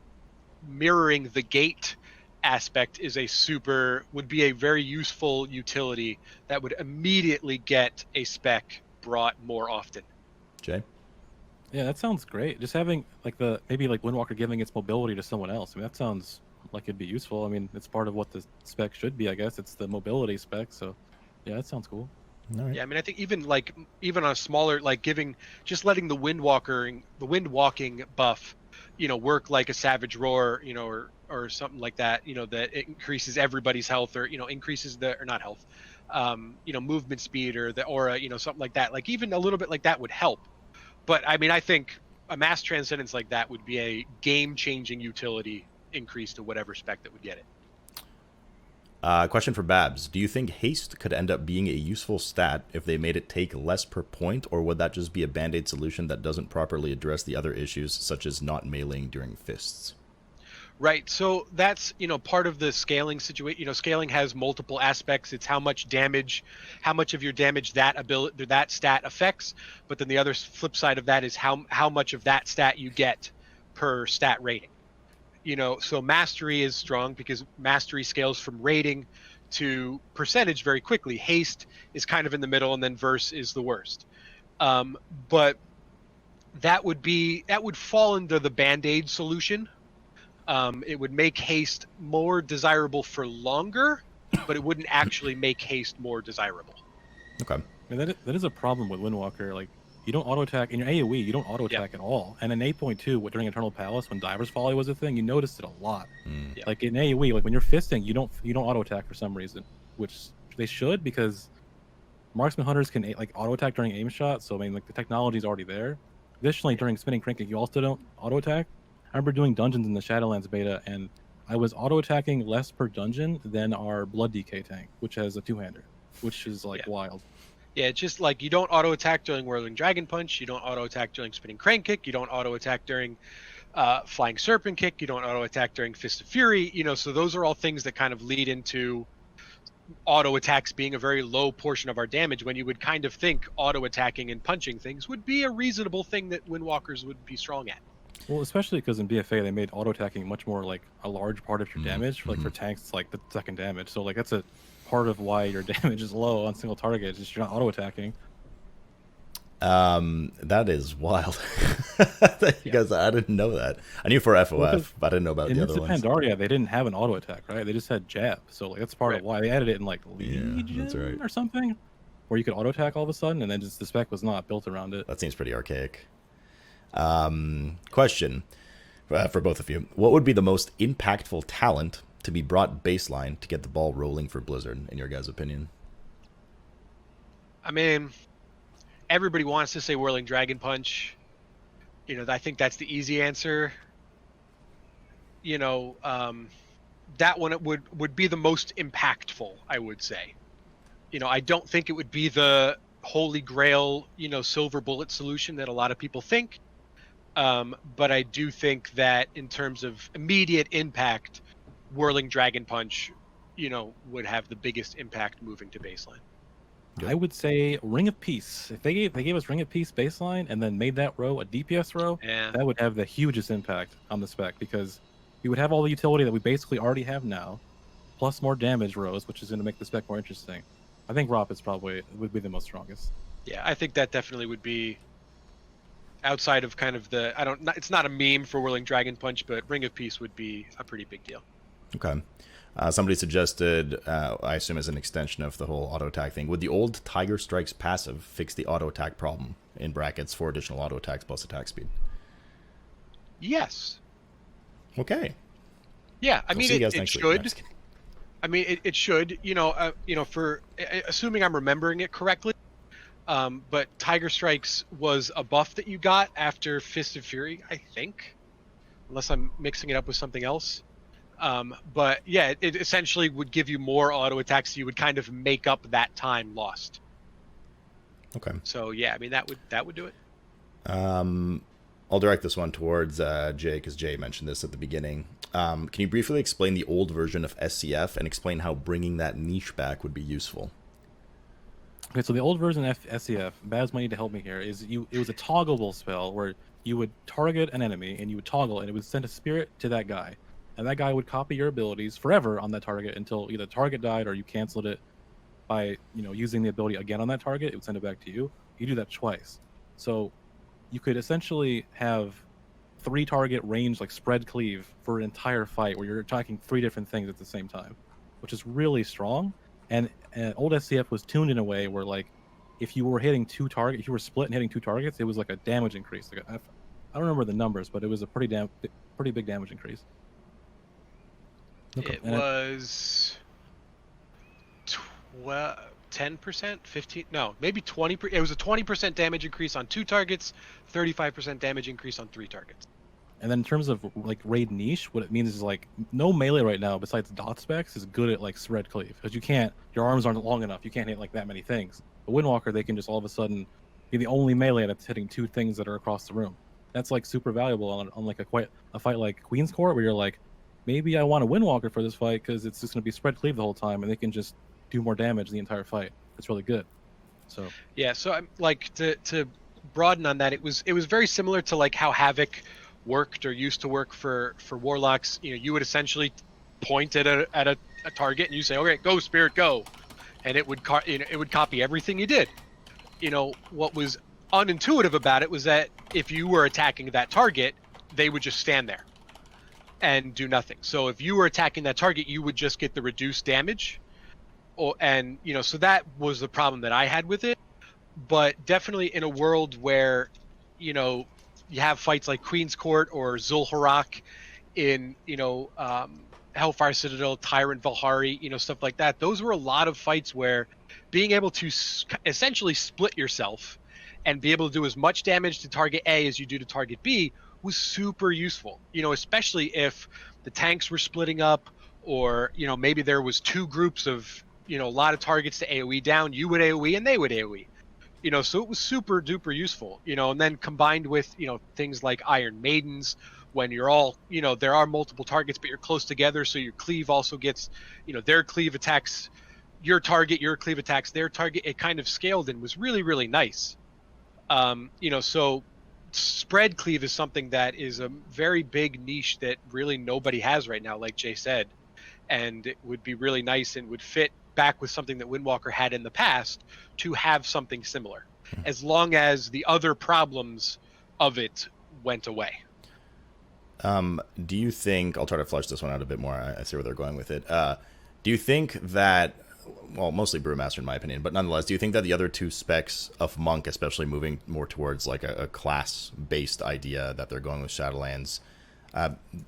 mirroring the gate aspect would be a very useful utility that would immediately get a spec brought more often. Jay? Yeah, that sounds great. Just having like maybe like Windwalker giving its mobility to someone else. I mean, that sounds like it'd be useful. I mean, it's part of what the spec should be, I guess. It's the mobility spec. So yeah, that sounds cool. All right. Yeah, I mean, I think even on a smaller, like letting the windwalking buff, you know, work like a Savage Roar, you know, or something like that, you know, that it increases everybody's health, or, you know, increases or not health, you know, movement speed, or the aura, you know, something like that. Like even a little bit like that would help. But I mean, I think a mass transcendence like that would be a game-changing utility increase to whatever spec that would get it. Question for Babs. Do you think haste could end up being a useful stat if they made it take less per point, or would that just be a band-aid solution that doesn't properly address the other issues, such as not meleeing during fists? Right. So that's, you know, part of the scaling situation. You know, scaling has multiple aspects. It's how much of your damage that stat affects. But then the other flip side of that is how much of that stat you get per stat rating. You know, so mastery is strong because mastery scales from rating to percentage very quickly. Haste is kind of in the middle, and then verse is the worst. But that would fall into the Band-Aid solution. It would make haste more desirable for longer, but it wouldn't actually make haste more desirable. Okay. I mean, that is a problem with Windwalker. Like, you don't auto attack in your AoE. You don't auto attack at all. And in 8.2, during Eternal Palace, when Diver's Folly was a thing, you noticed it a lot. Mm. Like in AoE, like when you're fisting, you don't auto attack for some reason, which they should, because marksman hunters can like auto attack during aim shot. So I mean, like the technology is already there. Additionally, during spinning cranking, you also don't auto attack. I remember doing dungeons in the Shadowlands beta, and I was auto attacking less per dungeon than our Blood DK tank, which has a 2-hander, which is like wild. Yeah, it's just like you don't auto attack during Whirling Dragon Punch, you don't auto attack during Spinning Crank Kick, you don't auto attack during Flying Serpent Kick, you don't auto attack during Fist of Fury. You know, so those are all things that kind of lead into auto attacks being a very low portion of our damage, when you would kind of think auto attacking and punching things would be a reasonable thing that Windwalkers would be strong at. Well, especially because in BFA they made auto attacking much more like a large part of your damage. Like for tanks, it's like the second damage. So like that's a part of why your damage is low on single target. Is just you're not auto attacking. That is wild. Because I didn't know that. I knew for FOF, but I didn't know about In the Mists other of ones. Pandaria, they didn't have an auto attack, right? They just had jab. So like that's part Right. of why they added it in like Yeah, Legion that's right. or something, where you could auto attack all of a sudden, and then just the spec was not built around it. That seems pretty archaic. Question for both of you: what would be the most impactful talent to be brought baseline to get the ball rolling for Blizzard, in your guys' opinion? I mean, everybody wants to say Whirling Dragon Punch. I think that's the easy answer. That one would be the most impactful, I would say. I don't think it would be the holy grail, silver bullet solution that a lot of people think. But I do think that in terms of immediate impact, Whirling Dragon Punch, would have the biggest impact moving to baseline. I would say Ring of Peace. If they gave us Ring of Peace baseline and then made that row a DPS row, Yeah. that would have the hugest impact on the spec, because we would have all the utility that we basically already have now, plus more damage rows, which is going to make the spec more interesting. I think Rop would be the most strongest. Yeah, I think that definitely would be outside of kind of it's not a meme for Whirling Dragon Punch, but Ring of Peace would be a pretty big deal. Okay. Somebody suggested, I assume as an extension of the whole auto attack thing, would the old Tiger Strikes passive fix the auto attack problem, in brackets 4 additional auto attacks plus attack speed? Yes. Okay. Yeah, I We'll mean see you guys it next week. should. No, just kidding. I mean it should. For assuming I'm remembering it correctly, but Tiger Strikes was a buff that you got after Fist of Fury, I think, unless I'm mixing it up with something else. But yeah, it essentially would give you more auto attacks. So you would kind of make up that time lost. Okay. So yeah, I mean that would do it. I'll direct this one towards Jay, because Jay mentioned this at the beginning. Can you briefly explain the old version of SCF and explain how bringing that niche back would be useful? Okay, so the old version of SCF, Baz might need to help me here, it was a toggleable spell where you would target an enemy and you would toggle and it would send a spirit to that guy. And that guy would copy your abilities forever on that target until either the target died or you canceled it by, using the ability again on that target. It would send it back to you. You do that twice. So you could essentially have 3 target range, like spread cleave, for an entire fight where you're attacking 3 different things at the same time, which is really strong. And old SCF was tuned in a way where, like, if you were hitting 2 targets, if you were split and hitting 2 targets, it was like a damage increase. Like I don't remember the numbers, but it was a pretty big damage increase. It was 10%, 15, no, maybe 20. It was a 20% damage increase on 2 targets, 35% damage increase on 3 targets. And then in terms of like raid niche, what it means is like no melee right now besides dot specs is good at like spread cleave, because your arms aren't long enough. You can't hit like that many things. But Windwalker, they can just all of a sudden be the only melee that's hitting 2 things that are across the room. That's like super valuable on like a fight like Queen's Court, where you're like, maybe I want a Windwalker for this fight because it's just going to be spread cleave the whole time, and they can just do more damage the entire fight. That's really good. So yeah, so I'm like to broaden on that. It was very similar to like how Havoc worked or used to work for Warlocks. You would essentially point at a target and you say, okay, go Spirit, go, and it would copy everything you did. What was unintuitive about it was that if you were attacking that target, they would just stand there and do nothing. So if you were attacking that target, you would just get the reduced damage. So that was the problem that I had with it. But definitely in a world where, you have fights like Queen's Court or Zul'Harrak in, Hellfire Citadel, Tyrant Valhari, stuff like that. Those were a lot of fights where being able to essentially split yourself and be able to do as much damage to target A as you do to target B was super useful, especially if the tanks were splitting up, or, maybe there was 2 groups of, a lot of targets to AoE down. You would AoE and they would AoE. So it was super duper useful, and then combined with, things like Iron Maidens, when you're all, there are multiple targets, but you're close together. So your cleave also gets, their cleave attacks your target, your cleave attacks their target. It kind of scaled and was really, really nice. So spread cleave is something that is a very big niche that really nobody has right now, like Jay said. And it would be really nice and would fit back with something that Windwalker had in the past to have something similar. as long as the other problems of it went away. Do you think, I'll try to flesh this one out a bit more, I see where they're going with it. Do you think that, well, mostly Brewmaster in my opinion, but nonetheless, do you think that the other two specs of Monk, especially moving more towards like a class-based idea that they're going with Shadowlands,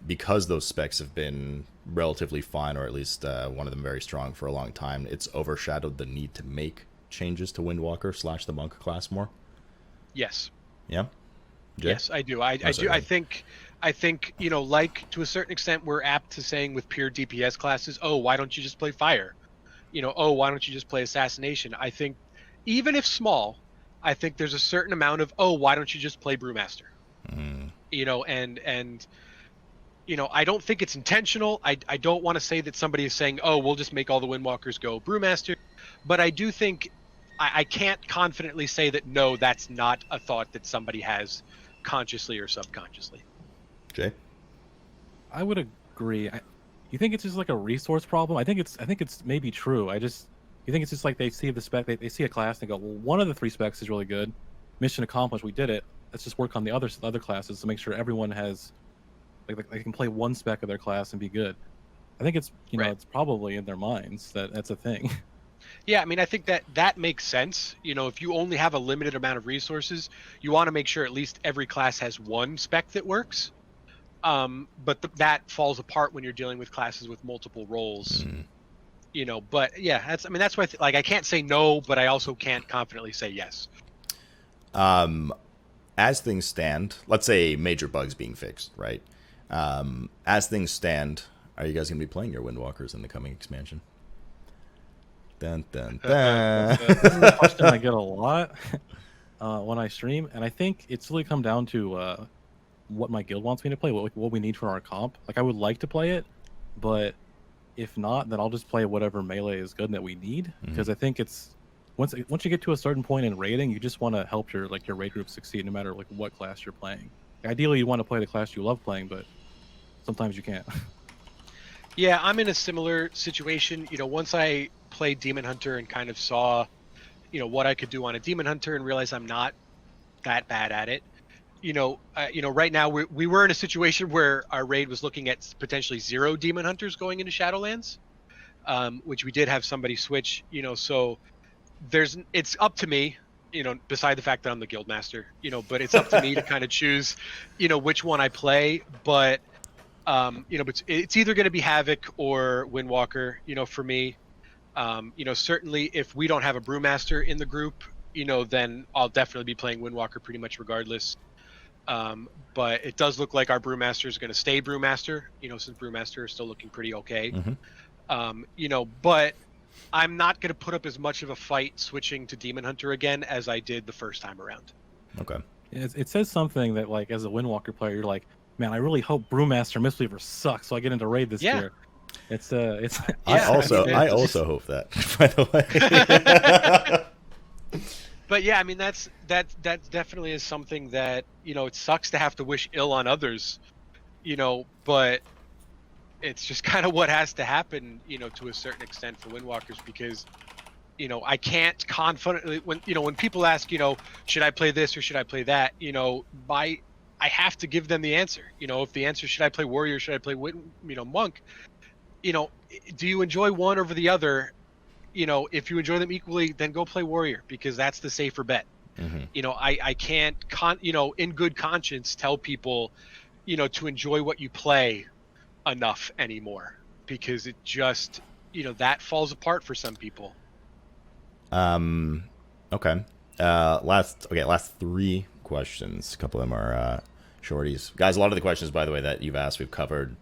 because those specs have been relatively fine, or at least one of them very strong for a long time, it's overshadowed the need to make changes to Windwalker / the Monk class more? Yes. Yeah? Jay? Yes, I do. I do. I think, you know, like to a certain extent, we're apt to saying with pure DPS classes, oh, why don't you just play fire? You know, oh, why don't you just play assassination? I think, even if small, I think there's a certain amount of, oh, why don't you just play Brewmaster? You know, and you know, I don't think it's intentional. I don't want to say that somebody is saying, oh, we'll just make all the Windwalkers go Brewmaster, but I do think I can't confidently say that no, that's not a thought that somebody has consciously or subconsciously. Jay? I would agree. You think it's just like a resource problem? I think it's maybe true. You think it's just like they see the spec, they see a class and they go, well, one of the 3 specs is really good. Mission accomplished. We did it. Let's just work on the other classes to make sure everyone has, like they can play one spec of their class and be good. I think it's, you know, it's probably in their minds that that's a thing. Yeah, I mean, I think that makes sense. You know, if you only have a limited amount of resources, you want to make sure at least every class has one spec that works. But that falls apart when you're dealing with classes with multiple roles. You know, but yeah, that's why like I can't say no, but I also can't confidently say yes. As things stand, let's say major bugs being fixed, right? As things stand, are you guys going to be playing your Windwalkers in the coming expansion? Dun, dun, dun. This is a question I get a lot when I stream, and I think it's really come down to what my guild wants me to play, what we need for our comp. Like, I would like to play it, but if not, then I'll just play whatever melee is good and that we need. Because I think it's once you get to a certain point in raiding, you just want to help your raid group succeed, no matter like what class you're playing. Ideally, you want to play the class you love playing, but sometimes you can't. Yeah, I'm in a similar situation. You know, once I played Demon Hunter and kind of saw, you know, what I could do on a Demon Hunter and realized I'm not that bad at it. You know, right now we were in a situation where our raid was looking at potentially 0 Demon Hunters going into Shadowlands, which we did have somebody switch. You know, so it's up to me. You know, beside the fact that I'm the guild master. You know, but it's up to me to kind of choose, you know, which one I play. But you know, but it's either going to be Havoc or Windwalker. You know, for me. You know, certainly if we don't have a Brewmaster in the group, you know, then I'll definitely be playing Windwalker pretty much regardless. But it does look like our Brewmaster is going to stay Brewmaster, you know, since Brewmaster is still looking pretty okay. You know, but I'm not going to put up as much of a fight switching to Demon Hunter again as I did the first time around. Okay. It says something that, like, as a Windwalker player, you're like, man, I really hope Brewmaster Mistweaver sucks, so I get into raid this year. It's I also hope that, by the way. But yeah, I mean that definitely is something that, you know, it sucks to have to wish ill on others, you know, but it's just kind of what has to happen, you know, to a certain extent for Windwalkers, because, you know, I can't confidently when people ask, you know, should I play this or should I play that, you know, I have to give them the answer. You know, if the answer should I play warrior, should I play monk, you know, do you enjoy one over the other? You know, if you enjoy them equally, then go play warrior, because that's the safer bet. You know, I can't you know, in good conscience tell people, you know, to enjoy what you play enough anymore, because it just, you know, that falls apart for some people. Okay. Last 3 questions. A couple of them are shorties. Guys, a lot of the questions, by the way, that you've asked, we've covered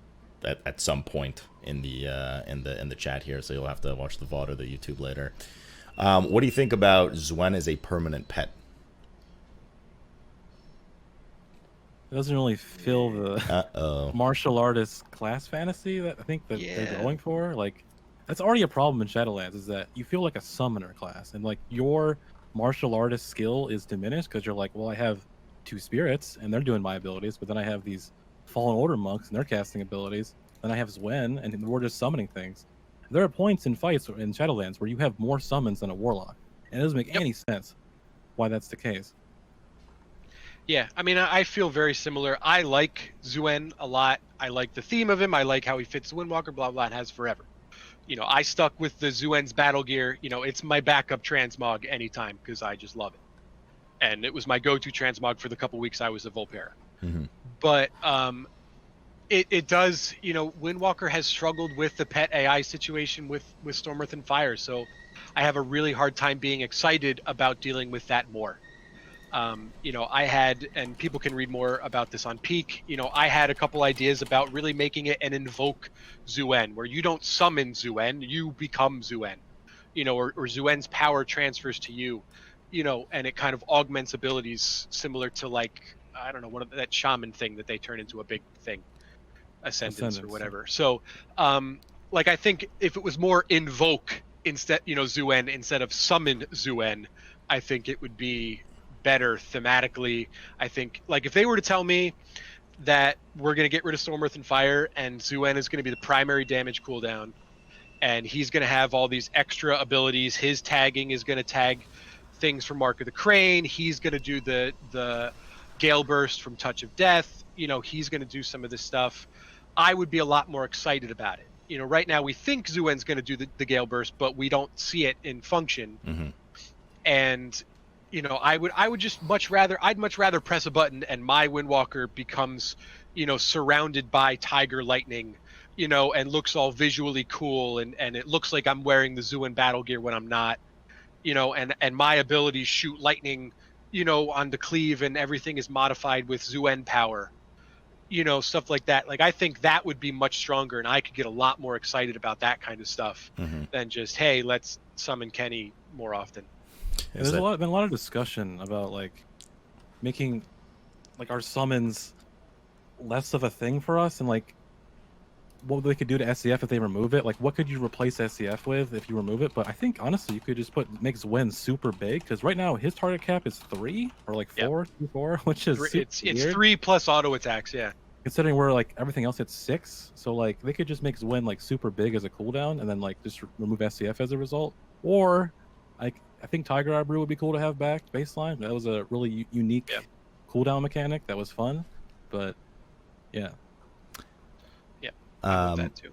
at some point in the chat here, so you'll have to watch the VOD or the YouTube later. What do you think about Zwen as a permanent pet? It doesn't really fill the martial artist class fantasy that I think that they're going for. Like, that's already a problem in Shadowlands, is that you feel like a summoner class, and like your martial artist skill is diminished because you're like, well, I have 2 spirits and they're doing my abilities, but then I have these Fallen Order monks and they're casting abilities. Then I have Zwen and we're just summoning things. There are points in fights in Shadowlands where you have more summons than a warlock, and it doesn't make any sense. why that's the case. Yeah, I mean, I feel very similar. I like Zuen a lot. I like the theme of him. I like how he fits Windwalker, blah, blah, and has forever. I stuck with the Zuen's battle gear. It's my backup transmog anytime because I just love it. And it was my go-to transmog for the couple weeks I was at Volpera. Mm-hmm. But it does, Windwalker has struggled with the pet AI situation with Storm, Earth, and Fire. So I have a really hard time being excited about dealing with that more. I had, and people can read more about this on Peak, I had a couple ideas about really making it an invoke Zuen, where you don't summon Zuen, you become Zuen, or Zuen's power transfers to you, and it kind of augments abilities similar to I don't know, that shaman thing that they turn into a big thing, Ascendance or whatever. So, I think if it was more invoke instead, Zuen instead of summon Zuen, I think it would be better thematically. I think if they were to tell me that we're going to get rid of Storm, Earth, and Fire and Zuen is going to be the primary damage cooldown and he's going to have all these extra abilities, his tagging is going to tag things from Mark of the Crane, he's going to do the Gale Burst from Touch of Death, he's going to do some of this stuff, I would be a lot more excited about it. Right now we think Zuen's going to do the Gale Burst, but we don't see it in function. Mm-hmm. And I would just much rather press a button and my Windwalker becomes, surrounded by Tiger Lightning, and looks all visually cool and it looks like I'm wearing the Zuen battle gear when I'm not, and my abilities shoot lightning, on the cleave and everything is modified with Zuen power, stuff like that. I think that would be much stronger and I could get a lot more excited about that kind of stuff than just, hey, let's summon Kenny more often. Yeah, there's been a lot of discussion about making our summons less of a thing for us and what they could do to SCF if they remove it. What could you replace SCF with if you remove it? But I think honestly you could just make Zuen super big because right now his target cap is 3 or 4, 4, which is it's 3 plus auto attacks, yeah. Considering where everything else hits 6, so they could just make Zuen super big as a cooldown and then just remove SCF as a result. Or I think Tiger Eye Brew would be cool to have back baseline. That was a really unique cooldown mechanic that was fun, but yeah. Yeah, I love that too.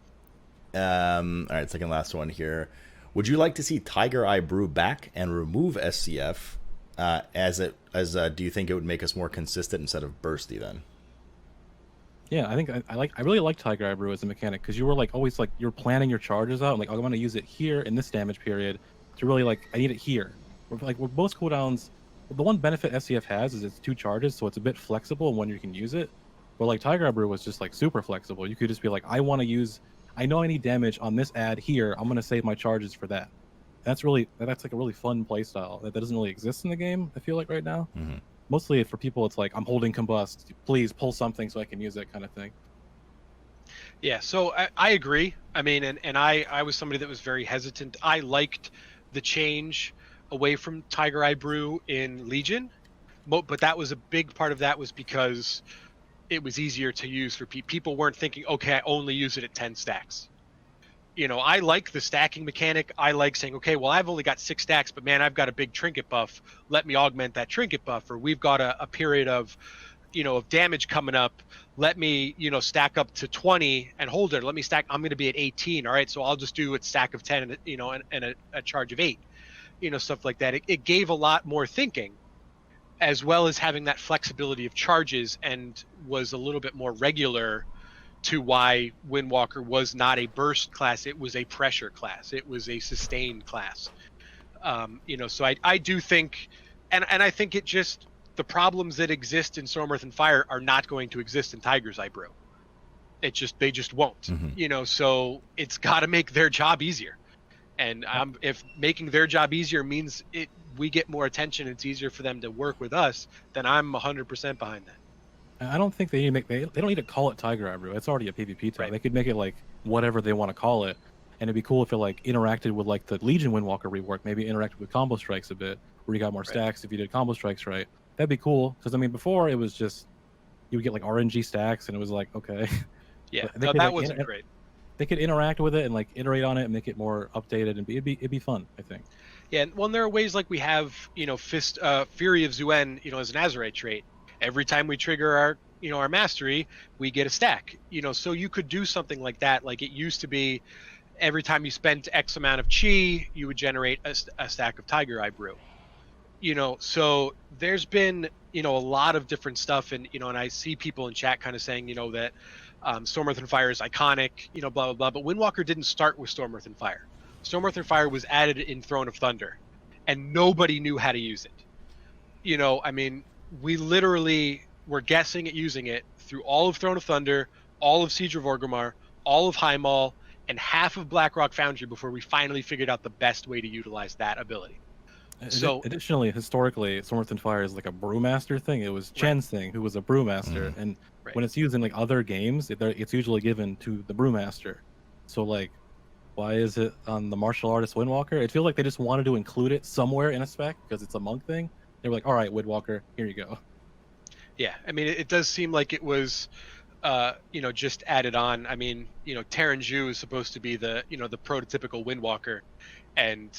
All right, second last one here. Would you like to see Tiger Eye Brew back and remove SCF? Do you think it would make us more consistent instead of bursty then? Yeah, I think I really like Tiger Eye Brew as a mechanic because you were always you're planning your charges out and I want to use it here in this damage period. To really I need it here. With most cooldowns, the one benefit SCF has is it's 2 charges, so it's a bit flexible when you can use it. But Tiger Eye Brew was just super flexible. You could just be I want to use, I know I need damage on this ad here. I'm gonna save my charges for that. That's a really fun playstyle that doesn't really exist in the game. I feel right now. Mm-hmm. Mostly for people, it's I'm holding combust. Please pull something so I can use it, kind of thing. Yeah, so I agree. I mean, and I was somebody that was very hesitant. I liked the change away from Tiger Eye Brew in Legion, but that was a big part of that was because it was easier to use for people. People weren't thinking, okay, I only use it at 10 stacks. I like the stacking mechanic. I like saying, okay, well, I've only got 6 stacks, but man, I've got a big trinket buff. Let me augment that trinket buff. Or we've got a period of, of damage coming up. Let me, stack up to 20 and hold it. Let me stack. I'm going to be at 18. All right. So I'll just do a stack of 10, and a charge of 8, stuff like that. It gave a lot more thinking as well as having that flexibility of charges and was a little bit more regular to why Windwalker was not a burst class. It was a pressure class. It was a sustained class. So I do think, and I think it just, the problems that exist in Storm, Earth, and Fire are not going to exist in Tiger's Eye Brew. They just won't. Mm-hmm. So it's got to make their job easier. And if making their job easier means we get more attention, it's easier for them to work with us, then I'm 100% behind that. I don't think they need to they don't need to call it Tiger Eye Brew. It's already a PvP type. Right. They could make it whatever they want to call it. And it'd be cool if it interacted with the Legion Windwalker rework, maybe interacted with combo strikes a bit, where you got more stacks if you did combo strikes right. That'd be cool. Because before it was just you would get RNG stacks and it was okay. Yeah, that wasn't great. they could interact with it and like iterate on it and make it more updated, and it'd be fun, I think. Yeah, well, and there are ways like we have, Fury of Zuen, as an Azerite trait. Every time we trigger our mastery, we get a stack. So you could do something like that. Like it used to be, every time you spent X amount of chi, you would generate a stack of Tiger Eye Brew. So there's been, a lot of different stuff, and I see people in chat kind of saying, that Storm, Earth, and Fire is iconic, blah blah blah. But Windwalker didn't start with Storm, Earth, and Fire. Storm, Earth, and Fire was added in Throne of Thunder, and nobody knew how to use it. I mean, we literally were guessing at using it through all of Throne of Thunder, all of Siege of Orgrimmar, all of Highmaul, and half of Blackrock Foundry before we finally figured out the best way to utilize that ability. So additionally, historically, Storm, Earth, and Fire is like a brewmaster thing. It was Chen's thing, who was a brewmaster, and when it's used in like other games, it's usually given to the brewmaster. So like, why is it on the martial artist Windwalker? It feels like they just wanted to include it somewhere in a spec because it's a monk thing. They were like, all right, Windwalker, here you go. Yeah, I mean, it does seem like it was, just added on. I mean, Terran Zhu is supposed to be the prototypical Windwalker, and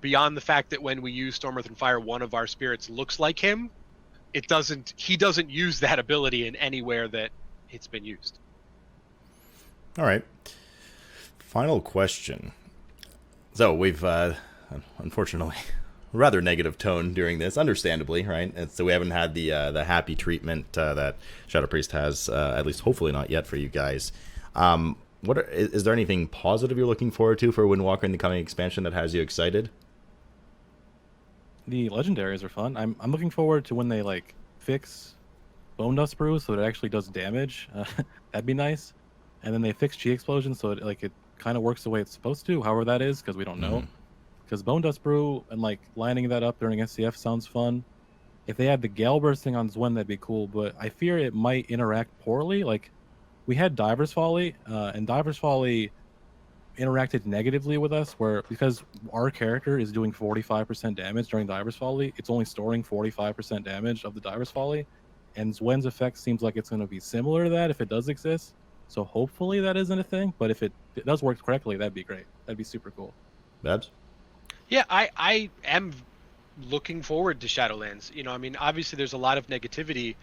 beyond the fact that when we use Storm, Earth, and Fire, one of our spirits looks like him, he doesn't use that ability in anywhere that it's been used. All right. Final question. So we've, unfortunately, rather negative tone during this, understandably, right? And so we haven't had the happy treatment that Shadow Priest has, at least hopefully not yet for you guys. Is there anything positive you're looking forward to for Windwalker in the coming expansion that has you excited? The Legendaries are fun. I'm looking forward to when they like fix Bone Dust Brew so that it actually does damage. That'd be nice. And then they fix Chi Explosion so it kind of works the way it's supposed to, however that is, because we don't know. Because Bone Dust Brew and like lining that up during SCF sounds fun. If they had the Gale Bursting on Zwen, that'd be cool, but I fear it might interact poorly. Like, we had Diver's Folly, and Diver's Folly interacted negatively with us, because our character is doing 45% damage during Diver's Folly, it's only storing 45% damage of the Diver's Folly, and Zwen's effect seems like it's going to be similar to that if it does exist. So hopefully that isn't a thing, but if it does work correctly, that'd be great. That'd be super cool. Babs? Yeah, I am looking forward to Shadowlands. I mean, obviously there's a lot of negativity,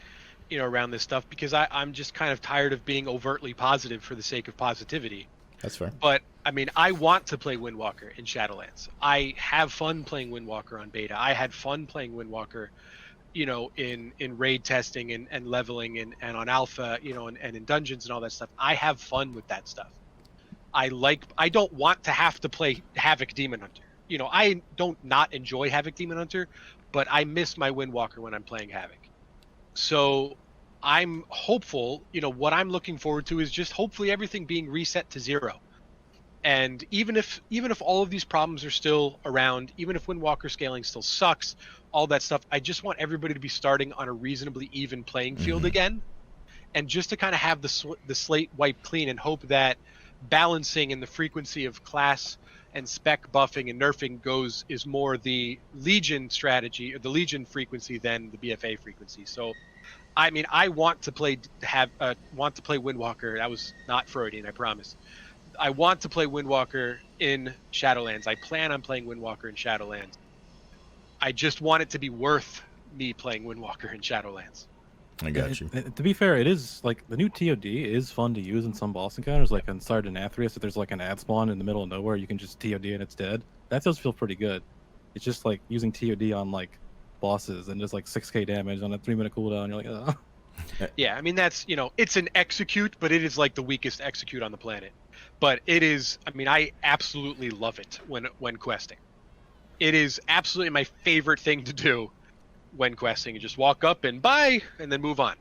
around this stuff because I'm just kind of tired of being overtly positive for the sake of positivity. That's fair. But I mean, I want to play Windwalker in Shadowlands. I have fun playing Windwalker on beta. I had fun playing Windwalker, in raid testing and leveling and on alpha, and in dungeons and all that stuff. I have fun with that stuff. I don't want to have to play Havoc Demon Hunter. I don't not enjoy Havoc Demon Hunter, but I miss my Windwalker when I'm playing Havoc. So I'm hopeful, what I'm looking forward to is just hopefully everything being reset to 0. And even if all of these problems are still around, even if Windwalker scaling still sucks, all that stuff, I just want everybody to be starting on a reasonably even playing field again, and just to kind of have the slate wiped clean and hope that balancing in the frequency of class and spec buffing and nerfing is more the Legion strategy or the Legion frequency than the BFA frequency. So, I mean, I want to play Windwalker. That was not Freudian, I promise. I want to play Windwalker in Shadowlands. I plan on playing Windwalker in Shadowlands. I just want it to be worth me playing Windwalker in Shadowlands. I got you. To be fair, it is like the new TOD is fun to use in some boss encounters, like on Sardonathrius. If there's like an ad spawn in the middle of nowhere, you can just TOD and it's dead. That does feel pretty good. It's just like using TOD on like bosses and just like 6k damage on a 3-minute cooldown. You're like, oh. Yeah, I mean that's it's an execute, but it is like the weakest execute on the planet. But it is. I mean, I absolutely love it when questing. It is absolutely my favorite thing to do when questing. You just walk up and bye, and then move on.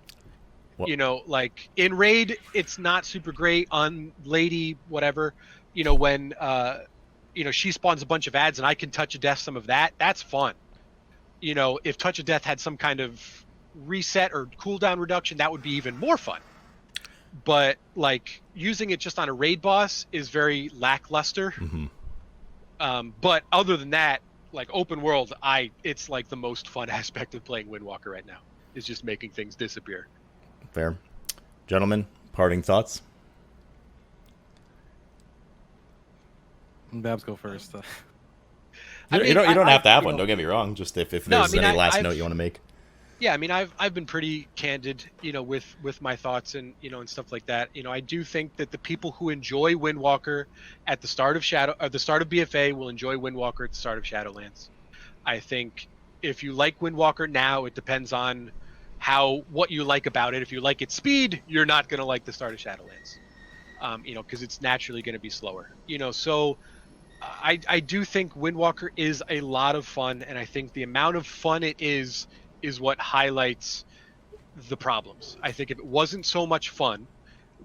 Well, like in raid, it's not super great. On lady, whatever, when she spawns a bunch of ads and I can touch a death some of that. That's fun. If touch of death had some kind of reset or cooldown reduction, that would be even more fun. But like using it just on a raid boss is very lackluster. But other than that, like open world, it's like the most fun aspect of playing Windwalker right now is just making things disappear. Fair. Gentlemen, parting thoughts? Babs, go first. You don't have to have one. know, Don't get me wrong. Just if No, there's I mean, any last I've note you want to make. Yeah, I mean, I've been pretty candid, with my thoughts and and stuff like that. I do think that the people who enjoy Windwalker at the start of the start of BFA will enjoy Windwalker at the start of Shadowlands. I think if you like Windwalker now, it depends on what you like about it. If you like its speed, you're not going to like the start of Shadowlands, because it's naturally going to be slower. So I do think Windwalker is a lot of fun, and I think the amount of fun it is what highlights the problems. I think if it wasn't so much fun,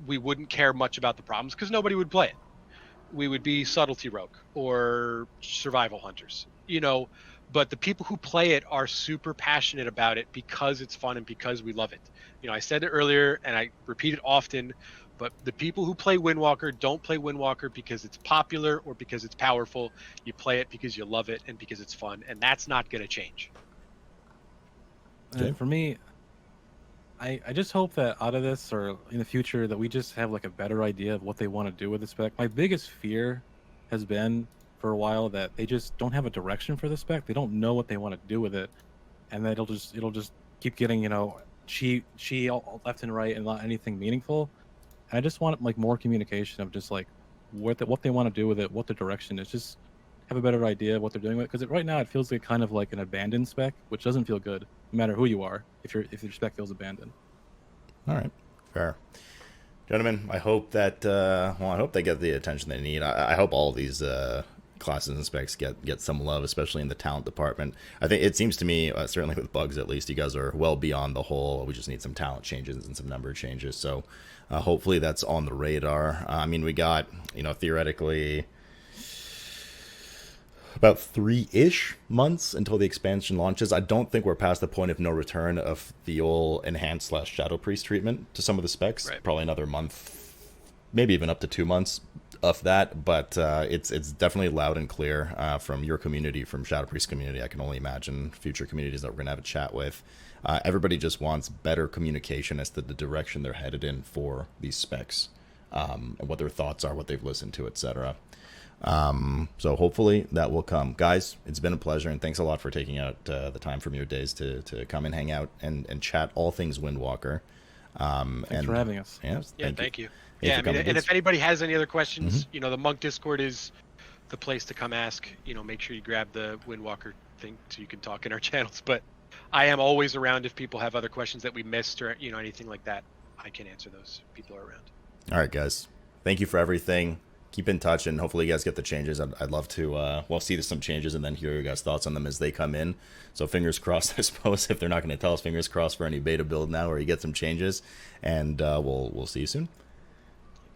we wouldn't care much about the problems because nobody would play it. We would be subtlety rogue or survival hunters, but the people who play it are super passionate about it because it's fun and because we love it. I said it earlier and I repeat it often, but the people who play Windwalker don't play Windwalker because it's popular or because it's powerful. You play it because you love it and because it's fun, and that's not going to change. For me, I just hope that out of this or in the future that we just have like a better idea of what they want to do with the spec. My biggest fear has been for a while that they just don't have a direction for the spec. They don't know what they want to do with it, and that it'll just keep getting chi all left and right and not anything meaningful. And I just want like more communication of just like what they want to do with it, what the direction is. Just have a better idea of what they're doing with it, because right now it feels like kind of like an abandoned spec, which doesn't feel good no matter who you are if your spec feels abandoned. All right, fair. Gentlemen, I hope that I hope they get the attention they need. I hope all of these classes and specs get some love, especially in the talent department. I think it seems to me, certainly with bugs at least, you guys are well beyond the whole we just need some talent changes and some number changes. So hopefully that's on the radar. I mean, we got theoretically about 3-ish months until the expansion launches. I don't think we're past the point of no return of the old enhanced / Shadow Priest treatment to some of the specs. Right. Probably another month, maybe even up to 2 months of that. But it's definitely loud and clear from your community, from Shadow Priest community. I can only imagine future communities that we're gonna have a chat with. Everybody just wants better communication as to the direction they're headed in for these specs, and what their thoughts are, what they've listened to, etc. So hopefully that will come. Guys, it's been a pleasure, and thanks a lot for taking out the time from your days to come and hang out and chat all things Windwalker. Thanks for having us. Yeah, Thank you. Thanks Yeah, for coming. and if anybody has any other questions, the Monk Discord is the place to come ask. Make sure you grab the Windwalker thing so you can talk in our channels. But I am always around if people have other questions that we missed or anything like that. I can answer those. People are around. All right, guys. Thank you for everything. Keep in touch, and hopefully you guys get the changes. I'd love to see some changes and then hear your guys' thoughts on them as they come in. So fingers crossed, I suppose, if they're not going to tell us, fingers crossed for any beta build now where you get some changes, and we'll see you soon.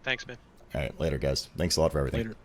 Thanks, man. All right, later, guys. Thanks a lot for everything. Later.